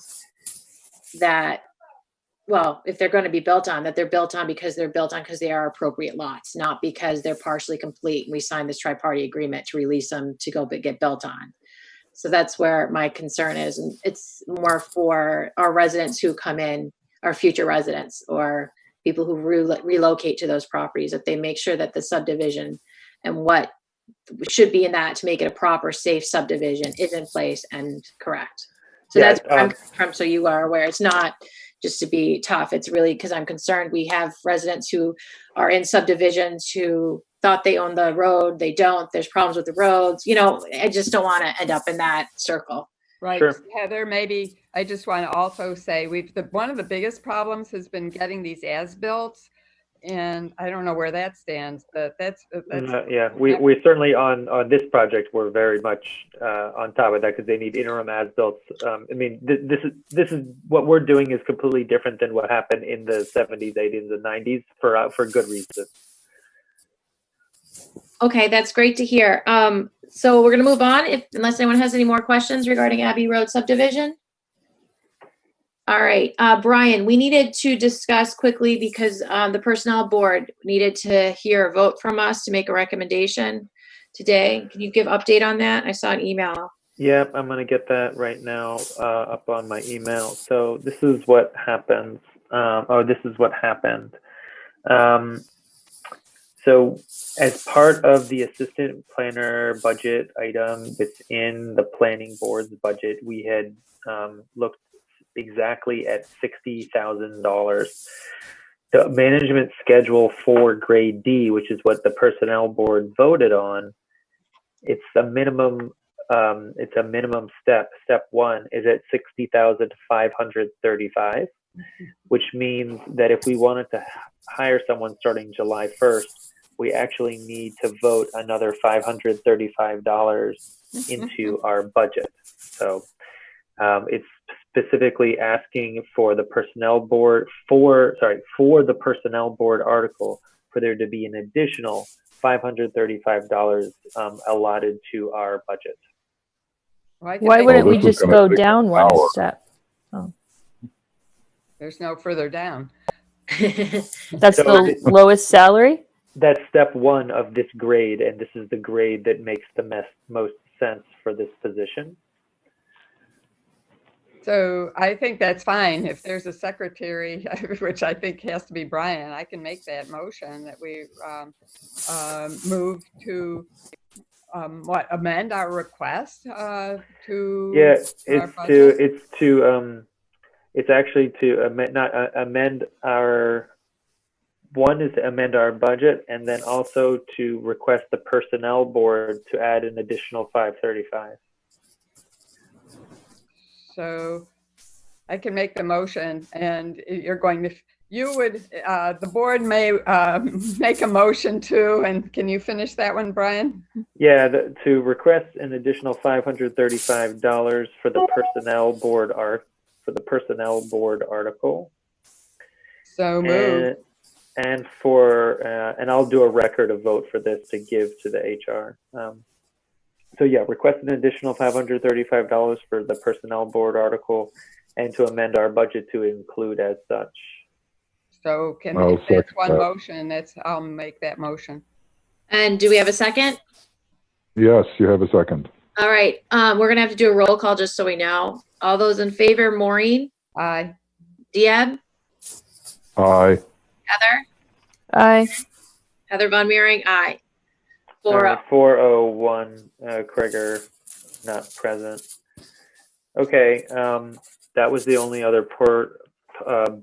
A: if they're going to be built on, that they're built on because they are appropriate lots, not because they're partially complete and we signed this tri-party agreement to release them to go get built on. So that's where my concern is. And it's more for our residents who come in, our future residents, or people who relocate to those properties, that they make sure that the subdivision and what should be in that to make it a proper, safe subdivision is in place and correct. So that's where I'm from, so you are aware. It's not just to be tough. It's really because I'm concerned. We have residents who are in subdivisions who thought they owned the road. They don't. There's problems with the roads. I just don't want to end up in that circle.
D: Right.
B: Sure.
D: Heather, maybe I just want to also say one of the biggest problems has been getting these as-built, and I don't know where that stands, but that's
B: we certainly on this project, we're very much on top of that, because they need interim as-built. This is what we're doing is completely different than what happened in the 70s, 80s, and 90s for good reason.
A: Okay, that's great to hear. So we're going to move on, unless anyone has any more questions regarding Abbey Road subdivision. All right, Brian, we needed to discuss quickly because the personnel board needed to hear a vote from us to make a recommendation today. Can you give update on that? I saw an email.
B: Yep, I'm going to get that right now up on my email. So this is what happens. This is what happened. So as part of the assistant planner budget item within the planning board's budget, we had looked exactly at $60,000. The management schedule for grade D, which is what the personnel board voted on, it's a minimum step. Step one is at 60,535, which means that if we wanted to hire someone starting July 1st, we actually need to vote another $535 into our budget. So it's specifically asking for the personnel board for the personnel board article for there to be an additional $535 allotted to our budget.
C: Why wouldn't we just go down one step? Oh.
D: There's no further down.
C: That's the lowest salary?
B: That's step one of this grade, and this is the grade that makes the most sense for this position.
D: So I think that's fine. If there's a secretary, which I think has to be Brian, I can make that motion that we move to amend our request to.
B: Yeah, it's actually to amend our. One is to amend our budget, and then also to request the personnel board to add an additional $535.
D: So I can make the motion, and the board may make a motion too. And can you finish that one, Brian?
B: Yeah, to request an additional $535 for the personnel board article.
D: So moved.
B: And I'll do a record of vote for this to give to the HR. So yeah, request an additional $535 for the personnel board article and to amend our budget to include as such.
D: So that's one motion. I'll make that motion.
A: And do we have a second?
E: Yes, you have a second.
A: All right, we're gonna have to do a roll call just so we know. All those in favor, Maureen?
D: Aye.
A: Dieb?
E: Aye.
A: Heather?
C: Aye.
A: Heather Von Meering? Aye.
B: 401, Kreger not present. Okay, that was the only other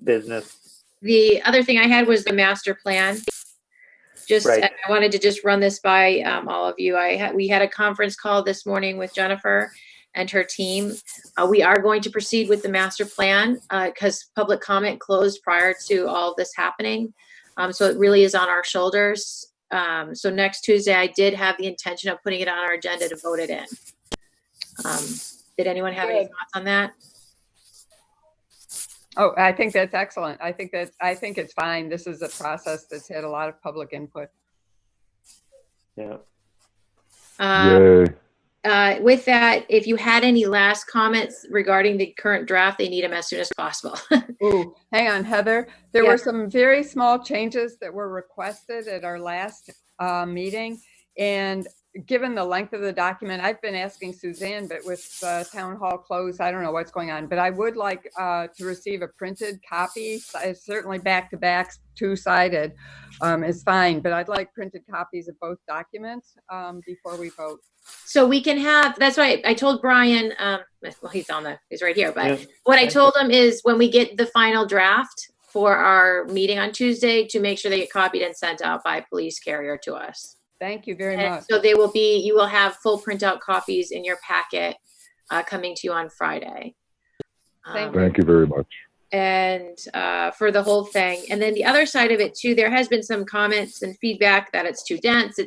B: business.
A: The other thing I had was the master plan.
B: Right.
A: I wanted to just run this by all of you. We had a conference call this morning with Jennifer and her team. We are going to proceed with the master plan because public comment closed prior to all of this happening. So it really is on our shoulders. So next Tuesday, I did have the intention of putting it on our agenda to vote it in. Did anyone have any thoughts on that?
D: Oh, I think that's excellent. I think it's fine. This is a process that's had a lot of public input.
B: Yeah.
E: Yay.
A: With that, if you had any last comments regarding the current draft, they need them as soon as possible.
D: Ooh, hang on, Heather. There were some very small changes that were requested at our last meeting. And given the length of the document, I've been asking Suzanne, but with town hall closed, I don't know what's going on. But I would like to receive a printed copy. Certainly back-to-back, two-sided is fine. But I'd like printed copies of both documents before we vote.
A: So we can have, that's why I told Brian, well, he's right here, but what I told him is when we get the final draft for our meeting on Tuesday, to make sure they get copied and sent out by police carrier to us.
D: Thank you very much.
A: So you will have full printout copies in your packet coming to you on Friday.
E: Thank you very much.
A: And for the whole thing. And then the other side of it too, there has been some comments and feedback that it's too dense,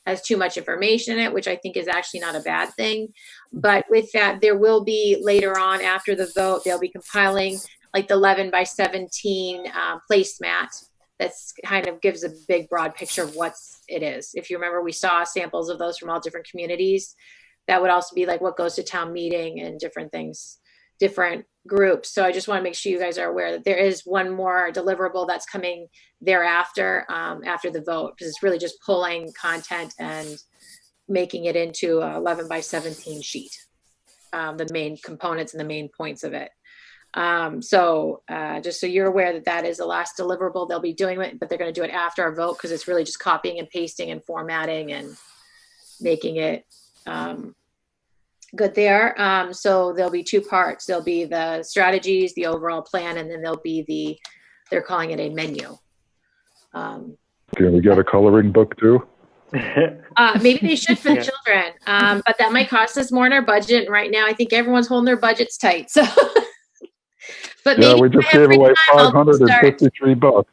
A: has too much information in it, which I think is actually not a bad thing. But with that, there will be later on after the vote, they'll be compiling like the 11 by 17 placemat that's kind of gives a big broad picture of what it is. If you remember, we saw samples of those from all different communities. That would also be like what goes to town meeting and different things, different groups. So I just want to make sure you guys are aware that there is one more deliverable that's coming thereafter, after the vote, because it's really just pulling content and making it into a 11 by 17 sheet, the main components and the main points of it. So just so you're aware that that is the last deliverable they'll be doing it, but they're going to do it after our vote because it's really just copying and pasting and formatting and making it good there. So there'll be two parts. There'll be the strategies, the overall plan, and then there'll be they're calling it a menu.
E: Can we get a coloring book too?
A: Maybe they should for the children, but that might cost us more in our budget. And right now, I think everyone's holding their budgets tight. So, but maybe
E: we just gave away $553.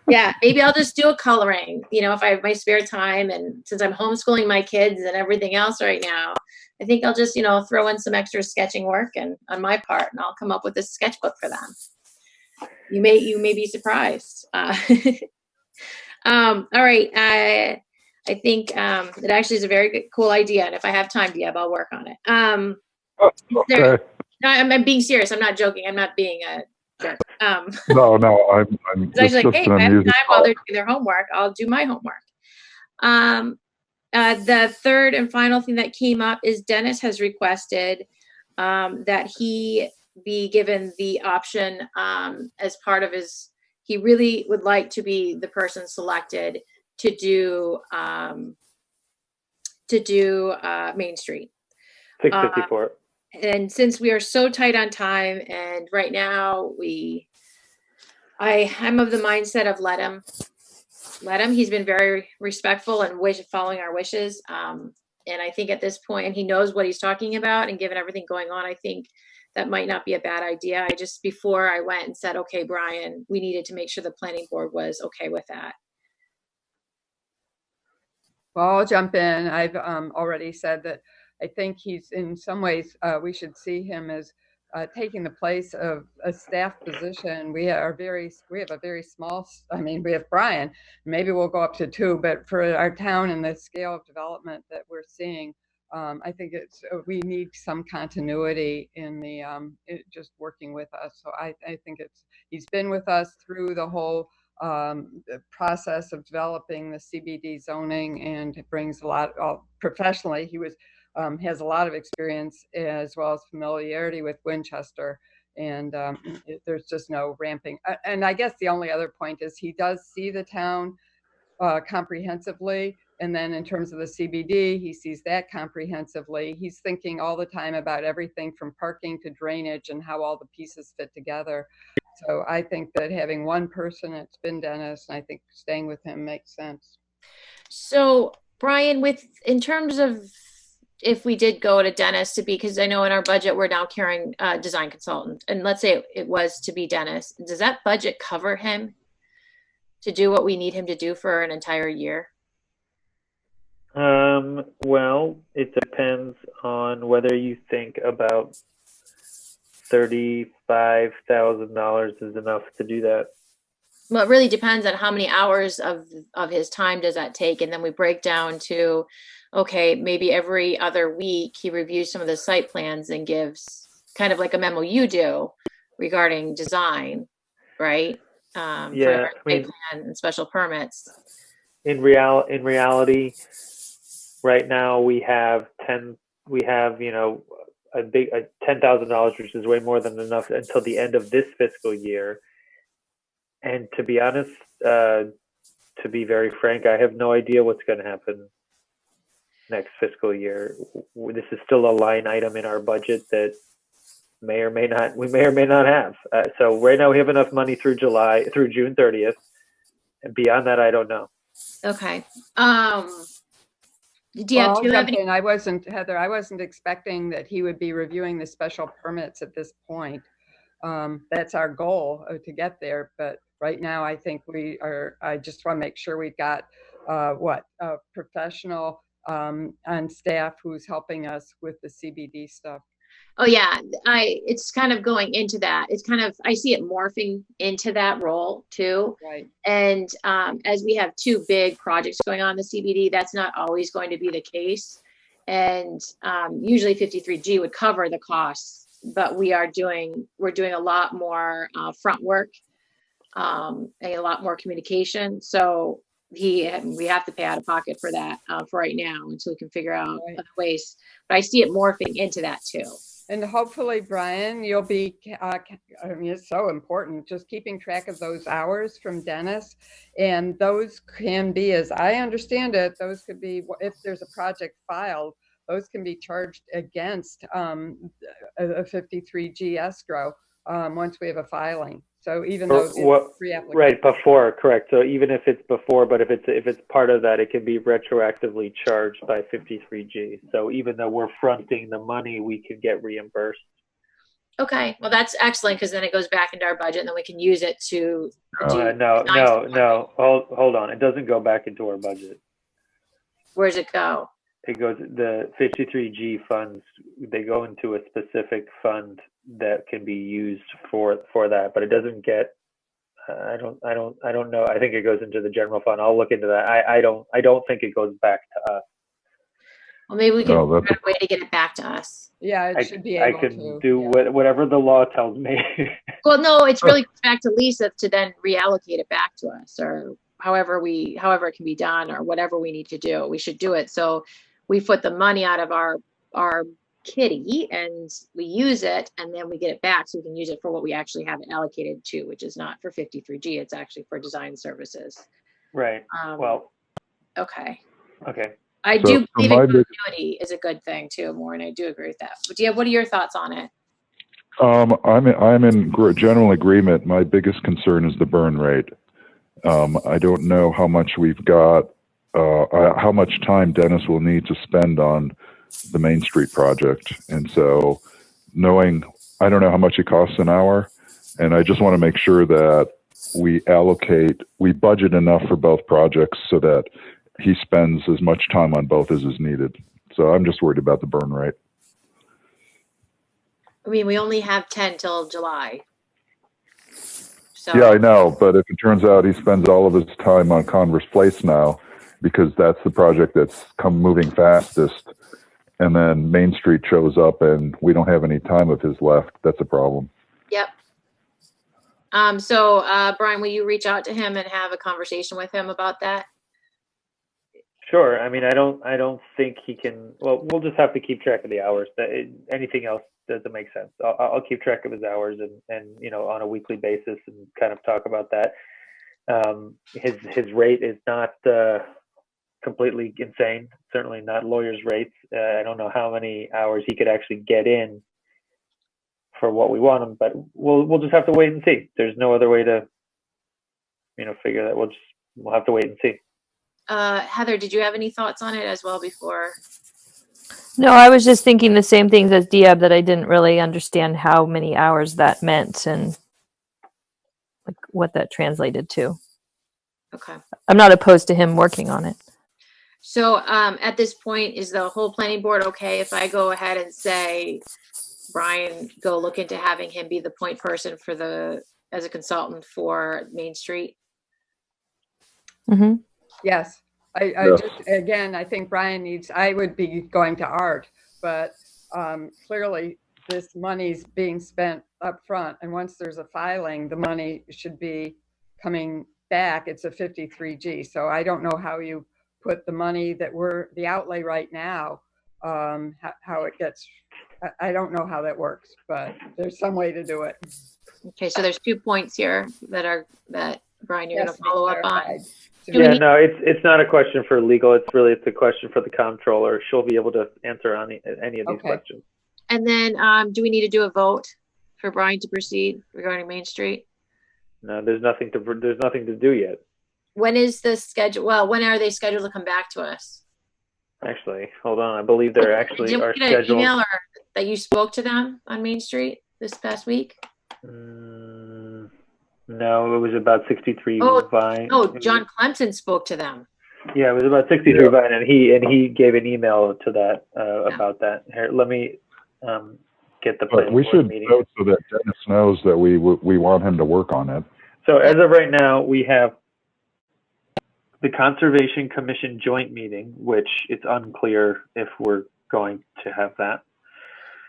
A: Yeah, maybe I'll just do a coloring, if I have my spare time. And since I'm homeschooling my kids and everything else right now, I think I'll just, throw in some extra sketching work and on my part, and I'll come up with a sketchbook for them. You may be surprised. All right. I think it actually is a very good, cool idea. And if I have time, Deb, I'll work on it.
E: Okay.
A: No, I'm being serious. I'm not joking. I'm not being a jerk.
E: No, I'm
A: I was like, hey, if I have time while they're doing their homework, I'll do my homework. The third and final thing that came up is Dennis has requested that he be given the option as part of he really would like to be the person selected to do Main Street.
B: 654.
A: And since we are so tight on time, and right now I'm of the mindset of let him. He's been very respectful and following our wishes. And I think at this point, and he knows what he's talking about, and given everything going on, I think that might not be a bad idea. Before I went and said, okay, Brian, we needed to make sure the planning board was okay with that.
D: Well, I'll jump in. I've already said that I think he's in some ways, we should see him as taking the place of a staff position. We have a very small, we have Brian, maybe we'll go up to 2, but for our town and the scale of development that we're seeing, I think we need some continuity in just working with us. So I think he's been with us through the whole the process of developing the CBD zoning, and it brings a lot professionally. He has a lot of experience as well as familiarity with Winchester, and there's just no ramping. And I guess the only other point is he does see the town comprehensively. And then in terms of the CBD, he sees that comprehensively. He's thinking all the time about everything from parking to drainage and how all the pieces fit together. So I think that having one person, it's been Dennis, and I think staying with him makes sense.
A: So Brian, in terms of if we did go to Dennis because I know in our budget, we're now carrying a design consultant, and let's say it was to be Dennis, does that budget cover him to do what we need him to do for an entire year?
B: Well, it depends on whether you think about $35,000 is enough to do that.
A: Well, it really depends on how many hours of his time does that take. And then we break down to, okay, maybe every other week he reviews some of the site plans and gives kind of like a memo you do regarding design, right? For site plan and special permits.
B: In reality, right now we have $10,000, which is way more than enough until the end of this fiscal year. And to be honest, to be very frank, I have no idea what's going to happen next fiscal year. This is still a line item in our budget that we may or may not have. So right now we have enough money through June 30th. And beyond that, I don't know.
A: Okay.
D: I wasn't expecting that he would be reviewing the special permits at this point. That's our goal to get there. But right now, I think I just want to make sure we've got a professional on staff who's helping us with the CBD stuff.
A: Oh yeah, it's kind of going into that. It's kind of, I see it morphing into that role too.
D: Right.
A: And as we have two big projects going on in the CBD, that's not always going to be the case. And usually 53G would cover the costs, but we're doing a lot more front work, and a lot more communication. So we have to pay out of pocket for that for right now until we can figure out
D: Right.
A: other ways. But I see it morphing into that too.
D: And hopefully, Brian, you'll be, I mean, it's so important, just keeping track of those hours from Dennis. And those can be, as I understand it, those could be, if there's a project filed, those can be charged against a 53G escrow once we have a filing. So even though it's pre-application.
B: Right, before, correct. So even if it's before, but if it's part of that, it can be retroactively charged by 53G. So even though we're fronting the money, we can get reimbursed.
A: Okay, well, that's excellent, because then it goes back into our budget and then we can use it to
B: No. Hold on. It doesn't go back into our budget.
A: Where does it go?
B: It goes, the 53G funds, they go into a specific fund that can be used for that, but it doesn't get, I don't know. I think it goes into the general fund. I'll look into that. I don't think it goes back to us.
A: Well, maybe we can figure out a way to get it back to us.
D: Yeah, it should be able
B: I can do whatever the law tells me.
A: Well, no, it's really back to Lisa to then reallocate it back to us, or however it can be done, or whatever we need to do. We should do it. So we put the money out of our kitty and we use it, and then we get it back so we can use it for what we actually have it allocated to, which is not for 53G. It's actually for design services.
B: Right. Well.
A: Okay.
B: I
A: do believe in continuity is a good thing too, Maureen. I do agree with that. But what are your thoughts on it?
E: I'm in general agreement. My biggest concern is the burn rate. I don't know how much we've got, how much time Dennis will need to spend on the Main Street project. And so I don't know how much it costs an hour. And I just want to make sure that we budget enough for both projects so that he spends as much time on both as is needed. So I'm just worried about the burn rate.
A: I mean, we only have 10 till July. So.
E: Yeah, I know. But if it turns out he spends all of his time on Converse Place now, because that's the project that's moving fastest, and then Main Street shows up and we don't have any time of his left, that's a problem.
A: Yep. So Brian, will you reach out to him and have a conversation with him about that?
B: Sure. I mean, I don't think he can. Well, we'll just have to keep track of the hours. Anything else doesn't make sense. I'll keep track of his hours and on a weekly basis and kind of talk about that. His rate is not completely insane. Certainly not lawyers' rates. I don't know how many hours he could actually get in for what we want him, but we'll just have to wait and see. There's no other way to figure that. We'll have to wait and see.
A: Heather, did you have any thoughts on it as well before?
C: No, I was just thinking the same things as Diab, that I didn't really understand how many hours that meant and like what that translated to.
A: Okay.
C: I'm not opposed to him working on it.
A: So at this point, is the whole planning board okay if I go ahead and say, Brian, go look into having him be the point person as a consultant for Main Street?
C: Mm-hmm.
D: Yes. I think Brian I would be going to Art, but clearly this money's being spent up front. And once there's a filing, the money should be coming back. It's a 53G. So I don't know how you put the money the outlay right now, how it gets, I don't know how that works, but there's some way to do it.
A: Okay. So there's 2 points here that Brian, you're going to follow up on.
B: Yeah, no, it's not a question for legal. It's a question for the comptroller. She'll be able to answer on any of these questions.
A: And then, do we need to do a vote for Brian to proceed regarding Main Street?
B: No, there's nothing to do yet.
A: When is the schedule? Well, when are they scheduled to come back to us?
B: Actually, hold on. I believe they're actually are
A: scheduled. Did you get an email or that you spoke to them on Main Street this past week?
B: No, it was about 63 Vine.
A: Oh, John Clemson spoke to them.
B: Yeah, it was about 63 Vine, and he gave an email to that about that. Here, let me get the
E: But
B: planning
E: we
B: board
E: should
B: meeting.
E: vote so that Dennis knows that we want him to work on it.
B: So as of right now, we have the Conservation Commission joint meeting, which it's unclear if we're going to have that.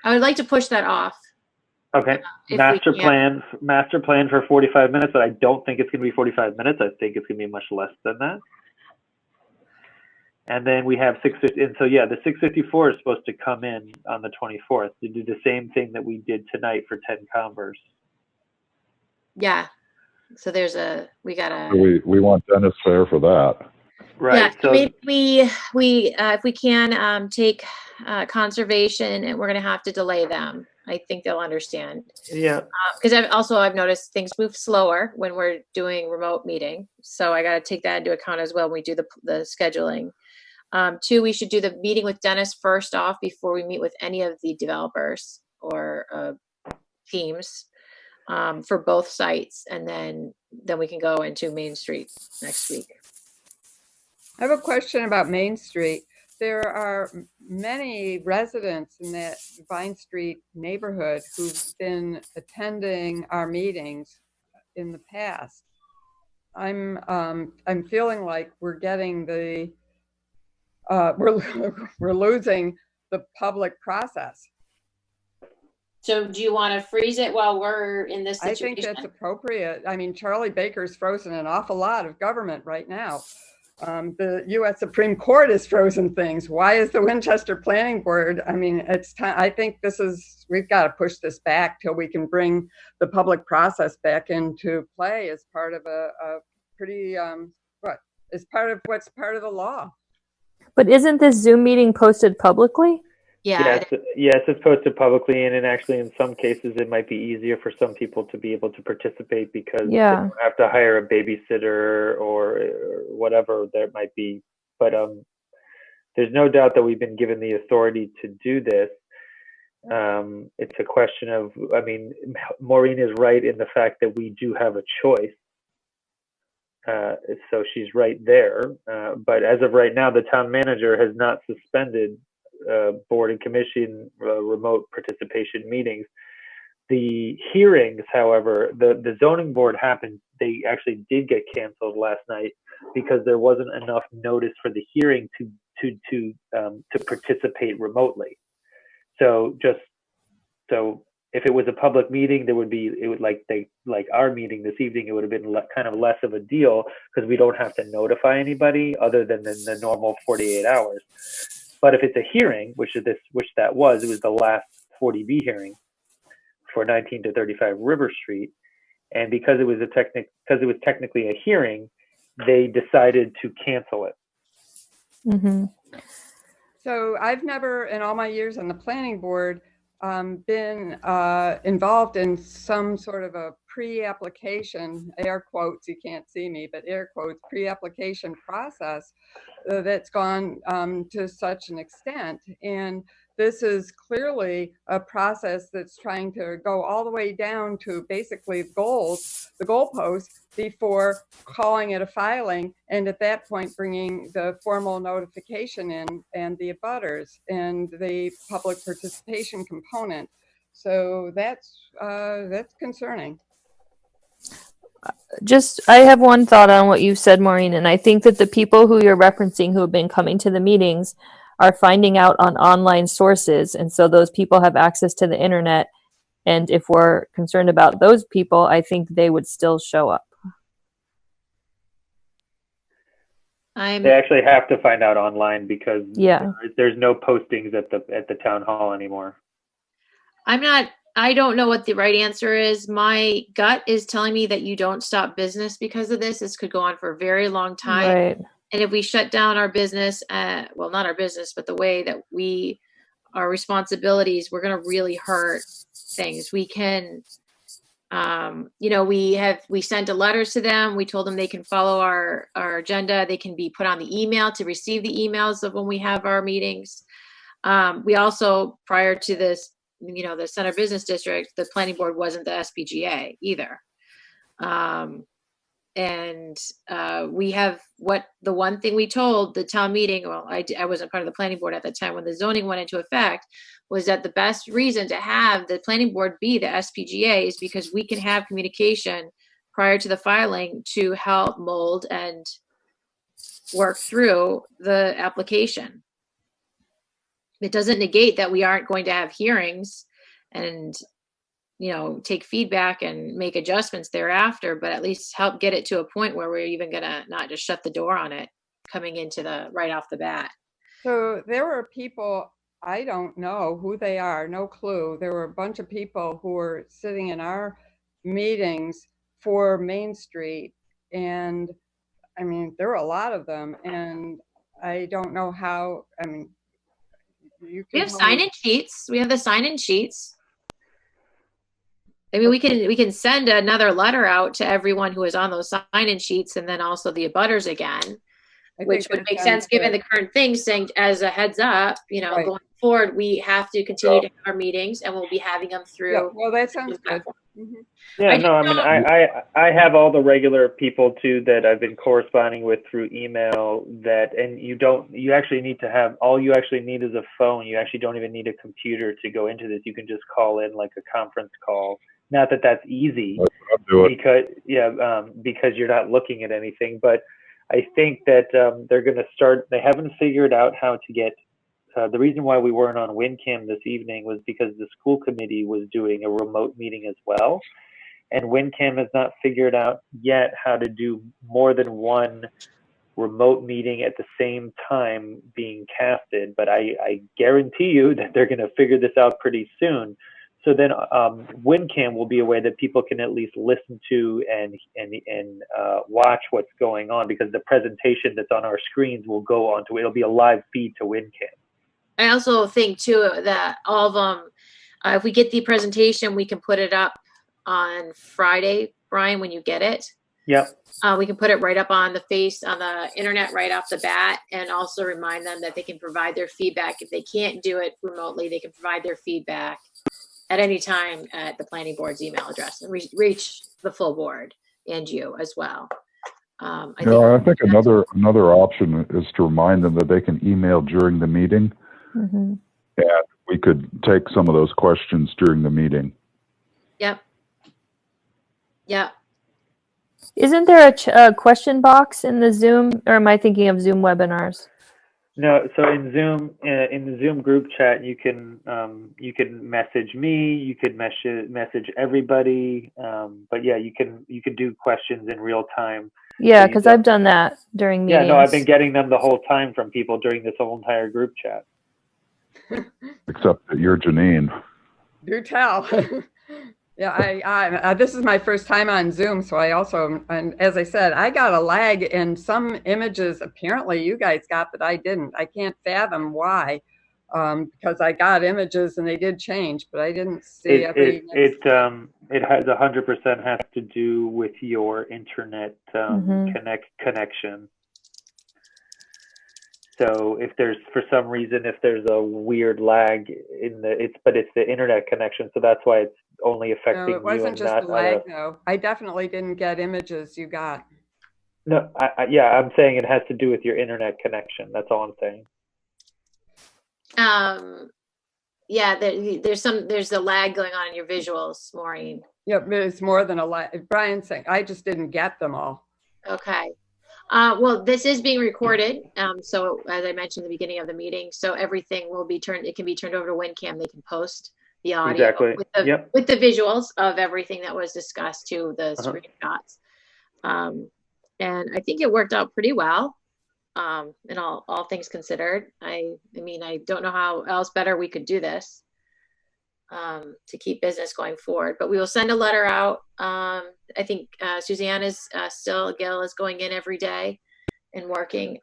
A: I would like to push that off.
B: Okay.
A: If
B: Master
A: we can.
B: plan for 45 minutes, but I don't think it's going to be 45 minutes. I think it's going to be much less than that. And then we have 650, and so yeah, the 654 is supposed to come in on the 24th to do the same thing that we did tonight for 10 Converse.
A: Yeah. So we
E: So we want Dennis there for that.
B: Right.
A: Yeah, so
B: So
A: maybe we if we can take conservation, and we're going to have to delay them. I think they'll understand.
B: yeah,
A: Because I've noticed things move slower when we're doing remote meeting, so I got to take that into account as well when we do the scheduling. 2, we should do the meeting with Dennis first off before we meet with any of the developers or teams for both sites, and then we can go into Main Street next week.
D: I have a question about Main Street. There are many residents in that Vine Street neighborhood who've been attending our meetings in the past. I'm feeling like we're getting we're losing the public process.
A: So do you want to freeze it while we're in this situation?
D: I think that's appropriate. I mean, Charlie Baker's frozen an awful lot of government right now. The U.S. Supreme Court has frozen things. Why is the Winchester Planning Board? I mean, it's time. I think we've got to push this back till we can bring the public process back into play as part of a pretty, as part of what's part of the law.
C: But isn't this Zoom meeting posted publicly?
A: Yeah.
B: Yes, it's posted publicly, and actually in some cases it might be easier for some people to be able to participate because they don't have to hire a babysitter or whatever there might be. But there's no doubt that we've been given the authority to do this. It's a question of, I mean, Maureen is right in the fact that we do have a choice. So she's right there. But as of right now, the town manager has not suspended board and commission remote participation meetings. The hearings, however, the zoning board happened, they actually did get canceled last night because there wasn't enough notice for the hearing to participate remotely. So if it was a public meeting, like our meeting this evening, it would have been kind of less of a deal because we don't have to notify anybody other than the normal 48 hours. But if it's a hearing, which that was, it was the last 40B hearing for 19 to 35 River Street, and because it was technically a hearing, they decided to cancel it.
C: Mm-hmm.
D: So I've never, in all my years on the planning board, been involved in some sort of a pre-application, air quotes, you can't see me, but air quotes, pre-application process that's gone to such an extent. And this is clearly a process that's trying to go all the way down to basically the goalpost before calling it a filing. And at that point, bringing the formal notification in and the abutters and the public participation component. So that's concerning.
C: I have one thought on what you said, Maureen, and I think that the people who you're referencing who have been coming to the meetings are finding out on online sources, and so those people have access to the internet, and if we're concerned about those people, I think they would still show up.
B: They actually have to find out online because there's no postings at the town hall anymore.
A: I don't know what the right answer is. My gut is telling me that you don't stop business because of this. This could go on for a very long time.
C: Right.
A: And if we shut down our business, well, not our business, but the way that our responsibilities, we're going to really hurt things. We can, we sent a letters to them. We told them they can follow our agenda. They can be put on the email to receive the emails of when we have our meetings. We also, prior to this, the Center Business District, the planning board wasn't the SPGA either. And we have the one thing we told the town meeting, well, I wasn't part of the planning board at the time when the zoning went into effect, was that the best reason to have the planning board be the SPGA is because we can have communication prior to the filing to help mold and work through the application. It doesn't negate that we aren't going to have hearings and, take feedback and make adjustments thereafter, but at least help get it to a point where we're even gonna not just shut the door on it coming into right off the bat.
D: So there were people, I don't know who they are, no clue. There were a bunch of people who were sitting in our meetings for Main Street. And I mean, there were a lot of them. And I don't know how, I mean, you
A: We
D: can
A: have sign-in sheets. We have the sign-in sheets. I mean, we can send another letter out to everyone who is on those sign-in sheets, and then also the abutters again, which would make sense given the current things, saying as a heads up,
D: Right.
A: going forward, we have to continue to have our meetings, and we'll be having them through.
D: Yeah, well, that sounds good.
A: Mhm.
B: Yeah, no, I mean, I have all the regular people too that I've been corresponding with through email and you actually need to have, all you actually need is a phone. You actually don't even need a computer to go into this. You can just call in like a conference call. Not that that's easy because you're not looking at anything, but I think that they're going to start, they haven't figured out how to get, the reason why we weren't on WinCam this evening was because the school committee was doing a remote meeting as well. And WinCam has not figured out yet how to do more than one remote meeting at the same time being casted. But I guarantee you that they're going to figure this out pretty soon. So then WinCam will be a way that people can at least listen to and watch what's going on, because the presentation that's on our screens will go on to, it'll be a live feed to WinCam.
A: I also think too that all of them, if we get the presentation, we can put it up on Friday, Brian, when you get it.
B: Yep.
A: We can put it right up on the internet right off the bat, and also remind them that they can provide their feedback. If they can't do it remotely, they can provide their feedback at any time at the planning board's email address and reach the full board and you as well. I think
E: another option is to remind them that they can email during the meeting.
C: Mm-hmm.
E: And we could take some of those questions during the meeting.
A: Yep.
C: Isn't there a question box in the Zoom, or am I thinking of Zoom webinars?
B: No, so in the Zoom group chat, you can message me, you could message everybody, but yeah, you can do questions in real time.
C: Yeah, because I've done that during meetings.
B: Yeah, no, I've been getting them the whole time from people during this whole entire group chat.
E: Except that you're Janine.
D: Do tell. Yeah, this is my first time on Zoom, so I also, and as I said, I got a lag in some images. Apparently, you guys got, but I didn't. I can't fathom why, because I got images and they did change, but I didn't see every.
B: It has 100% has to do with your internet connection. So if there's, for some reason, if there's a weird lag it's the internet connection, so that's why it's only affecting you.
D: No, it wasn't just the lag though. I definitely didn't get images you got.
B: No, I'm saying it has to do with your internet connection. That's all I'm saying.
A: Yeah, there's a lag going on in your visuals, Maureen.
D: Yep, it's more than a lag. Brian's saying I just didn't get them all.
A: Okay. Well, this is being recorded. So as I mentioned at the beginning of the meeting, so everything will be it can be turned over to WinCam. They can post the audio with the visuals of everything that was discussed to the screenshots. And I think it worked out pretty well, in all things considered. I mean, I don't know how else better we could do this to keep business going forward, but we will send a letter out. I think Suzanne is Gail is going in every day and working.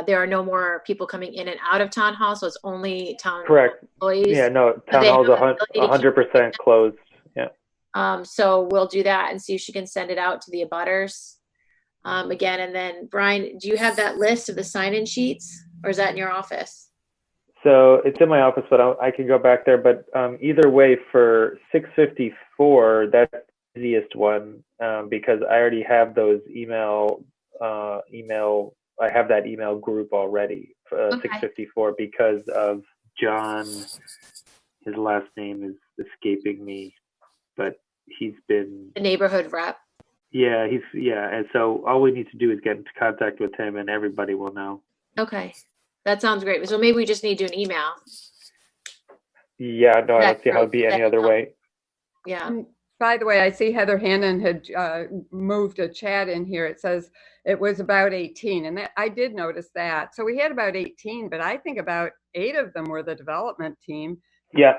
A: There are no more people coming in and out of town hall, so it's only town employees.
B: Yeah, no, town hall is 100% closed. Yeah.
A: So we'll do that and see if she can send it out to the abutters again. And then Brian, do you have that list of the sign-in sheets, or is that in your office?
B: So it's in my office, but I can go back there. But either way, for 654, easiest one because I already have those I have that email group already,
A: Okay.
B: 654, because of John. His last name is escaping me, but he's been
A: The neighborhood rep.
B: Yeah, and so all we need to do is get into contact with him, and everybody will know.
A: Okay, that sounds great. So maybe we just need to do an email.
B: Yeah, no, I don't see how it'd be any other way.
A: Yeah.
D: By the way, I see Heather Hannon had moved a chat in here. It says it was about 18, and that, I did notice that. So we had about 18, but I think about 8 of them were the development team.
B: Yeah,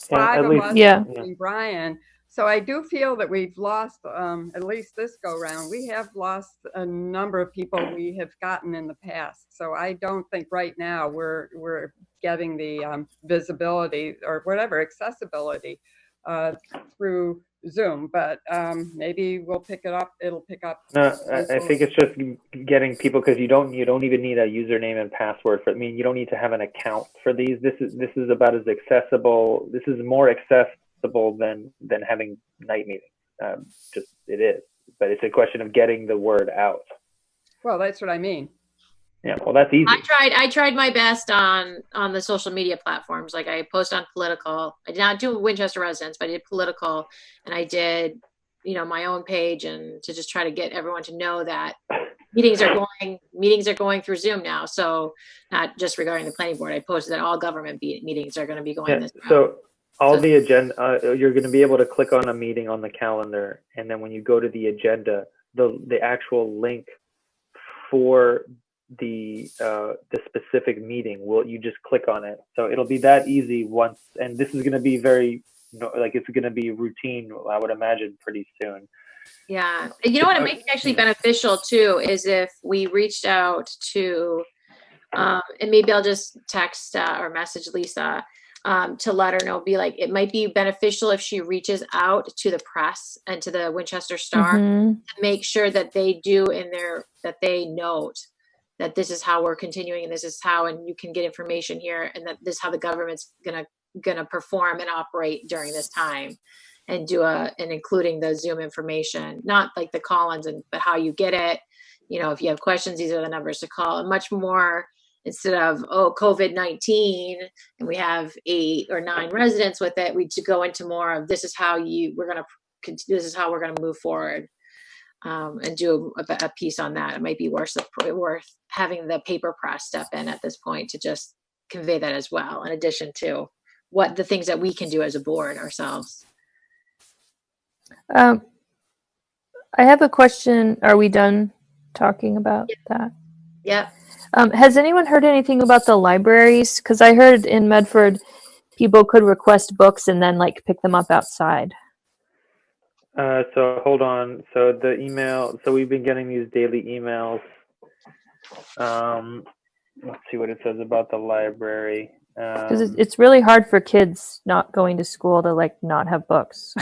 D: 5
B: at
D: of
B: least,
D: us,
C: Yeah.
D: including Brian. So I do feel that we've lost, at least this go round, we have lost a number of people we have gotten in the past. So I don't think right now we're getting the visibility or whatever accessibility through Zoom, but maybe we'll pick it up. It'll pick up.
B: No, I think it's just getting people, because you don't even need a username and password for. I mean, you don't need to have an account for these. This is about as accessible. This is more accessible than having night meetings. Just it is, but it's a question of getting the word out.
D: Well, that's what I mean.
B: Yeah, well, that's easy.
A: I tried my best on the social media platforms. Like I post on Political. I did not do Winchester Residents, but I did Political, and I did, my own page, and to just try to get everyone to know that meetings are going through Zoom now. So not just regarding the planning board. I posted that all government meetings are going to be going this route.
B: So all the agenda, you're going to be able to click on a meeting on the calendar, and then when you go to the agenda, the actual link for the specific meeting, you just click on it. So it'll be that easy once, and this is going to be it's going to be routine, I would imagine, pretty soon.
A: Yeah. You know what, it might be actually beneficial too is if we reached out to and maybe I'll just text or message Lisa to let her know, be like, it might be beneficial if she reaches out to the press and to the Winchester Star to make sure that they do that they note that this is how we're continuing, and this is how, and you can get information here, and that this is how the government's gonna perform and operate during this time, and and including the Zoom information, not like the call-ins, but how you get it. If you have questions, these are the numbers to call, and much more, instead of COVID-19 and we have 8 or 9 residents with it, we to go into more of this is how this is how we're gonna move forward. And do a piece on that. It might be worth having the paper press step in at this point to just convey that as well, in addition to what the things that we can do as a board ourselves.
C: I have a question. Are we done talking about that?
A: Yeah.
C: Has anyone heard anything about the libraries? Because I heard in Medford, people could request books and then pick them up outside.
B: So hold on. So the email. So we've been getting these daily emails. Let's see what it says about the library.
C: Because it's really hard for kids not going to school to not have books.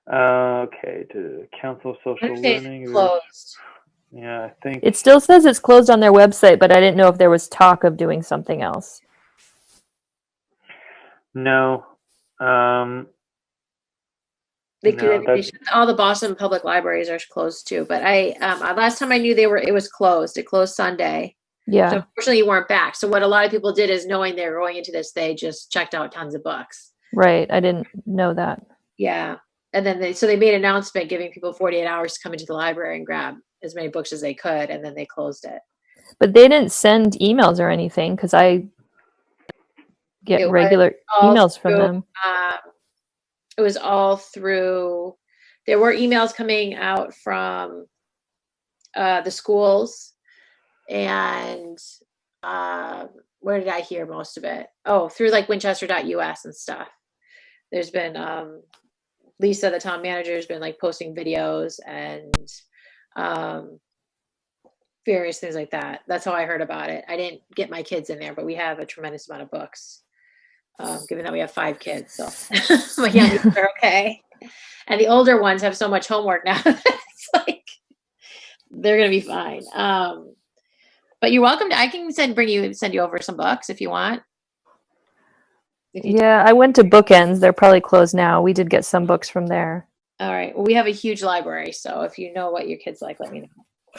B: Okay. To Council of Social Learning.
A: Closed.
B: Yeah, I think
C: it still says it's closed on their website, but I didn't know if there was talk of doing something else.
B: No.
A: All the Boston public libraries are closed too. But last time I knew it was closed. It closed Sunday.
C: Yeah.
A: So unfortunately you weren't back. So what a lot of people did is, knowing they were going into this, they just checked out tons of books.
C: Right. I didn't know that.
A: Yeah. And then they made an announcement giving people 48 hours to come into the library and grab as many books as they could, and then they closed it.
C: But they didn't send emails or anything, because I get regular emails from them.
A: It was all through. There were emails coming out from the schools, and where did I hear most of it? Oh, through Winchester.us and stuff. There's been Lisa, the town manager, has been posting videos and various things like that. That's how I heard about it. I didn't get my kids in there, but we have a tremendous amount of books. Given that we have 5 kids, so my youngest are okay, and the older ones have so much homework now. It's they're gonna be fine. But you're welcome to. I can send you over some books if you want.
C: Yeah, I went to Bookends. They're probably closed now. We did get some books from there.
A: All right. Well, we have a huge library, so if you know what your kids like, let me know.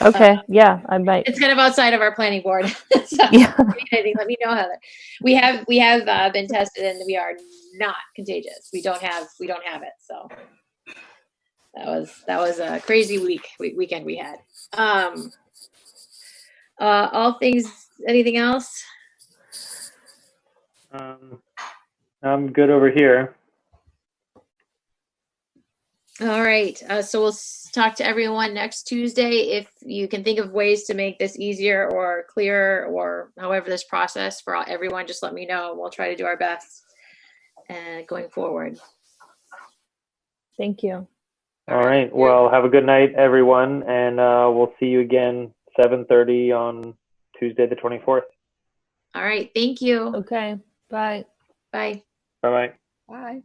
C: Okay. Yeah, I might.
A: It's kind of outside of our planning board. So
C: Yeah.
A: anything, let me know, Heather. We have been tested and we are not contagious. We don't have it. So that was a crazy weekend we had. All things, anything else?
B: I'm good over here.
A: All right. So we'll talk to everyone next Tuesday. If you can think of ways to make this easier or clearer or however this process for everyone, just let me know. We'll try to do our best going forward.
C: Thank you.
B: All right. Well, have a good night, everyone, and we'll see you again 7:30 on Tuesday, the 24th.
A: All right. Thank you.
C: Okay. Bye.
A: Bye.
B: Bye-bye.
D: Bye.